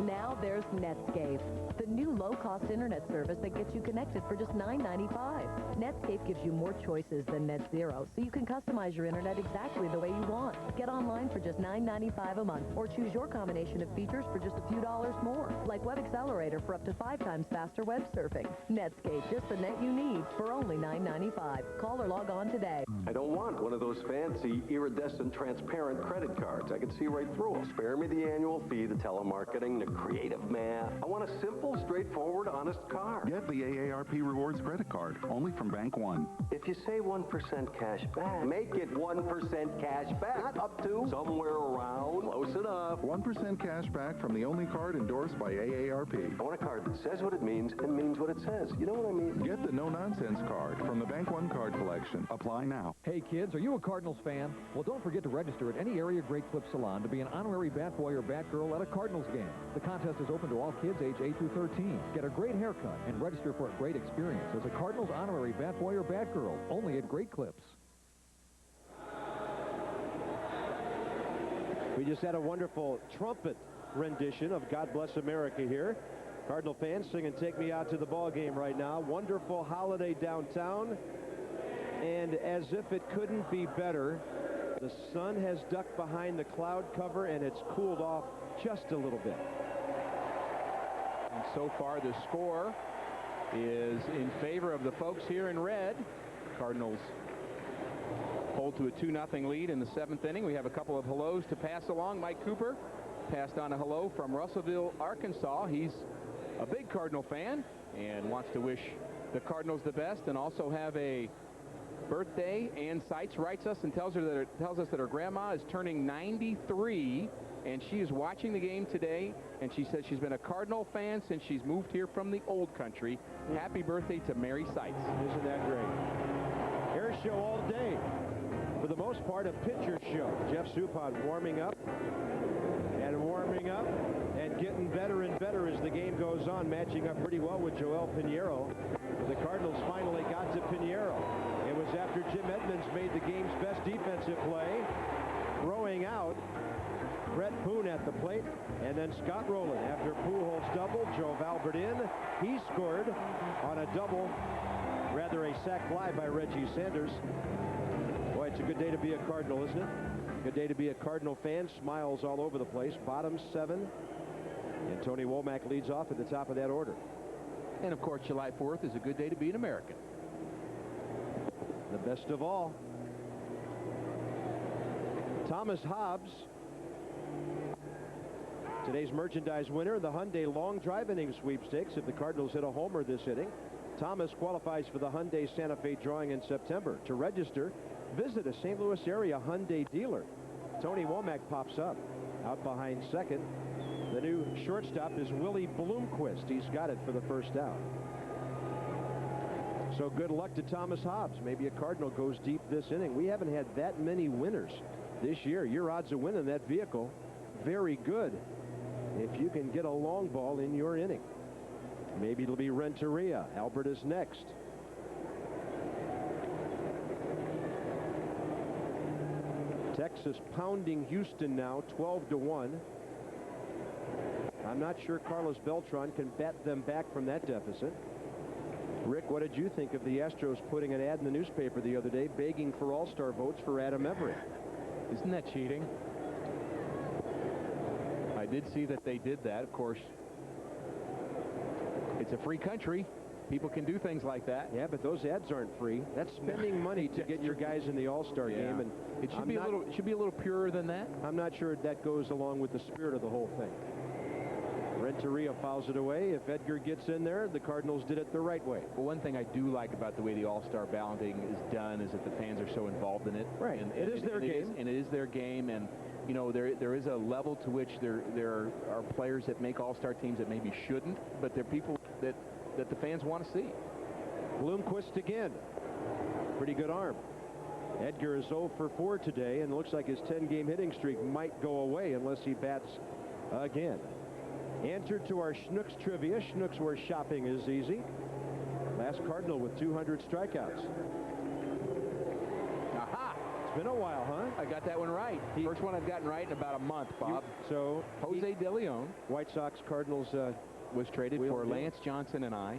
Now there's Netscape, the new low-cost internet service that gets you connected for just $9.95. Netscape gives you more choices than NetZero, so you can customize your internet exactly the way you want. Get online for just $9.95 a month, or choose your combination of features for just a few dollars more, like Web Accelerator for up to 5 times faster web surfing. Netscape, just the net you need for only $9.95. Call or log on today. I don't want one of those fancy, iridescent, transparent credit cards. I can see right through them. Spare me the annual fee, the telemarketing, the creative math. I want a simple, straightforward, honest card. Get the AARP Rewards credit card, only from Bank One. If you say 1% cash back, make it 1% cash back. Not up to, somewhere around, close enough. 1% cash back from the only card endorsed by AARP. I want a card that says what it means and means what it says. You know what I mean? Get the no-nonsense card from the Bank One card collection. Apply now. Hey kids, are you a Cardinals fan? Well, don't forget to register at any area Great Clip Salon to be an honorary bat boy or bat girl at a Cardinals game. The contest is open to all kids age 8 through 13. Get a great haircut and register for a great experience as a Cardinals honorary bat boy or bat girl, only at Great Clips. We just had a wonderful trumpet rendition of God Bless America here. Cardinal fans singing Take Me Out to the Ball Game right now. Wonderful holiday downtown. And as if it couldn't be better, the sun has ducked behind the cloud cover and it's cooled off just a little bit. And so far the score is in favor of the folks here in red. Cardinals hold to a 2-0 lead in the 7th inning. We have a couple of hellos to pass along. Mike Cooper passed on a hello from Russellville, Arkansas. He's a big Cardinal fan and wants to wish the Cardinals the best and also have a birthday. Ann Seitz writes us and tells us that her grandma is turning 93 and she is watching the game today, and she says she's been a Cardinal fan since she's moved here from the old country. Happy birthday to Mary Seitz. Isn't that great? Air show all day. For the most part, a pitcher show. Jeff Suppan warming up and getting better and better as the game goes on, matching up pretty well with Joel Pineiro. The Cardinals finally got to Pineiro. It was after Jim Edmonds made the game's best defensive play, throwing out Brett Boone at the plate, and then Scott Rowland. After Pujols doubled, Joe Valbert in. He scored on a double, rather a sac fly by Reggie Sanders. Boy, it's a good day to be a Cardinal, isn't it? Good day to be a Cardinal fan. Smiles all over the place. Bottom 7. And Tony Womack leads off at the top of that order. And, of course, July 4th is a good day to be an American. The best of all. Thomas Hobbs, today's merchandise winner, the Hyundai long drive inning sweepstakes. If the Cardinals hit a homer this inning, Thomas qualifies for the Hyundai Santa Fe drawing in September. To register, visit a St. Louis area Hyundai dealer. Tony Womack pops up out behind second. The new shortstop is Willie Bloomquist. He's got it for the first out. So good luck to Thomas Hobbs. Maybe a Cardinal goes deep this inning. We haven't had that many winners this year. Your odds of winning that vehicle, very good if you can get a long ball in your inning. Maybe it'll be Renteria. Albert is next. Texas pounding Houston now 12-1. I'm not sure Carlos Beltran can bat them back from that deficit. Rick, what did you think of the Astros putting an ad in the newspaper the other day begging for all-star votes for Adam Everett? Isn't that cheating? I did see that they did that. Of course, it's a free country. People can do things like that. Yeah, but those ads aren't free. That's spending money to get your guys in the All-Star game, and it should be a little purer than that. I'm not sure that goes along with the spirit of the whole thing. Renteria fouls it away. If Edgar gets in there, the Cardinals did it the right way. Well, one thing I do like about the way the All-Star balloting is done is that the fans are so involved in it. Right. And it is their game. And it is their game. And, you know, there is a level to which there are players that make All-Star teams that maybe shouldn't, but they're people that the fans want to see. Bloomquist again. Pretty good arm. Edgar is 0 for 4 today, and it looks like his 10-game hitting streak might go away unless he bats again. Answer to our Schnooks trivia. Schnooks where shopping is easy. Last Cardinal with 200 strikeouts. Aha! been a while, huh? I got that one right. First one I've gotten right in about a month, Bob. So Jose De Leon. White Sox, Cardinals was traded for Lance Johnson and I.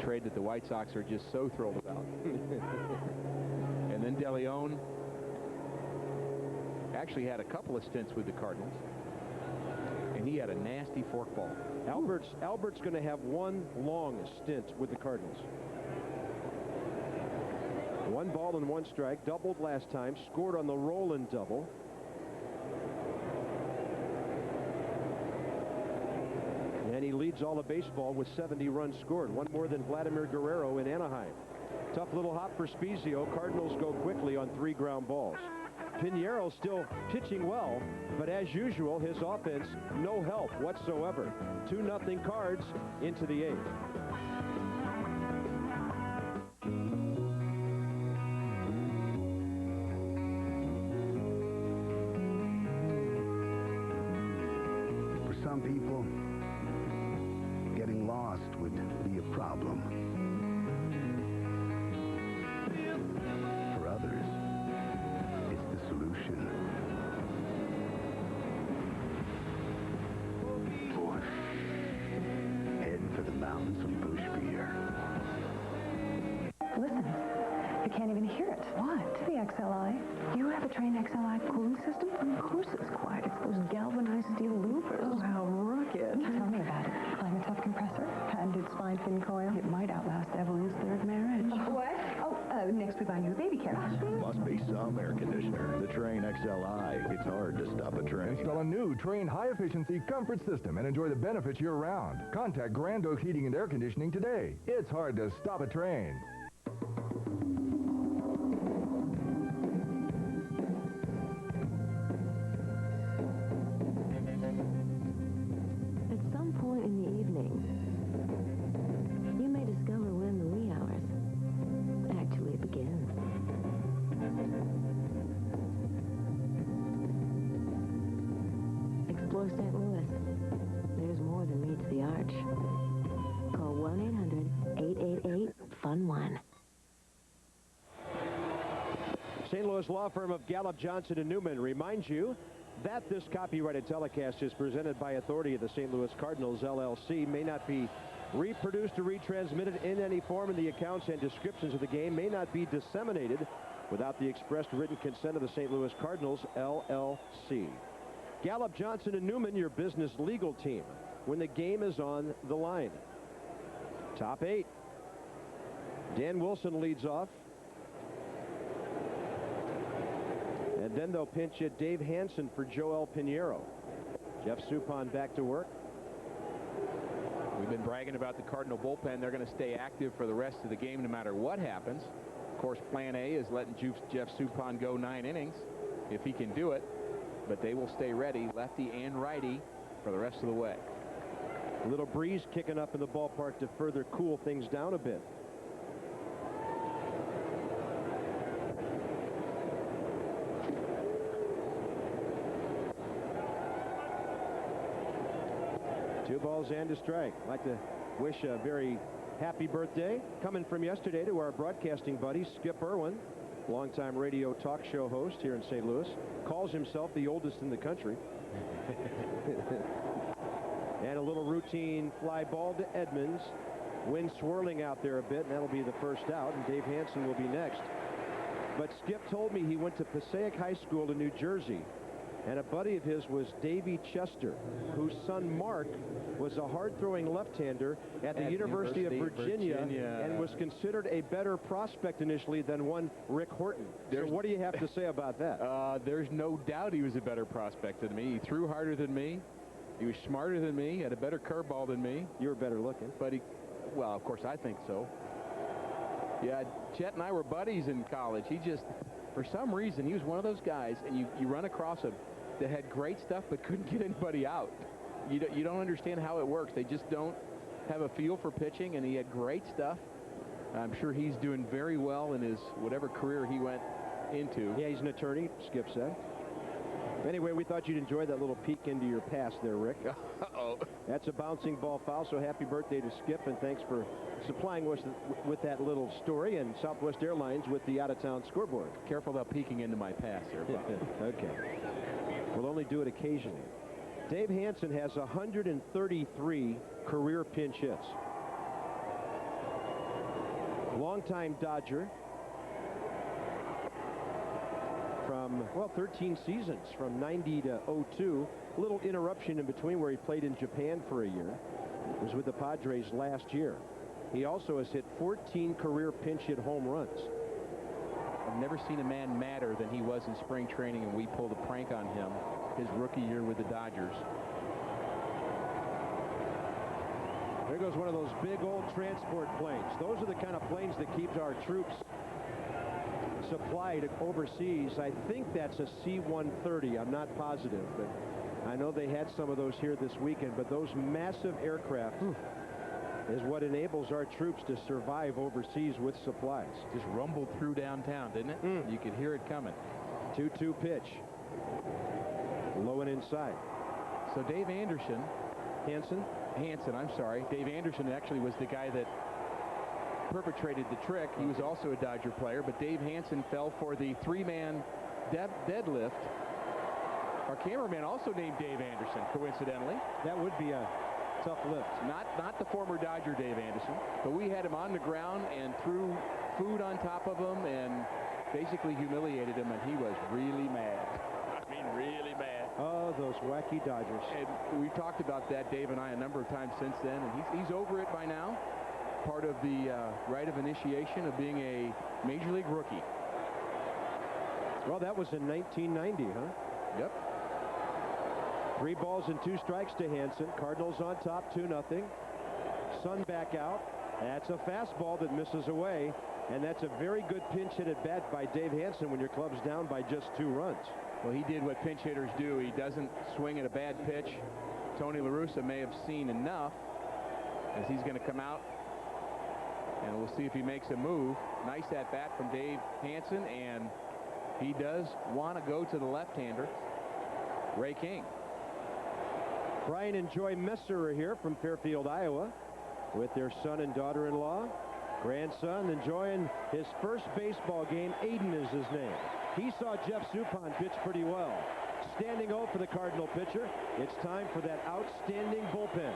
Trade that the White Sox are just so thrilled about. And then De Leon actually had a couple of stints with the Cardinals. And he had a nasty forkball. Albert's going to have one long stint with the Cardinals. 1 ball and 1 strike, doubled last time, scored on the roll-in double. And he leads all of baseball with 70 runs scored, one more than Vladimir Guerrero in Anaheim. Tough little hop for Spezio. Cardinals go quickly on 3 ground balls. Pineiro still pitching well, but as usual, his offense, no help whatsoever. 2-0 Cards into the 8th. For some people, getting lost would be a problem. For others, it's the solution. Push. Head for the mountains of Bush Beer. Listen, you can't even hear it. What? The XLI. You have a Train XLI cooling system? Of course it's quiet. It's those galvanized steel louvers. Oh, how rugged. Tell me about it. Climate-tough compressor, patented spine fin coil. It might outlast Evelyn's 3rd marriage. What? Oh, next we buy you a baby carriage. Must be some air conditioner. The Train XLI. It's hard to stop a train. Install a new Train high-efficiency comfort system and enjoy the benefits year-round. Contact Grand Oak Heating and Air Conditioning today. It's hard to stop a train. At some point in the evening, you may discover when the wee hours actually begin. Explore St. Louis. There's more than meets the arch. Call 1-800-888-FUN-1. St. Louis law firm of Gallup, Johnson & Newman reminds you that this copyrighted telecast is presented by authority of the St. Louis Cardinals, LLC, may not be reproduced or retransmitted in any form, and the accounts and descriptions of the game may not be disseminated without the expressed written consent of the St. Louis Cardinals, LLC. Gallup, Johnson & Newman, your business legal team, when the game is on the line. Top 8. Dan Wilson leads off. And then they'll pinch hit Dave Hansen for Joel Pineiro. Jeff Suppan back to work. We've been bragging about the Cardinal bullpen. They're going to stay active for the rest of the game no matter what happens. Of course, plan A is letting Jeff Suppan go 9 innings if he can do it. But they will stay ready, lefty and righty, for the rest of the way. A little breeze kicking up in the ballpark to further cool things down a bit. Two balls and a strike. I'd like to wish a very happy birthday coming from yesterday to our broadcasting buddy Skip Irwin, longtime radio talk show host here in St. Louis. Calls himself the oldest in the country. And a little routine fly ball to Edmonds. Wind swirling out there a bit, and that'll be the first out, and Dave Hansen will be next. But Skip told me he went to Passaic High School in New Jersey, and a buddy of his was Davy Chester, whose son Mark was a hard-throwing left-hander at the University of Virginia and was considered a better prospect initially than one Rick Horton. So what do you have to say about that? There's no doubt he was a better prospect than me. He threw harder than me. He was smarter than me, had a better curveball than me. You were better looking. But well, of course, I think so. Yeah, Chet and I were buddies in college. He just, for some reason, he was one of those guys, and you run across him that had great stuff but couldn't get anybody out. You don't understand how it works. They just don't have a feel for pitching, and he had great stuff. I'm sure he's doing very well in his whatever career he went into. Yeah, he's an attorney, Skip said. Anyway, we thought you'd enjoy that little peek into your past there, Rick. Uh-oh. That's a bouncing ball foul, so happy birthday to Skip, and thanks for supplying us with that little story, and Southwest Airlines with the out-of-town scoreboard. Careful about peeking into my past there, Bob. Okay. We'll only do it occasionally. Dave Hansen has 133 career pinch hits. Longtime Dodger. From, well, 13 seasons, from 90 to 02. A little interruption in between where he played in Japan for a year. He was with the Padres last year. He also has hit 14 career pinch hit home runs. I've never seen a man madder than he was in spring training, and we pulled a prank on him his rookie year with the Dodgers. There goes one of those big old transport planes. Those are the kind of planes that keep our troops supplied overseas. I think that's a C-130. I'm not positive, but I know they had some of those here this weekend. But those massive aircraft is what enables our troops to survive overseas with supplies. Just rumbled through downtown, didn't it? You could hear it coming. 2-2 pitch. Low and inside. So Dave Anderson. Hansen, I'm sorry. Dave Anderson actually was the guy that perpetrated the trick. He was also a Dodger player, but Dave Hansen fell for the three-man deadlift. Our cameraman also named Dave Anderson, coincidentally. That would be a tough lift. Not the former Dodger Dave Anderson, but we had him on the ground and threw food on top of him and basically humiliated him, and he was really mad. I mean, really mad. Oh, those wacky Dodgers. And we talked about that, Dave and I, a number of times since then, and he's over it by now. Part of the rite of initiation of being a Major League rookie. Well, that was in 1990, huh? Yep. 3 balls and 2 strikes to Hansen. Cardinals on top, 2-0. Sun back out. That's a fastball that misses away, and that's a very good pinch hit at bat by Dave Hansen when your club's down by just 2 runs. Well, he did what pinch hitters do. He doesn't swing at a bad pitch. Tony La Russa may have seen enough as he's going to come out, and we'll see if he makes a move. Nice at bat from Dave Hansen, and he does want to go to the left-hander, Ray King. Brian and Joy Messer are here from Fairfield, Iowa, with their son and daughter-in-law. Grandson enjoying his first baseball game. Aiden is his name. He saw Jeff Suppan pitch pretty well. Standing O for the Cardinal pitcher. It's time for that outstanding bullpen.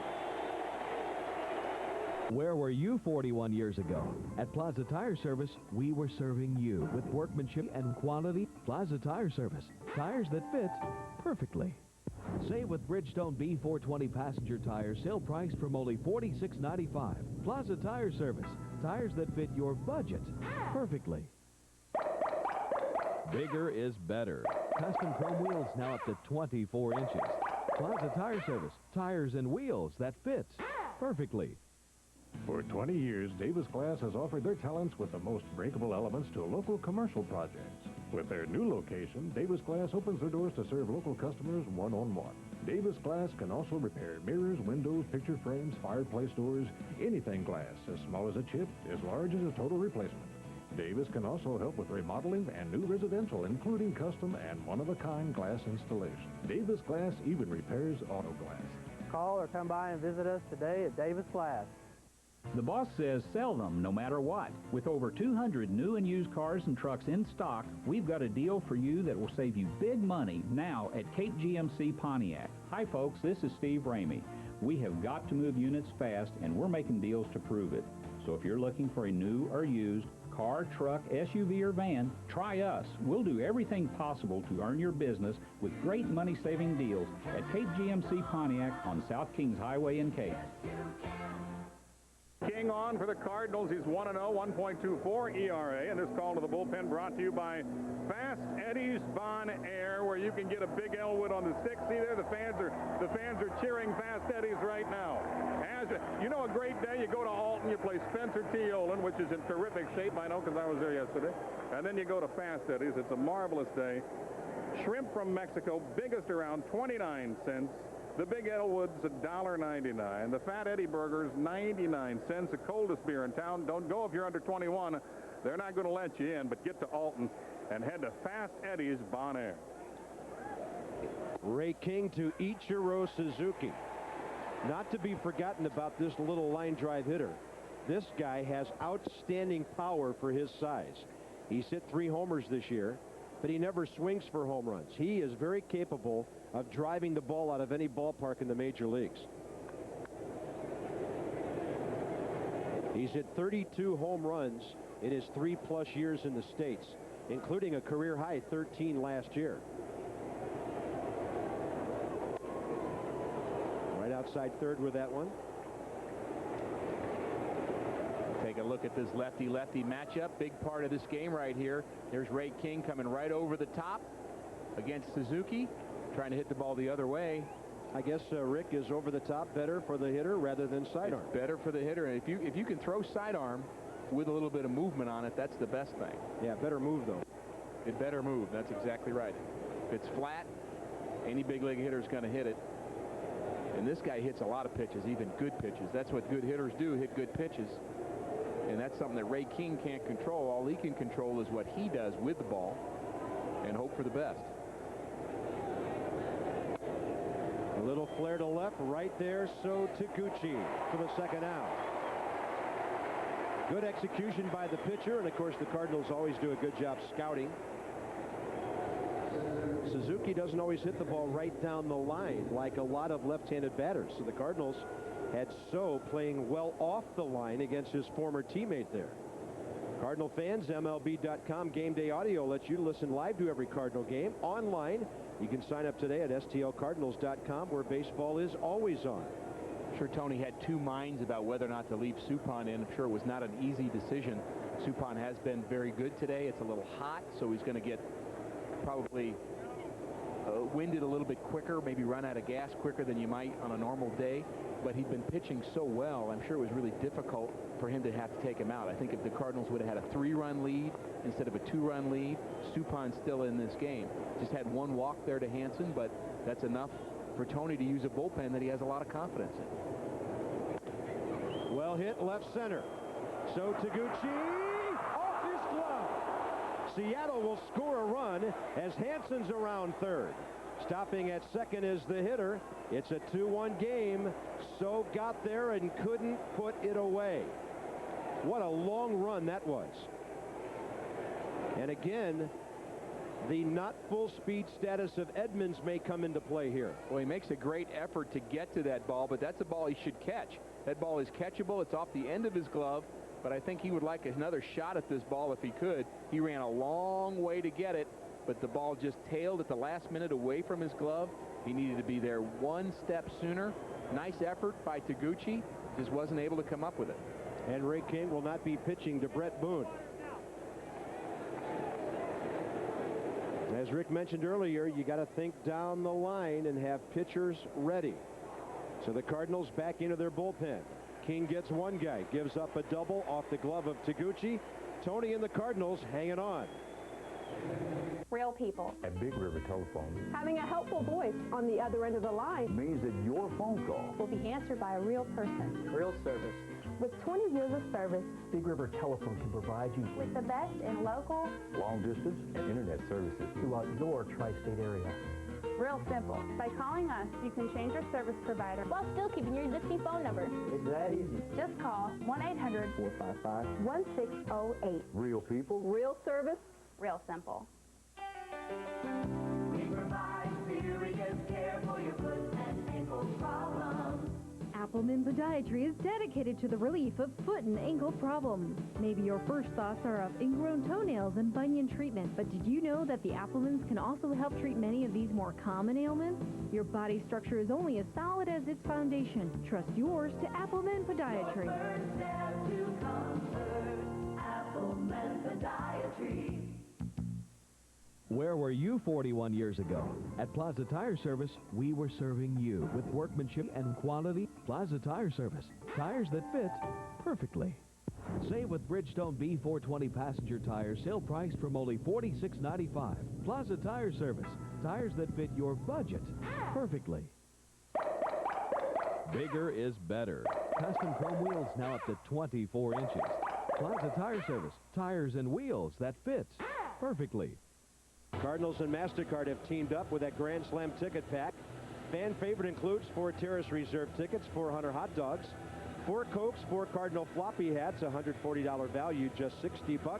Where were you 41 years ago? At Plaza Tire Service, we were serving you with workmanship and quality. Plaza Tire Service. Tires that fit perfectly. Save with Bridgestone B420 passenger tires, sale price from only $46.95. Plaza Tire Service. Tires that fit your budget perfectly. Bigger is better. Custom chrome wheels now up to 24 inches. Plaza Tire Service. Tires and wheels that fit perfectly. For 20 years, Davis Glass has offered their talents with the most breakable elements to local commercial projects. With their new location, Davis Glass opens their doors to serve local customers one-on-one. Davis Glass can also repair mirrors, windows, picture frames, fireplace doors, anything glass, as small as a chip, as large as a total replacement. Davis can also help with remodeling and new residential, including custom and one-of-a-kind glass installation. Davis Glass even repairs auto glass. Call or come by and visit us today at Davis Glass. The boss says sell them no matter what. With over 200 new and used cars and trucks in stock, we've got a deal for you that will save you big money now at Cape GMC Pontiac. Hi folks, this is Steve Ramey. We have got to move units fast, and we're making deals to prove it. So if you're looking for a new or used car, truck, SUV, or van, try us. We'll do everything possible to earn your business with great money-saving deals at Cape GMC Pontiac on South Kings Highway in Cape. King on for the Cardinals. He's 1-0, 1.24 ERA. And this call to the bullpen brought to you by Fast Eddie's Bon Air, where you can get a big Elwood on the 6. See there, the fans are cheering Fast Eddie's right now. You know, a great day, you go to Alton, you play Spencer T. Olin, which is in terrific shape, I know, because I was there yesterday. And then you go to Fast Eddie's. It's a marvelous day. Shrimp from Mexico, biggest around, 29 cents. The Big Elwood's $1.99. The Fat Eddie Burgers, 99 cents. The coldest beer in town. Don't go if you're under 21. They're not going to let you in, but get to Alton and head to Fast Eddie's Bon Air. Ray King to Ichiro Suzuki. Not to be forgotten about this little line drive hitter. This guy has outstanding power for his size. He's hit 3 homers this year, but he never swings for home runs. He is very capable of driving the ball out of any ballpark in the major leagues. He's hit 32 home runs in his 3+ years in the States, including a career high 13 last year. Right outside third with that one. Take a look at this lefty-lefty matchup. Big part of this game right here. There's Ray King coming right over the top against Suzuki, trying to hit the ball the other way. I guess Rick is over the top better for the hitter rather than sidearm. It's better for the hitter. And if you can throw sidearm with a little bit of movement on it, that's the best thing. Yeah, better move though. It better move. That's exactly right. If it's flat, any big league hitter is going to hit it. And this guy hits a lot of pitches, even good pitches. That's what good hitters do, hit good pitches. And that's something that Ray King can't control. All he can control is what he does with the ball and hope for the best. A little flare to left, right there, so Taguchi for the second out. Good execution by the pitcher, and of course the Cardinals always do a good job scouting. Suzuki doesn't always hit the ball right down the line like a lot of left-handed batters, so the Cardinals had So playing well off the line against his former teammate there. Cardinal fans, MLB.com Game Day Audio lets you listen live to every Cardinal game online. You can sign up today at STLCardinals.com, where baseball is always on. I'm sure Tony had 2 minds about whether or not to leave Suppan in. I'm sure it was not an easy decision. Suppan has been very good today. It's a little hot, so he's going to get probably winded a little bit quicker, maybe run out of gas quicker than you might on a normal day. But he'd been pitching so well, I'm sure it was really difficult for him to have to take him out. I think if the Cardinals would have had a 3-run lead instead of a 2-run lead, Suppan's still in this game. Just had 1 walk there to Hansen, but that's enough for Tony to use a bullpen that he has a lot of confidence in. Well hit left center. So Taguchi off his glove. Seattle will score a run as Hansen's around third. Stopping at second is the hitter. It's a 2-1 game. So got there and couldn't put it away. What a long run that was. And again, the not full speed status of Edmonds may come into play here. Well, he makes a great effort to get to that ball, but that's a ball he should catch. That ball is catchable. It's off the end of his glove, but I think he would like another shot at this ball if he could. He ran a long way to get it, but the ball just tailed at the last minute away from his glove. He needed to be there 1 step sooner. Nice effort by Taguchi. Just wasn't able to come up with it. And Ray King will not be pitching to Brett Boone. As Rick mentioned earlier, you got to think down the line and have pitchers ready. So the Cardinals back into their bullpen. King gets 1 guy, gives up a double off the glove of Taguchi. Tony and the Cardinals hanging on. Real people. At Big River Telephone Having a helpful voice on the other end of the line means that your phone call will be answered by a real person. Real service. With 20 years of service, Big River Telephone can provide you with the best in local, long distance internet services throughout your tri-state area. real simple. By calling us, you can change your service provider while still keeping your existing phone number. It's that easy. Just call 1-800-455-1608. Real people, Real service, real simple. We provide serious care for your foot and ankle problems. Appleman Podiatry is dedicated to the relief of foot and ankle problems. Maybe your first thoughts are of ingrown toenails and bunion treatment, but did you know that the Applemans can also help treat many of these more common ailments? Your body structure is only as solid as its foundation. Trust yours to Appleman Podiatry. Your first step to comfort, Appleman Podiatry. Where were you 41 years ago? At Plaza Tire Service, we were serving you with workmanship and quality. Plaza Tire Service, tires that fit perfectly. Save with Bridgestone B420 passenger tires, sale priced from only $46.95. Plaza Tire Service, tires that fit your budget perfectly. Bigger is better. Custom chrome wheels now up to 24 inches. Plaza Tire Service, tires and wheels that fit perfectly. Cardinals and MasterCard have teamed up with that Grand Slam ticket pack. Fan favorite includes 4 Terrace Reserve tickets, 400 hot dogs, 4 Cokes, 4 Cardinal floppy hats, $140 value, just $60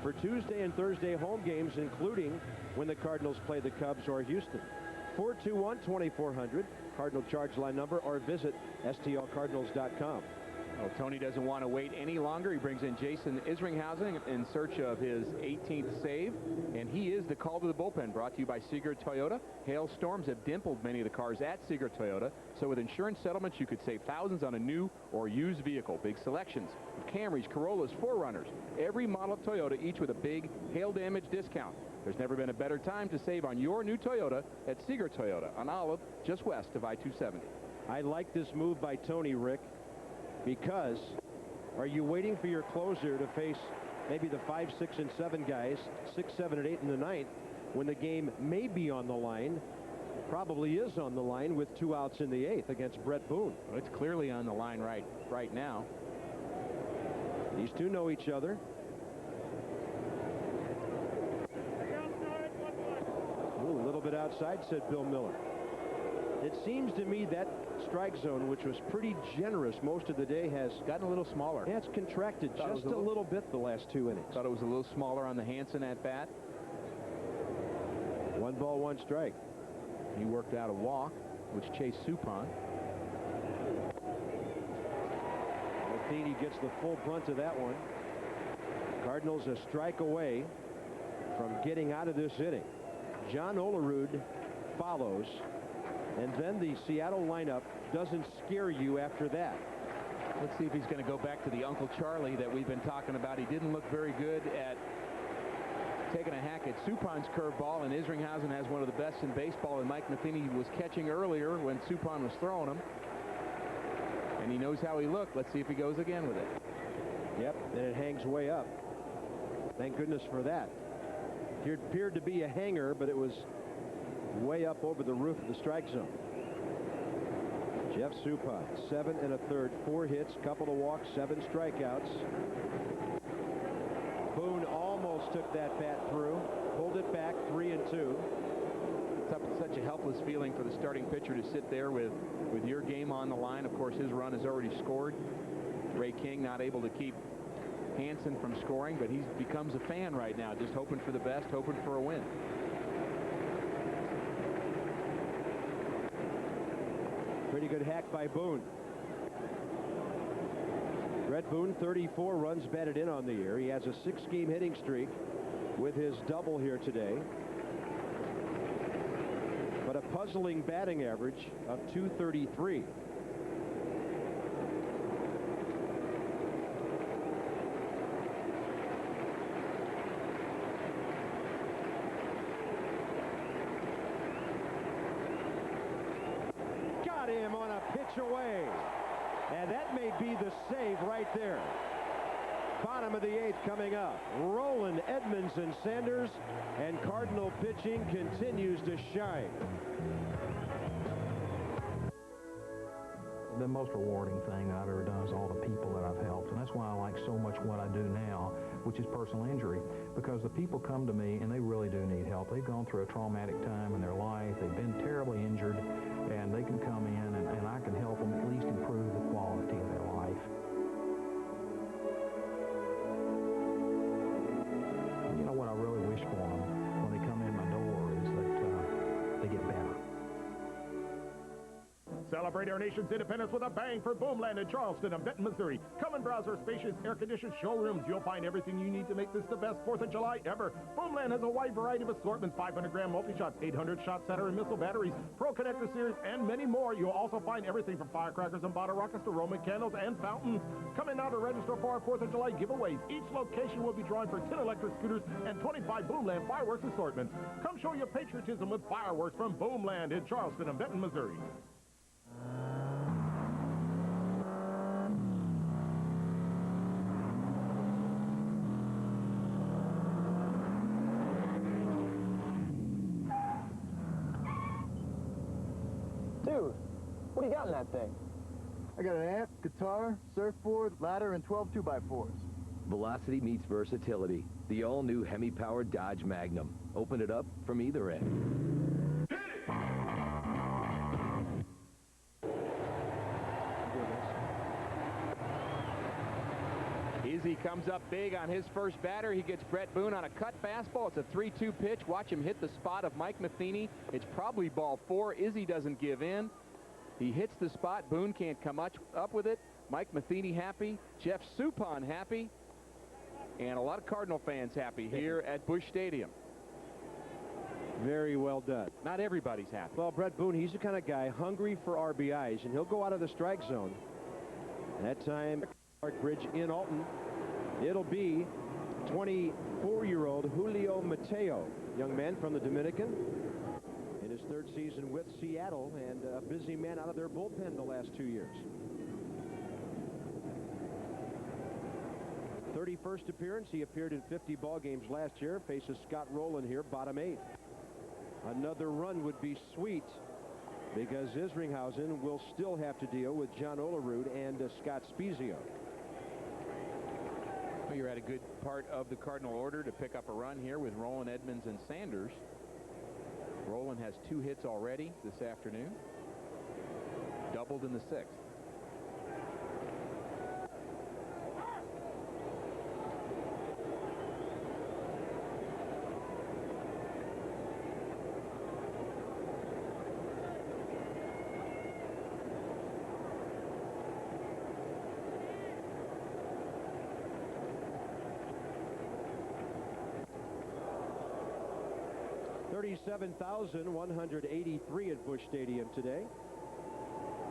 for Tuesday and Thursday home games, including when the Cardinals play the Cubs or Houston. 421-2400, Cardinal charge line number, or visit stlcardinals.com. Well, Tony doesn't want to wait any longer. He brings in Jason Isringhausen in search of his 18th save, and he is the call to the bullpen, brought to you by Seeger Toyota. Hailstorms have dimpled many of the cars at Seeger Toyota, so with insurance settlements, you could save thousands on a new or used vehicle. Big selections of Camrys, Corollas, 4Runners, every model of Toyota, each with a big hail damage discount. There's never been a better time to save on your new Toyota at Seeger Toyota on Olive, just west of I-270. I like this move by Tony, Rick, because are you waiting for your closer to face maybe the 5, 6, and 7 guys, 6, 7, and 8 in the 9th, when the game may be on the line, probably is on the line with 2 outs in the 8th against Brett Boone? Well, it's clearly on the line right now. These two know each other. Ooh, a little bit outside, said Bill Miller. It seems to me that strike zone, which was pretty generous most of the day, has gotten a little smaller. Yeah, it's contracted just a little bit the last 2 innings. Thought it was a little smaller on the Hansen at bat. 1 ball, 1 strike. He worked out a walk, which chased Suppan. Matheny gets the full brunt of that one. Cardinals a strike away from getting out of this inning. John Olerud follows, and then the Seattle lineup doesn't scare you after that. Let's see if he's going to go back to the Uncle Charlie that we've been talking about. He didn't look very good at taking a hack at Suppan's curveball, and Isringhausen has one of the best in baseball, and Mike Matheny was catching earlier when Suppan was throwing him. And he knows how he looked. Let's see if he goes again with it. Yep, and it hangs way up. Thank goodness for that. It appeared to be a hanger, but it was way up over the roof of the strike zone. Jeff Suppan, 7 1/3, 4 hits, couple of walks, 7 strikeouts. Boone almost took that bat through, pulled it back, 3-2. It's such a helpless feeling for the starting pitcher to sit there with your game on the line. Of course, his run has already scored. Ray King not able to keep Hansen from scoring, but he becomes a fan right now, just hoping for the best, hoping for a win. Pretty good hack by Boone. Brett Boone, 34 runs batted in on the year. He has a 6-game hitting streak with his double here today, but a puzzling batting average of .233. Got him on a pitch away, and that may be the save right there. Bottom of the 8th coming up. Roland, Edmonds, and Sanders, and Cardinal pitching continues to shine. The most rewarding thing I've ever done is all the people that I've helped, and that's why I like so much what I do now, which is personal injury, because the people come to me and they really do need help. They've gone through a traumatic time in their life, they've been terribly injured, and they can come in and I can help them at least improve the quality of their life. You know what I really wish for them when they come in my door is that they get better. Celebrate our nation's independence with a bang for Boomland in Charleston and Benton, Missouri. Come and browse our spacious air-conditioned showrooms. You'll find everything you need to make this the best 4th of July ever. Boomland has a wide variety of assortments, 500-gram multi-shots, 800-shot center and missile batteries, Pro Connector series, and many more. You'll also find everything from firecrackers and bottle rockets to Roman candles and fountains. Come in now to register for our 4th of July giveaways. Each location will be drawing for 10 electric scooters and 25 Boomland fireworks assortments. Come show your patriotism with fireworks from Boomland in Charleston and Benton, Missouri. Dude, what do you got in that thing? I got an amp, guitar, surfboard, ladder, and 12 2x4s. Velocity meets versatility. the all-new Hemi-powered Dodge Magnum. Open it up from either end. Izzy comes up big on his first batter. He gets Brett Boone on a cut fastball. It's a 3-2 pitch. Watch him hit the spot of Mike Matheny. It's probably ball 4. Izzy doesn't give in. He hits the spot. Boone can't come much up with it. Mike Matheny happy. Jeff Suppan happy. And a lot of Cardinal fans happy here at Busch Stadium. Very well done. Not everybody's happy. Well, Brett Boone, he's the kind of guy hungry for RBIs, and he'll go out of the strike zone. That time, Park Bridge in Alton. It'll be 24-year-old Julio Mateo, young man from the Dominican, in his 3rd season with Seattle, and a busy man out of their bullpen the last 2 years. 31st appearance. He appeared in 50 ball games last year. Faces Scott Rowland here, bottom 8. Another run would be sweet, because Isringhausen will still have to deal with John Olerud and Scott Spezio. Well, you're at a good part of the Cardinal order to pick up a run here with Rowland, Edmonds, and Sanders. Rowland has 2 hits already this afternoon. Doubled in the 6th. $37,183 at Busch Stadium today.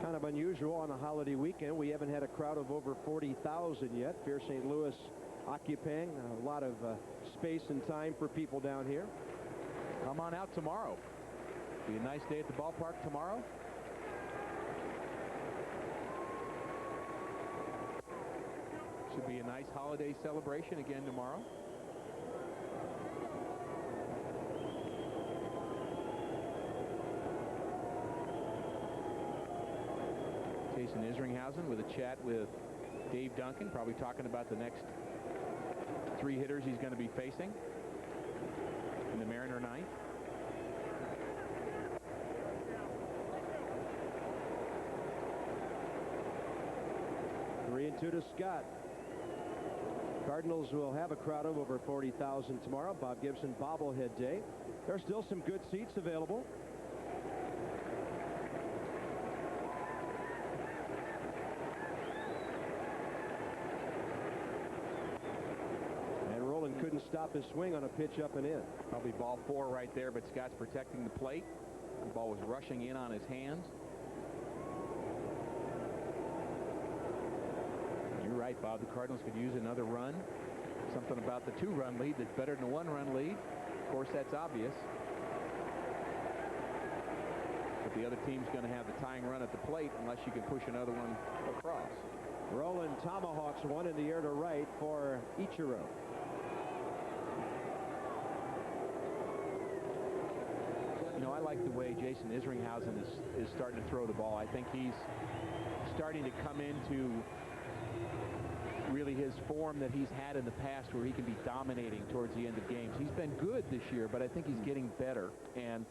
Kind of unusual on a holiday weekend. We haven't had a crowd of over 40,000 yet. Fair St. Louis occupying a lot of space and time for people down here. Come on out tomorrow. Be a nice day at the ballpark tomorrow. Should be a nice holiday celebration again tomorrow. Jason Isringhausen with a chat with Dave Duncan, probably talking about the next 3 hitters he's going to be facing in the Mariner 9th. Three and 2 to Scott. Cardinals will have a crowd of over 40,000 tomorrow. Bob Gibson bobblehead day. There's still some good seats available. Couldn't stop his swing on a pitch up and in. Probably ball 4 right there, but Scott's protecting the plate. The ball was rushing in on his hands. You're right, Bob. The Cardinals could use another run. Something about the 2-run lead that's better than a 1-run lead. Of course, that's obvious. But the other team's going to have the tying run at the plate unless you can push another one across. Rowland tomahawks one in the air to right for Ichiro. You know, I like the way Jason Isringhausen is starting to throw the ball. I think he's starting to come into really his form that he's had in the past, where he can be dominating towards the end of games. He's been good this year, but I think he's getting better. And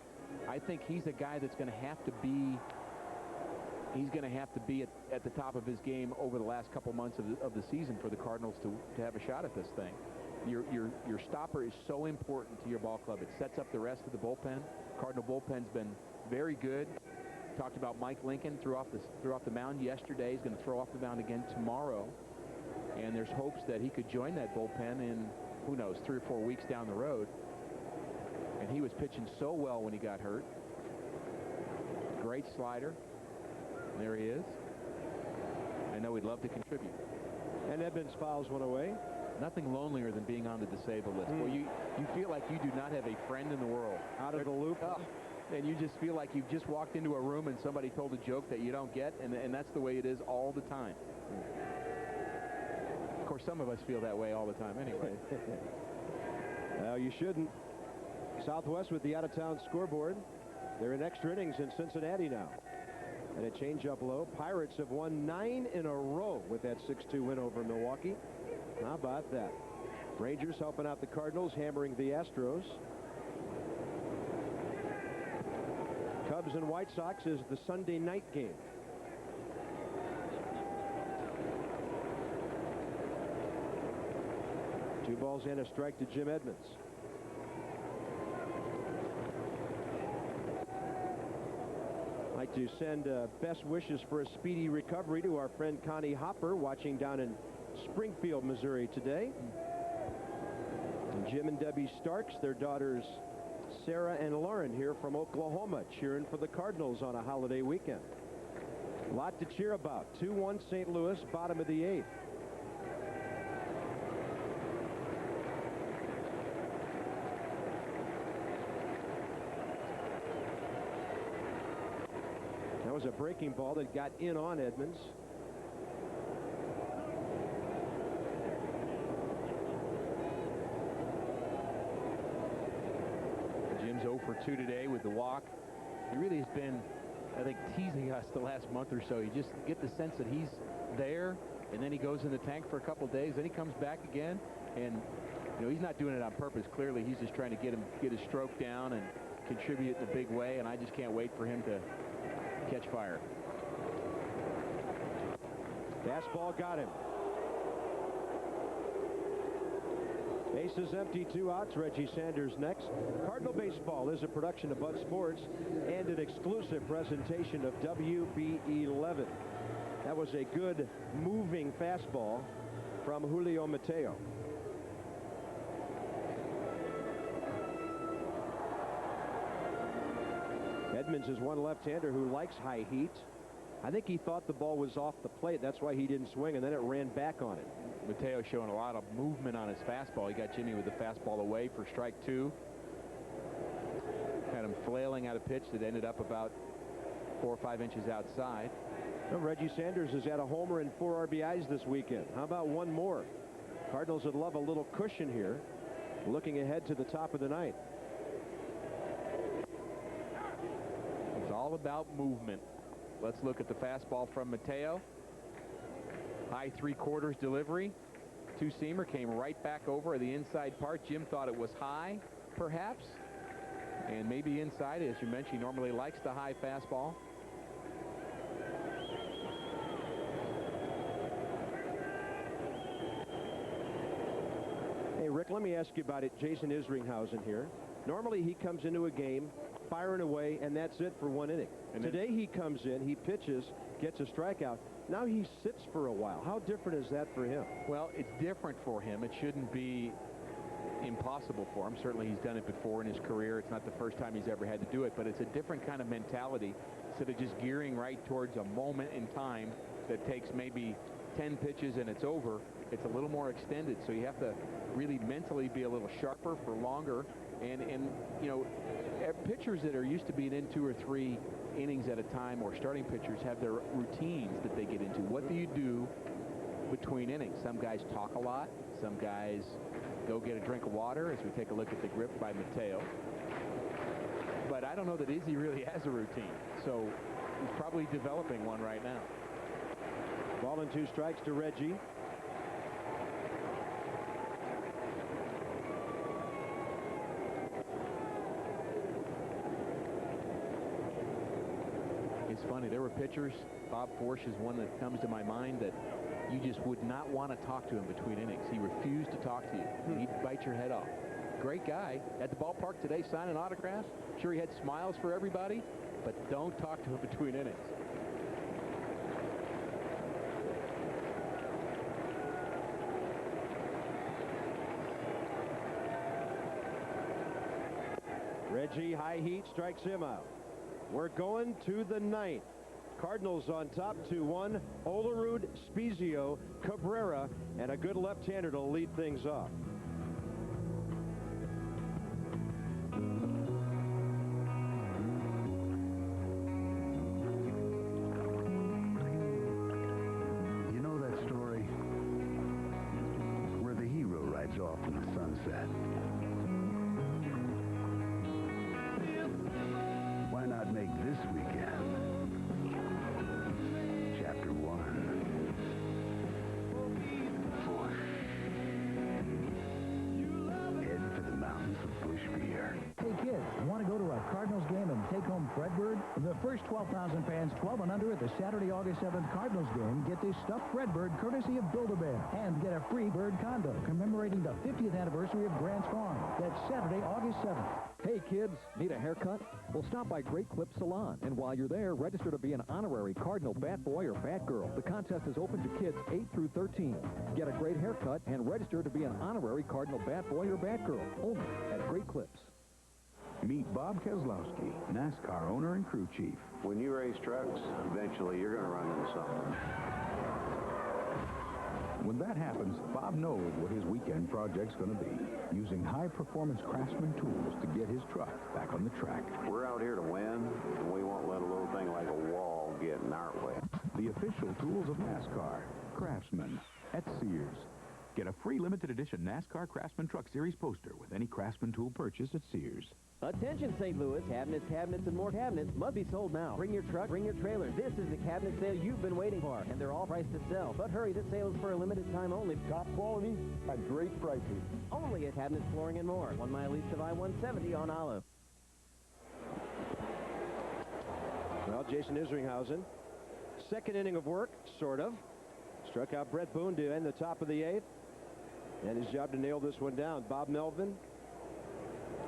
I think he's a guy that's going to have to be at the top of his game over the last couple months of the season for the Cardinals to have a shot at this thing. Your stopper is so important to your ball club. It sets up the rest of the bullpen. Cardinal bullpen's been very good. Talked about Mike Lincoln threw off the mound yesterday. He's going to throw off the mound again tomorrow. And there's hopes that he could join that bullpen in, who knows, 3 or 4 weeks down the road. And he was pitching so well when he got hurt. Great slider. There he is. I know he'd love to contribute. And Edmonds fouls one away. Nothing lonelier than being on the disabled list. Well, you feel like you do not have a friend in the world. Out of the loop. Oh, and you just feel like you've just walked into a room and somebody told a joke that you don't get, and that's the way it is all the time. Of course, some of us feel that way all the time anyway. Well, you shouldn't. Southwest with the out-of-town scoreboard. They're in extra innings in Cincinnati now. And a change-up low. Pirates have won 9 in a row with that 6-2 win over Milwaukee. How about that? Rangers helping out the Cardinals, hammering the Astros. Cubs and White Sox is the Sunday night game. Two balls and a strike to Jim Edmonds. I'd like to send best wishes for a speedy recovery to our friend Connie Hopper, watching down in Springfield, Missouri today. And Jim and Debbie Starks, their daughters Sarah and Lauren, here from Oklahoma, cheering for the Cardinals on a holiday weekend. A lot to cheer about. 2-1 St. Louis, bottom of the 8th. That was a breaking ball that got in on Edmonds. Jim's 0 for 2 today with the walk. He really has been, I think, teasing us the last month or so. You just get the sense that he's there, and then he goes in the tank for a couple days, then he comes back again, and you know, he's not doing it on purpose. Clearly, he's just trying to get his stroke down and contribute in a big way, and I just can't wait for him to catch fire. Fastball got him. Bases empty, 2 outs. Reggie Sanders next. Cardinal Baseball is a production of Bud Sports and an exclusive presentation of WB11. That was a good moving fastball from Julio Mateo. Edmonds is one left-hander who likes high heat. I think he thought the ball was off the plate. That's why he didn't swing, and then it ran back on it. Mateo showing a lot of movement on his fastball. He got Jimmy with the fastball away for strike 2. Had him flailing at a pitch that ended up about 4 or 5 inches outside. Well, Reggie Sanders has had a homer and 4 RBIs this weekend. How about one more? Cardinals would love a little cushion here, looking ahead to the top of the ninth. It's all about movement. Let's look at the fastball from Mateo. High 3/4 delivery. 2-seamer came right back over the inside part. Jim thought it was high, perhaps, and maybe inside. As you mentioned, he normally likes the high fastball. Hey, Rick, let me ask you about it. Jason Isringhausen here. Normally he comes into a game firing away, and that's it for 1 inning. And today he comes in, he pitches, gets a strikeout. Now he sits for a while. How different is that for him? Well, it's different for him. It shouldn't be impossible for him. Certainly he's done it before in his career. It's not the first time he's ever had to do it, but it's a different kind of mentality. Instead of just gearing right towards a moment in time that takes maybe 10 pitches and it's over, it's a little more extended. So you have to really mentally be a little sharper for longer. And you know, pitchers that are used to being in 2 or 3 innings at a time, or starting pitchers, have their routines that they get into. What do you do between innings? Some guys talk a lot. Some guys go get a drink of water, as we take a look at the grip by Mateo. But I don't know that Izzy really has a routine. So he's probably developing one right now. Ball and 2 strikes to Reggie. It's funny, there were pitchers, Bob Forsch is one that comes to my mind, that you just would not want to talk to him between innings. He refused to talk to you. He'd bite your head off. Great guy. At the ballpark today signing autographs. Sure, he had smiles for everybody, but don't talk to him between innings. Reggie, high heat, strikes him out. We're going to the 9th. Cardinals on top 2-1. Olerud, Spezio, Cabrera, and a good left-hander to lead things off. You know that story where the hero rides off in the sunset? Why not make this weekend Chapter 1? Redbird? The first 12,000 fans 12 and under at the Saturday, August 7th Cardinals game get this stuffed Redbird courtesy of Build-A-Bear and get a free bird condo commemorating the 50th anniversary of Grant's Farm. That's Saturday, August 7th. Hey kids, need a haircut? Well, stop by Great Clip Salon, and while you're there, register to be an honorary Cardinal Bat Boy or Bat Girl. The contest is open to kids 8 through 13. Get a great haircut and register to be an honorary Cardinal Bat Boy or Bat Girl, only at Great Clips. Meet Bob Keselowski, NASCAR owner and crew chief. When you race trucks, eventually you're going to run into something. When that happens, Bob knows what his weekend project's going to be, using high-performance Craftsman tools to get his truck back on the track. We're out here to win, and we won't let a little thing like a wall get in our way. The official tools of NASCAR, Craftsman, at Sears. Get a free limited edition NASCAR Craftsman Truck Series poster with any Craftsman tool purchase at Sears. Attention, St. Louis. Cabinets, and more cabinets must be sold now. Bring your truck, bring your trailer. This is the cabinet sale you've been waiting for, and they're all priced to sell. But hurry, this sale is for a limited time only. Top quality at great prices. Only at Cabinets, Flooring, and More. 1 mile east of I-170 on Olive. Well, Jason Isringhausen, second inning of work, sort of. Struck out Brett Boone to end the top of the 8th. And his job to nail this one down. Bob Melvin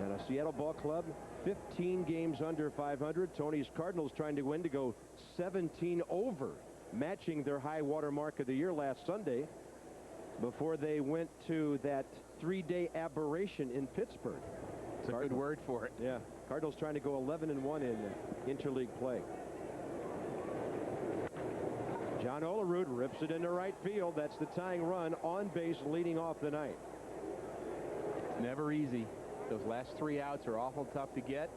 and a Seattle ball club, 15 games under 500. Tony's Cardinals trying to win to go 17 over, matching their high water mark of the year last Sunday before they went to that 3-day aberration in Pittsburgh. It's a good word for it. Yeah. Cardinals trying to go 11-1 in interleague play. John Olerud rips it into right field. That's the tying run on base leading off the night. Never easy. Those last 3 outs are awful tough to get.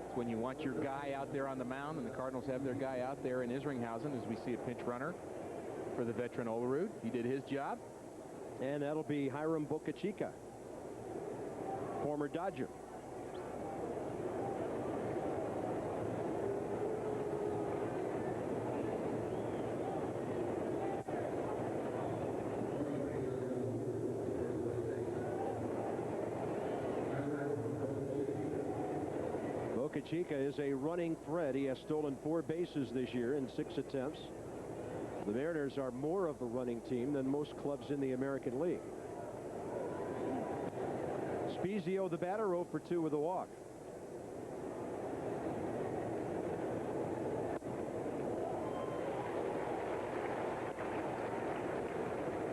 It's when you want your guy out there on the mound, and the Cardinals have their guy out there in Isringhausen as we see a pinch runner for the veteran Olerud. He did his job. And that'll be Hiram Boca Chica, former Dodger. Boca Chica is a running threat. He has stolen 4 bases this year in 6 attempts. The Mariners are more of a running team than most clubs in the American League. Spezio, the batter, 0 for 2 with a walk.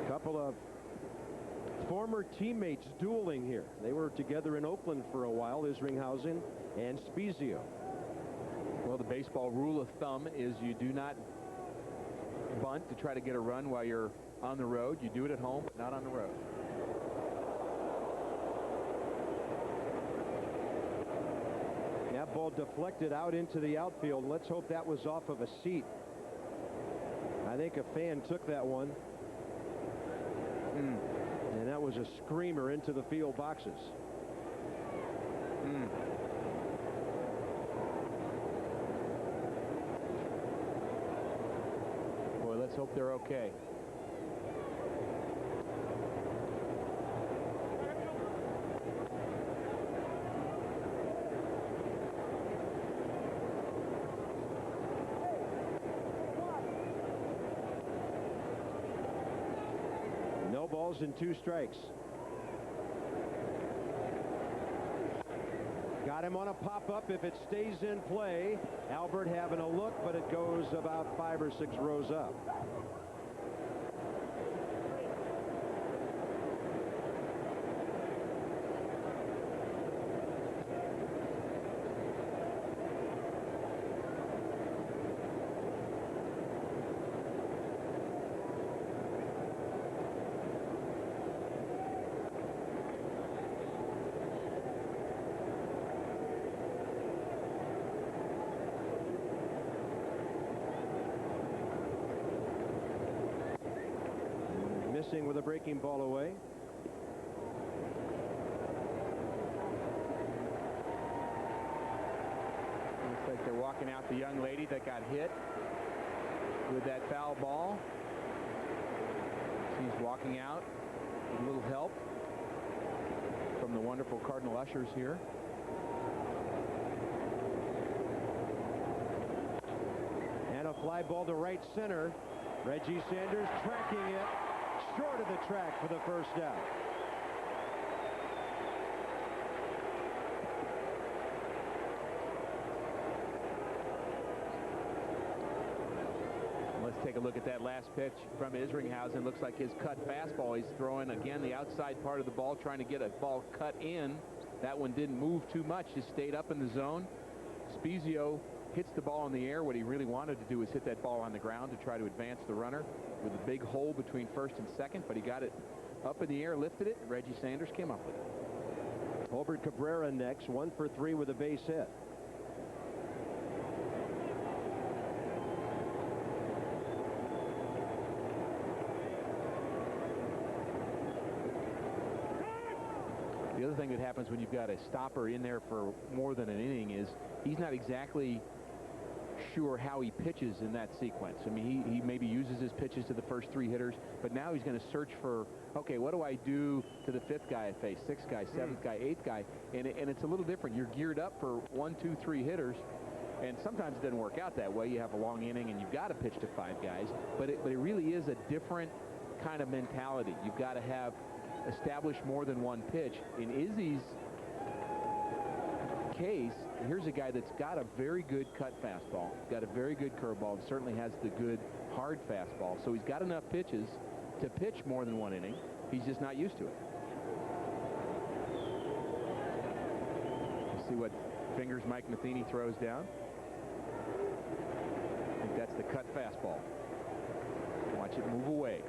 Couple of former teammates dueling here. They were together in Oakland for a while, Isringhausen and Spezio. Well, the baseball rule of thumb is you do not bunt to try to get a run while you're on the road. You do it at home, but not on the road. That ball deflected out into the outfield. Let's hope that was off of a seat. I think a fan took that one. And that was a screamer into the field boxes. Boy, let's hope they're okay. No balls and 2 strikes. Got him on a pop-up if it stays in play. Albert having a look, but it goes about 5 or 6 rows up. Missing with a breaking ball away. Looks like they're walking out the young lady that got hit with that foul ball. She's walking out with a little help from the wonderful Cardinal ushers here. fly ball to right center. Reggie Sanders tracking it short of the track for the first out. Let's take a look at that last pitch from Isringhausen. Looks like his cut fastball. He's throwing, again, the outside part of the ball, trying to get a ball cut in. That one didn't move too much, just stayed up in the zone. Spezio hits the ball in the air. What he really wanted to do was hit that ball on the ground to try to advance the runner with a big hole between first and second, but he got it up in the air, lifted it, and Reggie Sanders came up with it. Hobert Cabrera next, 1 for 3 with a base hit. The other thing that happens when you've got a stopper in there for more than an inning is he's not exactly sure how he pitches in that sequence. I mean, he maybe uses his pitches to the first 3 hitters, but now he's going to search for, okay, what do I do to the 5th guy I face, 6th guy, 7th guy, 8th guy, and it's a little different. You're geared up for 1, 2, 3 hitters, and sometimes it doesn't work out that way. You have a long inning and you've got to pitch to 5 guys, but it really is a different kind of mentality. You've got to have establish more than one pitch. In Izzy's case, here's a guy that's got a very good cut fastball, got a very good curveball, and certainly has the good hard fastball. So he's got enough pitches to pitch more than one inning. He's just not used to it. See what fingers Mike Matheny throws down. I think that's the cut fastball. Watch it move away.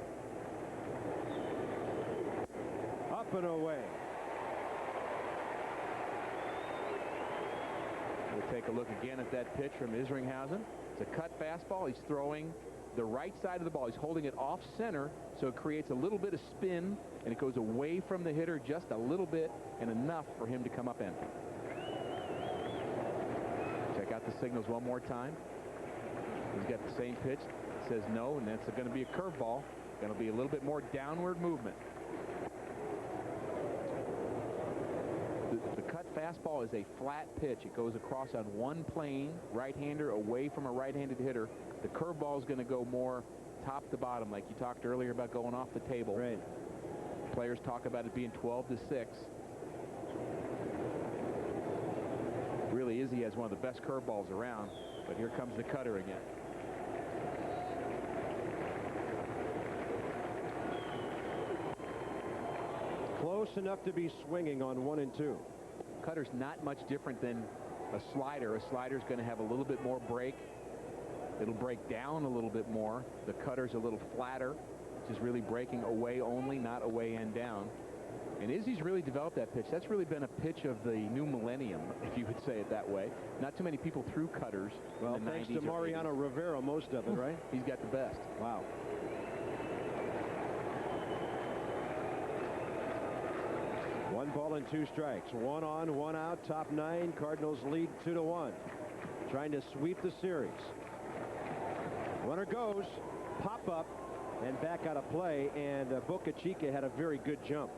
Up and away. We'll take a look again at that pitch from Isringhausen. It's a cut fastball. He's throwing the right side of the ball. He's holding it off center, so it creates a little bit of spin, and it goes away from the hitter just a little bit and enough for him to come up in. Check out the signals one more time. He's got the same pitch. It says no, and that's going to be a curveball. Going to be a little bit more downward movement. The cut fastball is a flat pitch. It goes across on one plane, right-hander away from a right-handed hitter. The curveball is going to go more top to bottom, like you talked earlier about going off the table. Right. Players talk about it being 12 to 6. Really, Izzy has one of the best curveballs around, but here comes the cutter again. Close enough to be swinging on 1 and 2. Cutter's not much different than a slider. A slider's going to have a little bit more break. It'll break down a little bit more. The cutter's a little flatter, which is really breaking away only, not away and down. And Izzy's really developed that pitch. That's really been a pitch of the new millennium, if you would say it that way. Not too many people threw cutters. Well, in the thanks 90s to Mariano Rivera, most of it, right? He's got the best. Wow. One ball and 2 strikes. 1 on, 1 out. Top 9. Cardinals lead 2-1. Trying to sweep the series. Runner goes. Pop up and back out of play. And Boca Chica had a very good jump.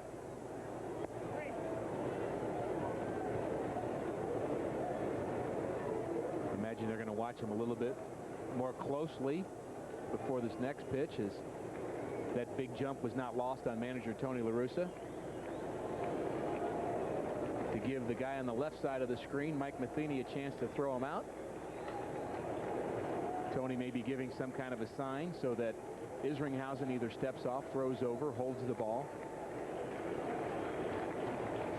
Imagine they're going to watch him a little bit more closely before this next pitch, as that big jump was not lost on manager Tony La Russa. To give the guy on the left side of the screen, Mike Matheny, a chance to throw him out. Tony may be giving some kind of a sign so that Isringhausen either steps off, throws over, holds the ball.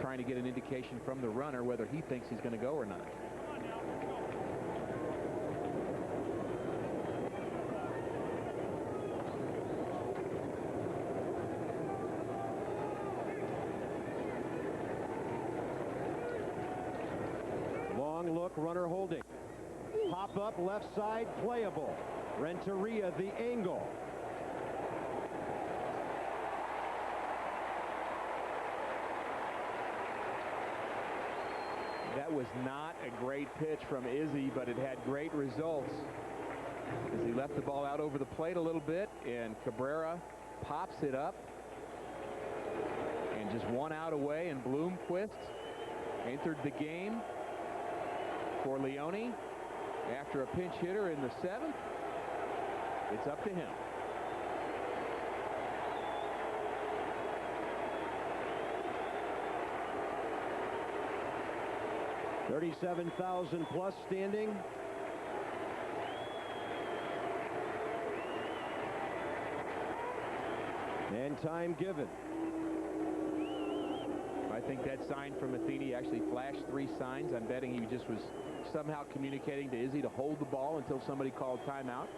Trying to get an indication from the runner whether he thinks he's going to go or not. Look, runner holding. Pop up left side, playable. Renteria, the angle. That was not a great pitch from Izzy, but it had great results. As he left the ball out over the plate a little bit, and Cabrera pops it up. And just 1 out away, and Bloomquist entered the game for Leone after a pinch hitter in the 7th. It's up to him. 37,000 plus standing. And time given. I think that sign from Matheny actually flashed 3 signs. I'm betting he just was somehow communicating to Izzy to hold the ball until somebody called timeout.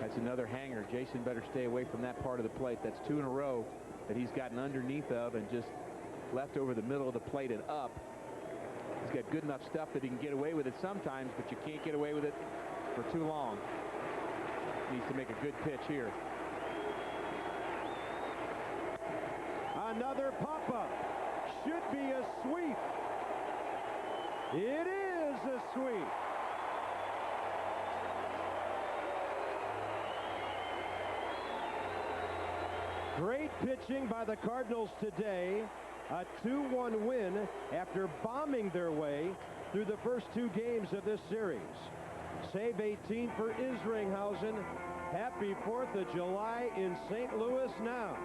That's another hanger. Jason better stay away from that part of the plate. That's 2 in a row that he's gotten underneath of and just left over the middle of the plate and up. He's got good enough stuff that he can get away with it sometimes, but you can't get away with it for too long. Needs to make a good pitch here. Another pop-up. Should be a sweep. It is a sweep. Great pitching by the Cardinals today. A 2-1 win after bombing their way through the first 2 games of this series. Save 18 for Isringhausen. Happy 4th of July in St. Louis now.